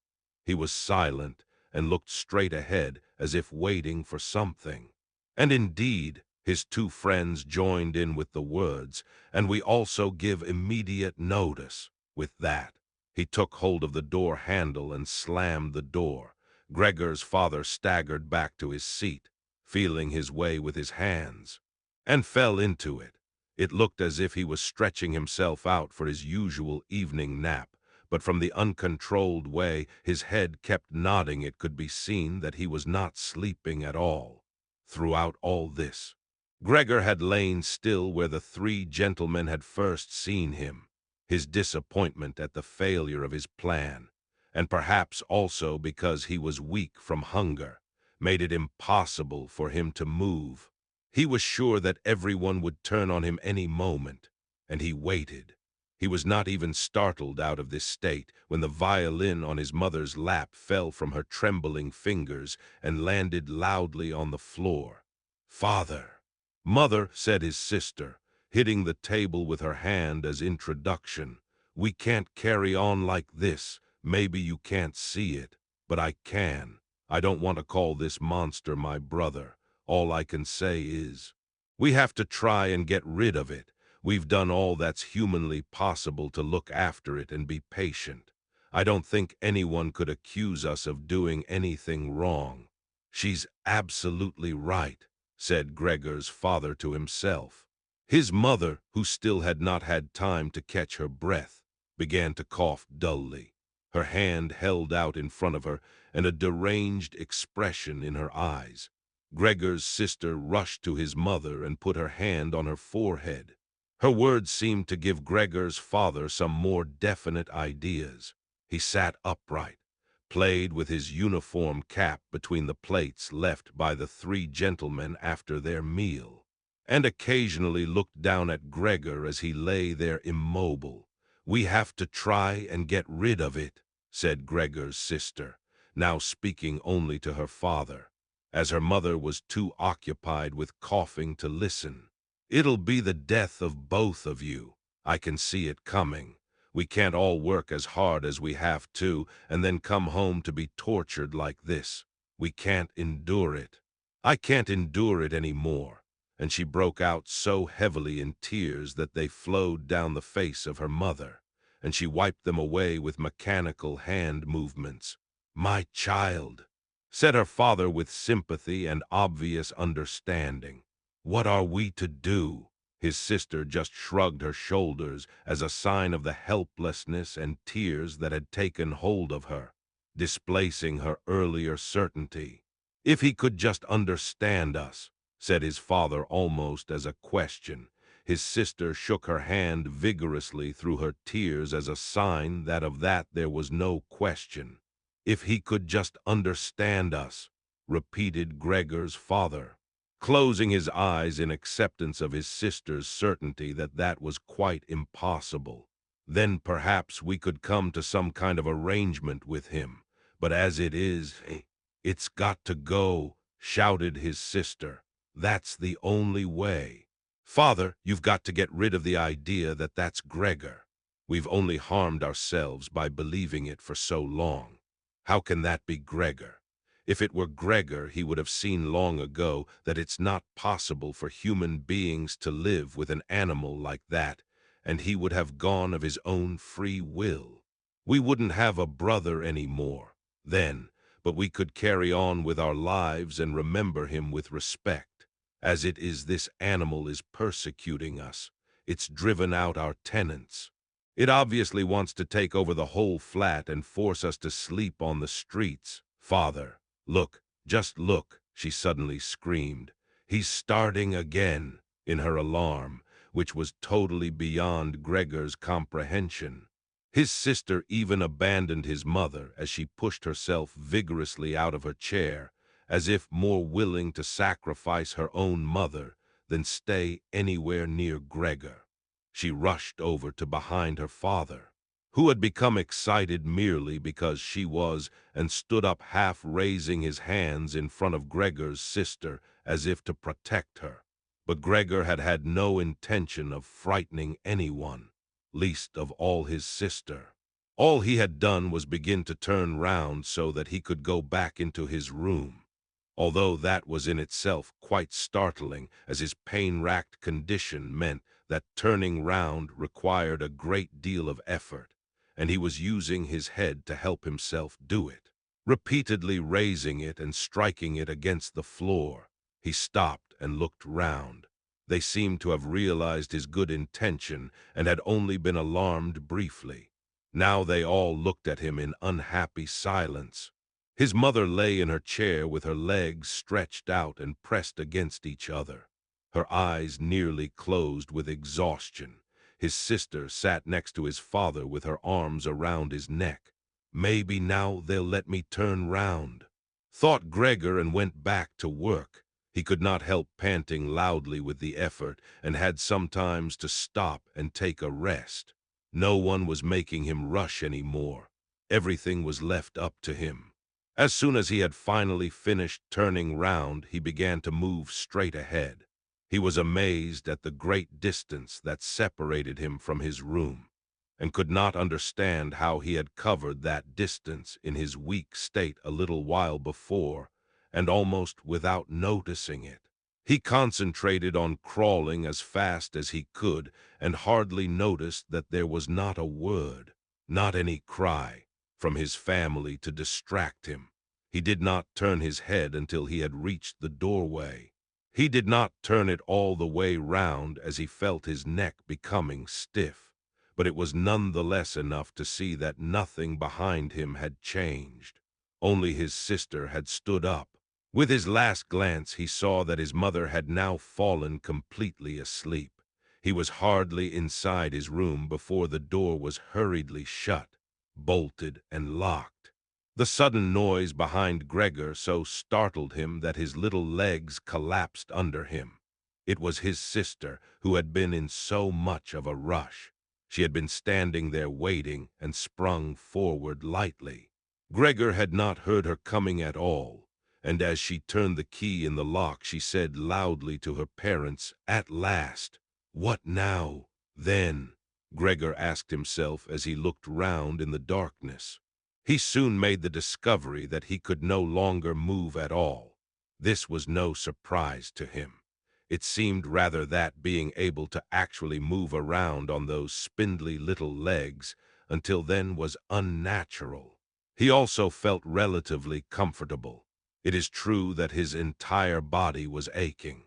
Speaker 1: He was silent and looked straight ahead as if waiting for something. And indeed, his two friends joined in with the words, "And we also give immediate notice." With that, he took hold of the door handle and slammed the door. Gregor's father staggered back to his seat, feeling his way with his hands, and fell into it. It looked as if he was stretching himself out for his usual evening nap, but from the uncontrolled way his head kept nodding it could be seen that he was not sleeping at all. Throughout all this, Gregor had lain still where the three gentlemen had first seen him. His disappointment at the failure of his plan, and perhaps also because he was weak from hunger, made it impossible for him to move. He was sure that everyone would turn on him any moment, and he waited. He was not even startled out of this state when the violin on his mother's lap fell from her trembling fingers and landed loudly on the floor. "Father!" "Mother," said his sister, hitting the table with her hand as introduction, "we can't carry on like this. Maybe you can't see it, but I can. I don't want to call this monster my brother. All I can say is, we have to try and get rid of it. We've done all that's humanly possible to look after it and be patient. I don't think anyone could accuse us of doing anything wrong." "She's absolutely right," said Gregor's father to himself. His mother, who still had not had time to catch her breath, began to cough dully, her hand held out in front of her, and a deranged expression in her eyes. Gregor's sister rushed to his mother and put her hand on her forehead. Her words seemed to give Gregor's father some more definite ideas. He sat upright, played with his uniform cap between the plates left by the three gentlemen after their meal, and occasionally looked down at Gregor as he lay there immobile. "We have to try and get rid of it," said Gregor's sister, now speaking only to her father, as her mother was too occupied with coughing to listen. "It'll be the death of both of you. I can see it coming. We can't all work as hard as we have to, and then come home to be tortured like this. We can't endure it. I can't endure it any more." And she broke out so heavily in tears that they flowed down the face of her mother, and she wiped them away with mechanical hand movements. "My child," said her father with sympathy and obvious understanding, "what are we to do?" His sister just shrugged her shoulders as a sign of the helplessness and tears that had taken hold of her, displacing her earlier certainty. "If he could just understand us," said his father almost as a question. His sister shook her hand vigorously through her tears as a sign that of that there was no question. "If he could just understand us," repeated Gregor's father, closing his eyes in acceptance of his sister's certainty that that was quite impossible. "Then perhaps we could come to some kind of arrangement with him. But as it is, it's got to go," shouted his sister. "That's the only way. Father, you've got to get rid of the idea that that's Gregor. We've only harmed ourselves by believing it for so long. How can that be Gregor? If it were Gregor, he would have seen long ago that it's not possible for human beings to live with an animal like that, and he would have gone of his own free will. We wouldn't have a brother any more, then, but we could carry on with our lives and remember him with respect. As it is, this animal is persecuting us. It's driven out our tenants. It obviously wants to take over the whole flat and force us to sleep on the streets. Father, look, just look, she suddenly screamed. He's starting again, in her alarm, which was totally beyond Gregor's comprehension. His sister even abandoned his mother as she pushed herself vigorously out of her chair, as if more willing to sacrifice her own mother than stay anywhere near Gregor. She rushed over to behind her father, who had become excited merely because she was, and stood up half raising his hands in front of Gregor's sister as if to protect her. But Gregor had had no intention of frightening anyone, least of all his sister. All he had done was begin to turn round so that he could go back into his room, although that was in itself quite startling, as his pain-racked condition meant that turning round required a great deal of effort, and he was using his head to help himself do it. Repeatedly raising it and striking it against the floor, he stopped and looked round. They seemed to have realized his good intention and had only been alarmed briefly. Now they all looked at him in unhappy silence. His mother lay in her chair with her legs stretched out and pressed against each other, her eyes nearly closed with exhaustion. His sister sat next to his father with her arms around his neck. Maybe now they'll let me turn round, thought Gregor, and went back to work. He could not help panting loudly with the effort and had sometimes to stop and take a rest. No one was making him rush any more. Everything was left up to him. As soon as he had finally finished turning round, he began to move straight ahead. He was amazed at the great distance that separated him from his room, and could not understand how he had covered that distance in his weak state a little while before, and almost without noticing it. He concentrated on crawling as fast as he could, and hardly noticed that there was not a word, not any cry, from his family to distract him. He did not turn his head until he had reached the doorway. He did not turn it all the way round, as he felt his neck becoming stiff, but it was none the less enough to see that nothing behind him had changed. Only his sister had stood up. With his last glance, he saw that his mother had now fallen completely asleep. He was hardly inside his room before the door was hurriedly shut, bolted and locked. The sudden noise behind Gregor so startled him that his little legs collapsed under him. It was his sister, who had been in so much of a rush. She had been standing there waiting and sprung forward lightly. Gregor had not heard her coming at all, and as she turned the key in the lock, she said loudly to her parents, "At last! What now, then?" Gregor asked himself as he looked round in the darkness. He soon made the discovery that he could no longer move at all. This was no surprise to him. It seemed rather that being able to actually move around on those spindly little legs until then was unnatural. He also felt relatively comfortable. It is true that his entire body was aching,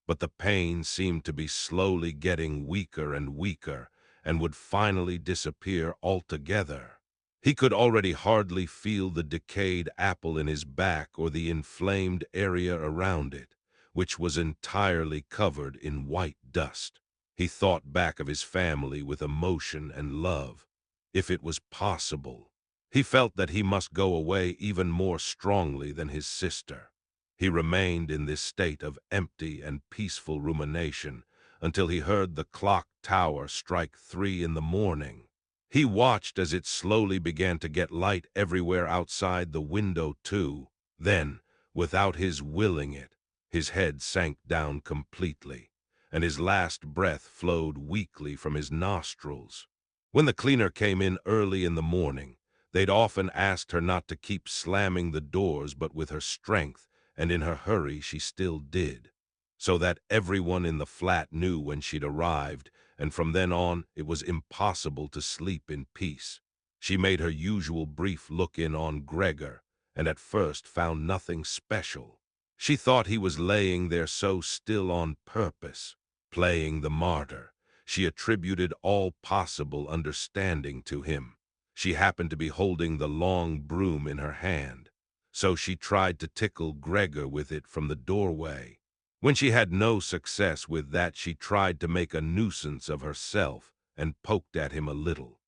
Speaker 1: but the pain seemed to be slowly getting weaker and weaker, and would finally disappear altogether. He could already hardly feel the decayed apple in his back or the inflamed area around it, which was entirely covered in white dust. He thought back of his family with emotion and love. If it was possible, he felt that he must go away even more strongly than his sister. He remained in this state of empty and peaceful rumination until he heard the clock tower strike 3 in the morning. He watched as it slowly began to get light everywhere outside the window too. Then, without his willing it, his head sank down completely, and his last breath flowed weakly from his nostrils. When the cleaner came in early in the morning, they'd often asked her not to keep slamming the doors, but with her strength and in her hurry she still did, so that everyone in the flat knew when she'd arrived, and from then on it was impossible to sleep in peace. She made her usual brief look-in on Gregor, and at first found nothing special. She thought he was laying there so still on purpose, playing the martyr. She attributed all possible understanding to him. She happened to be holding the long broom in her hand, so she tried to tickle Gregor with it from the doorway. When she had no success with that, she tried to make a nuisance of herself and poked at him a little.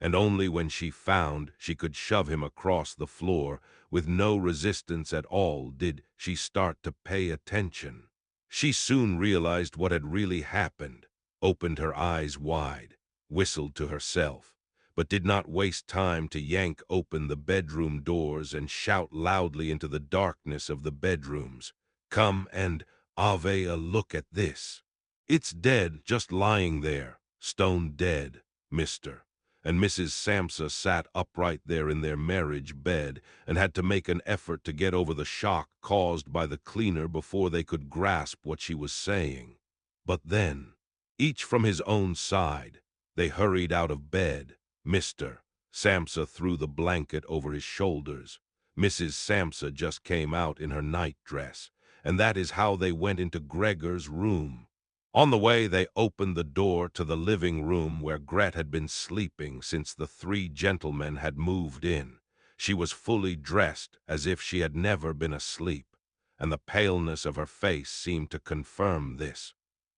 Speaker 1: And only when she found she could shove him across the floor with no resistance at all did she start to pay attention. She soon realized what had really happened, opened her eyes wide, whistled to herself, but did not waste time to yank open the bedroom doors and shout loudly into the darkness of the bedrooms, "Come and have a look at this. It's dead, just lying there, stone dead, Mr." And Mrs. Samsa sat upright there in their marriage bed and had to make an effort to get over the shock caused by the cleaner before they could grasp what she was saying. But then, each from his own side, they hurried out of bed. Mr. Samsa threw the blanket over his shoulders. Mrs. Samsa just came out in her nightdress, and that is how they went into Gregor's room. On the way, they opened the door to the living room where Gret had been sleeping since the three gentlemen had moved in. She was fully dressed as if she had never been asleep, and the paleness of her face seemed to confirm this.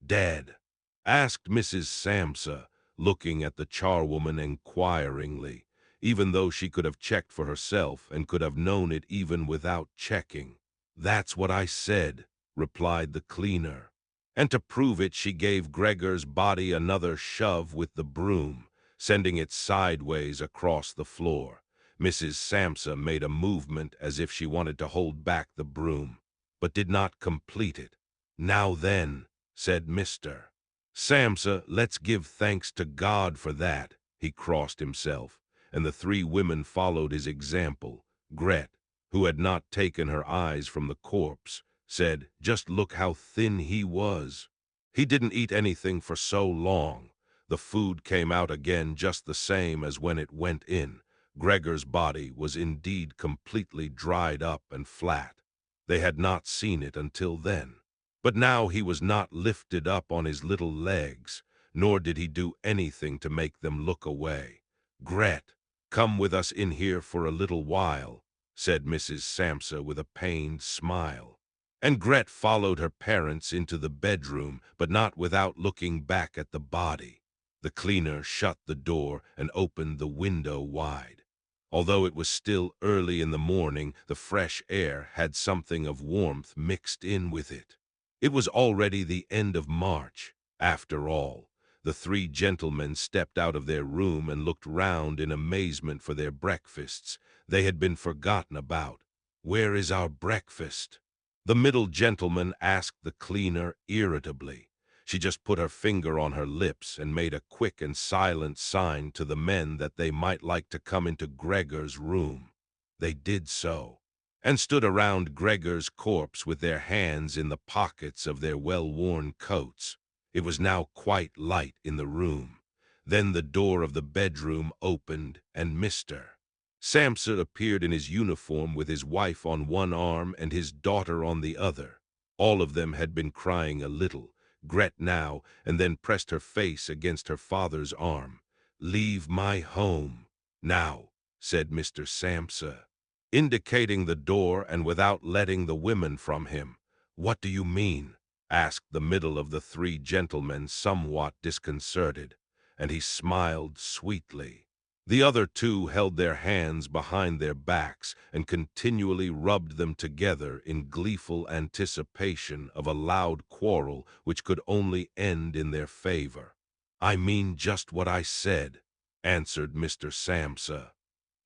Speaker 1: "Dead?" asked Mrs. Samsa, looking at the charwoman inquiringly, even though she could have checked for herself and could have known it even without checking. "That's what I said," replied the cleaner. And to prove it, she gave Gregor's body another shove with the broom, sending it sideways across the floor. Mrs. Samsa made a movement as if she wanted to hold back the broom, but did not complete it. "Now then," said Mr. Samsa, "let's give thanks to God for that." He crossed himself, and the three women followed his example. Gret, who had not taken her eyes from the corpse, said, "Just look how thin he was. He didn't eat anything for so long." The food came out again just the same as when it went in. Gregor's body was indeed completely dried up and flat. They had not seen it until then. But now he was not lifted up on his little legs, nor did he do anything to make them look away. "Gret, come with us in here for a little while," said Mrs. Samsa with a pained smile. And Gret followed her parents into the bedroom, but not without looking back at the body. The cleaner shut the door and opened the window wide. Although it was still early in the morning, the fresh air had something of warmth mixed in with it. It was already the end of March. After all, the three gentlemen stepped out of their room and looked round in amazement for their breakfasts. They had been forgotten about. "Where is our breakfast?" the middle gentleman asked the cleaner irritably. She just put her finger on her lips and made a quick and silent sign to the men that they might like to come into Gregor's room. They did so, and stood around Gregor's corpse with their hands in the pockets of their well-worn coats. It was now quite light in the room. Then the door of the bedroom opened, and Mr. Samsa appeared in his uniform with his wife on one arm and his daughter on the other. All of them had been crying a little. Gret now, and then pressed her face against her father's arm. "Leave my home now," said Mr. Samsa, indicating the door and without letting the women from him. "What do you mean?" asked the middle of the three gentlemen, somewhat disconcerted, and he smiled sweetly. The other two held their hands behind their backs and continually rubbed them together in gleeful anticipation of a loud quarrel which could only end in their favor. "I mean just what I said," answered Mr. Samsa,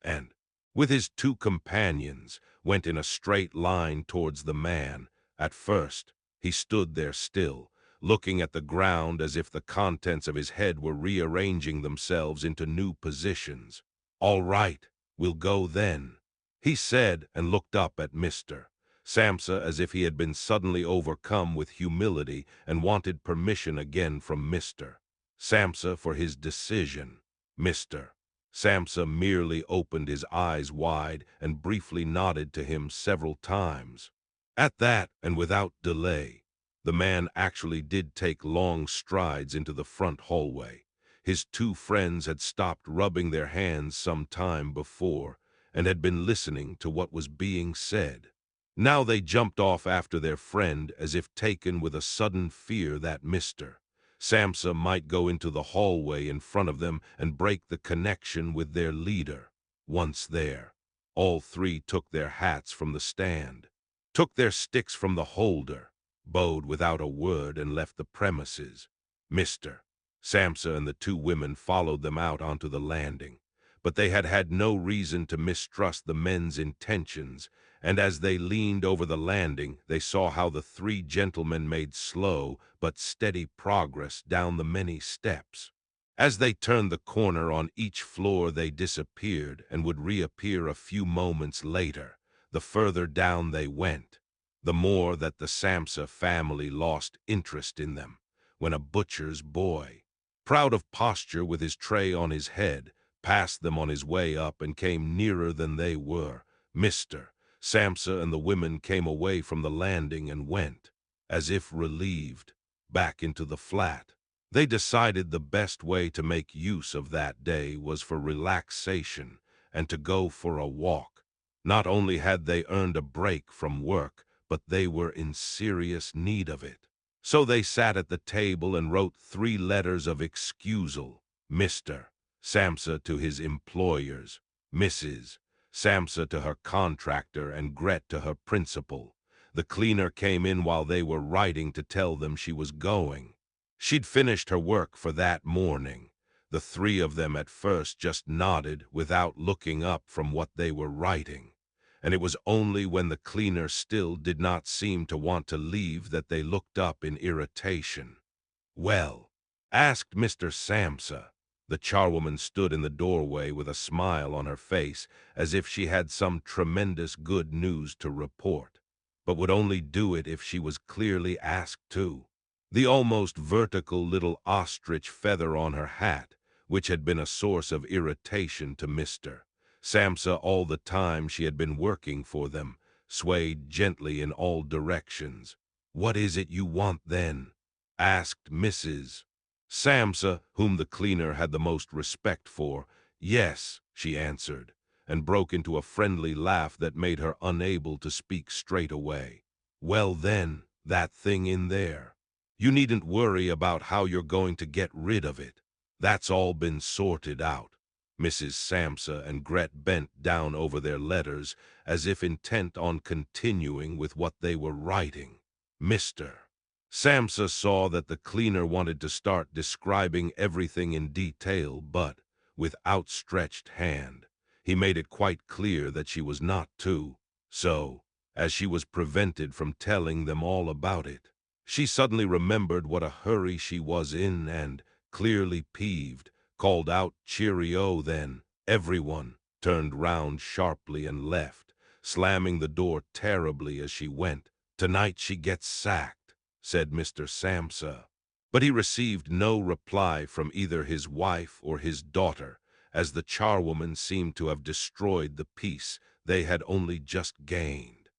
Speaker 1: and, with his two companions, went in a straight line towards the man. At first, he stood there still, looking at the ground as if the contents of his head were rearranging themselves into new positions. "All right, we'll go then," he said, and looked up at Mr. Samsa as if he had been suddenly overcome with humility and wanted permission again from Mr. Samsa for his decision. Mr. Samsa merely opened his eyes wide and briefly nodded to him several times. At that, and without delay, The man actually did take long strides into the front hallway. His two friends had stopped rubbing their hands some time before and had been listening to what was being said. Now they jumped off after their friend as if taken with a sudden fear that Mr. Samsa might go into the hallway in front of them and break the connection with their leader. Once there, all three took their hats from the stand, took their sticks from the holder, bowed without a word, and left the premises. Mr. Samsa and the two women followed them out onto the landing, but they had had no reason to mistrust the men's intentions, and as they leaned over the landing, they saw how the three gentlemen made slow but steady progress down the many steps. As they turned the corner on each floor, they disappeared and would reappear a few moments later. The further down they went, the more that the Samsa family lost interest in them, when a butcher's boy, proud of posture with his tray on his head, passed them on his way up and came nearer than they were. Mr. Samsa and the women came away from the landing and went, as if relieved, back into the flat. They decided the best way to make use of that day was for relaxation and to go for a walk. Not only had they earned a break from work, but they were in serious need of it. So they sat at the table and wrote 3 letters of excusal: Mr. Samsa to his employers, Mrs. Samsa to her contractor, and Gret to her principal. The cleaner came in while they were writing to tell them she was going. She'd finished her work for that morning. The 3 of them at first just nodded without looking up from what they were writing, and it was only when the cleaner still did not seem to want to leave that they looked up in irritation. "Well?" asked Mr. Samsa. The charwoman stood in the doorway with a smile on her face, as if she had some tremendous good news to report, but would only do it if she was clearly asked to. The almost vertical little ostrich feather on her hat, which had been a source of irritation to Mr. Samsa all the time she had been working for them, swayed gently in all directions. "What is it you want, then?" asked Mrs. Samsa, whom the cleaner had the most respect for. "Yes," she answered, and broke into a friendly laugh that made her unable to speak straight away. "Well then, that thing in there. You needn't worry about how you're going to get rid of it. That's all been sorted out." Mrs. Samsa and Gret bent down over their letters, as if intent on continuing with what they were writing. Mr. Samsa saw that the cleaner wanted to start describing everything in detail, but, with outstretched hand, he made it quite clear that she was not to. So, as she was prevented from telling them all about it, she suddenly remembered what a hurry she was in and, clearly peeved, called out "Cheerio!" Then everyone turned round sharply and left, slamming the door terribly as she went. "Tonight she gets sacked," said Mr. Samsa. But he received no reply from either his wife or his daughter, as the charwoman seemed to have destroyed the peace they had only just gained.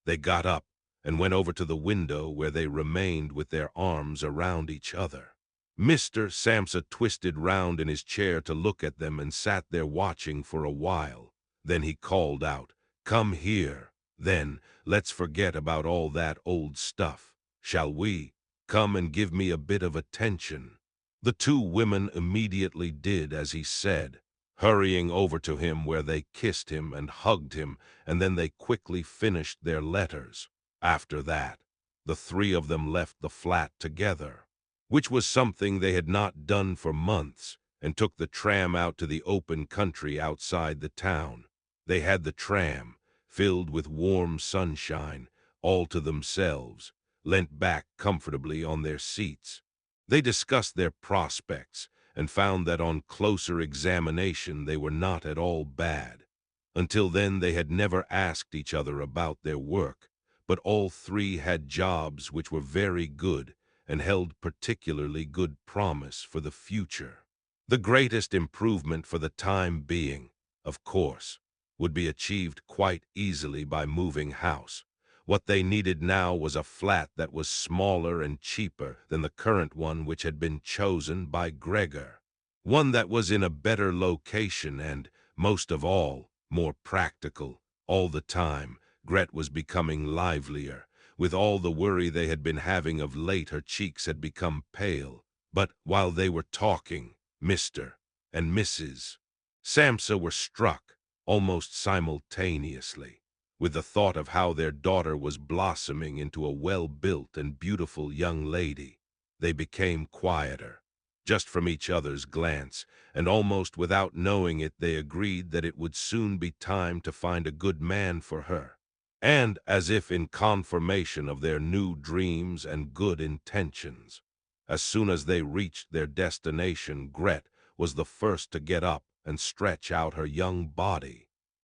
Speaker 1: They got up and went over to the window, where they remained with their arms around each other. Mr. Samsa twisted round in his chair to look at them and sat there watching for a while. Then he called out, "Come here. Then, let's forget about all that old stuff. Shall we? Come and give me a bit of attention." The 2 women immediately did as he said, hurrying over to him, where they kissed him and hugged him, and then they quickly finished their letters. After that, the 3 of them left the flat together, which was something they had not done for months, and took the tram out to the open country outside the town. They had the tram, filled with warm sunshine, all to themselves, leant back comfortably on their seats. They discussed their prospects and found that on closer examination they were not at all bad. Until then they had never asked each other about their work, but all 3 had jobs which were very good and held particularly good promise for the future. The greatest improvement for the time being, of course, would be achieved quite easily by moving house. What they needed now was a flat that was smaller and cheaper than the current one which had been chosen by Gregor. One that was in a better location and, most of all, more practical. All the time, Gret was becoming livelier. With all the worry they had been having of late, her cheeks had become pale. But while they were talking, Mr. and Mrs. Samsa were struck, almost simultaneously, with the thought of how their daughter was blossoming into a well-built and beautiful young lady. They became quieter, just from each other's glance, and almost without knowing it they agreed that it would soon be time to find a good man for her. And, as if in confirmation of their new dreams and good intentions, as soon as they reached their destination, Gret was the first to get up and stretch out her young body.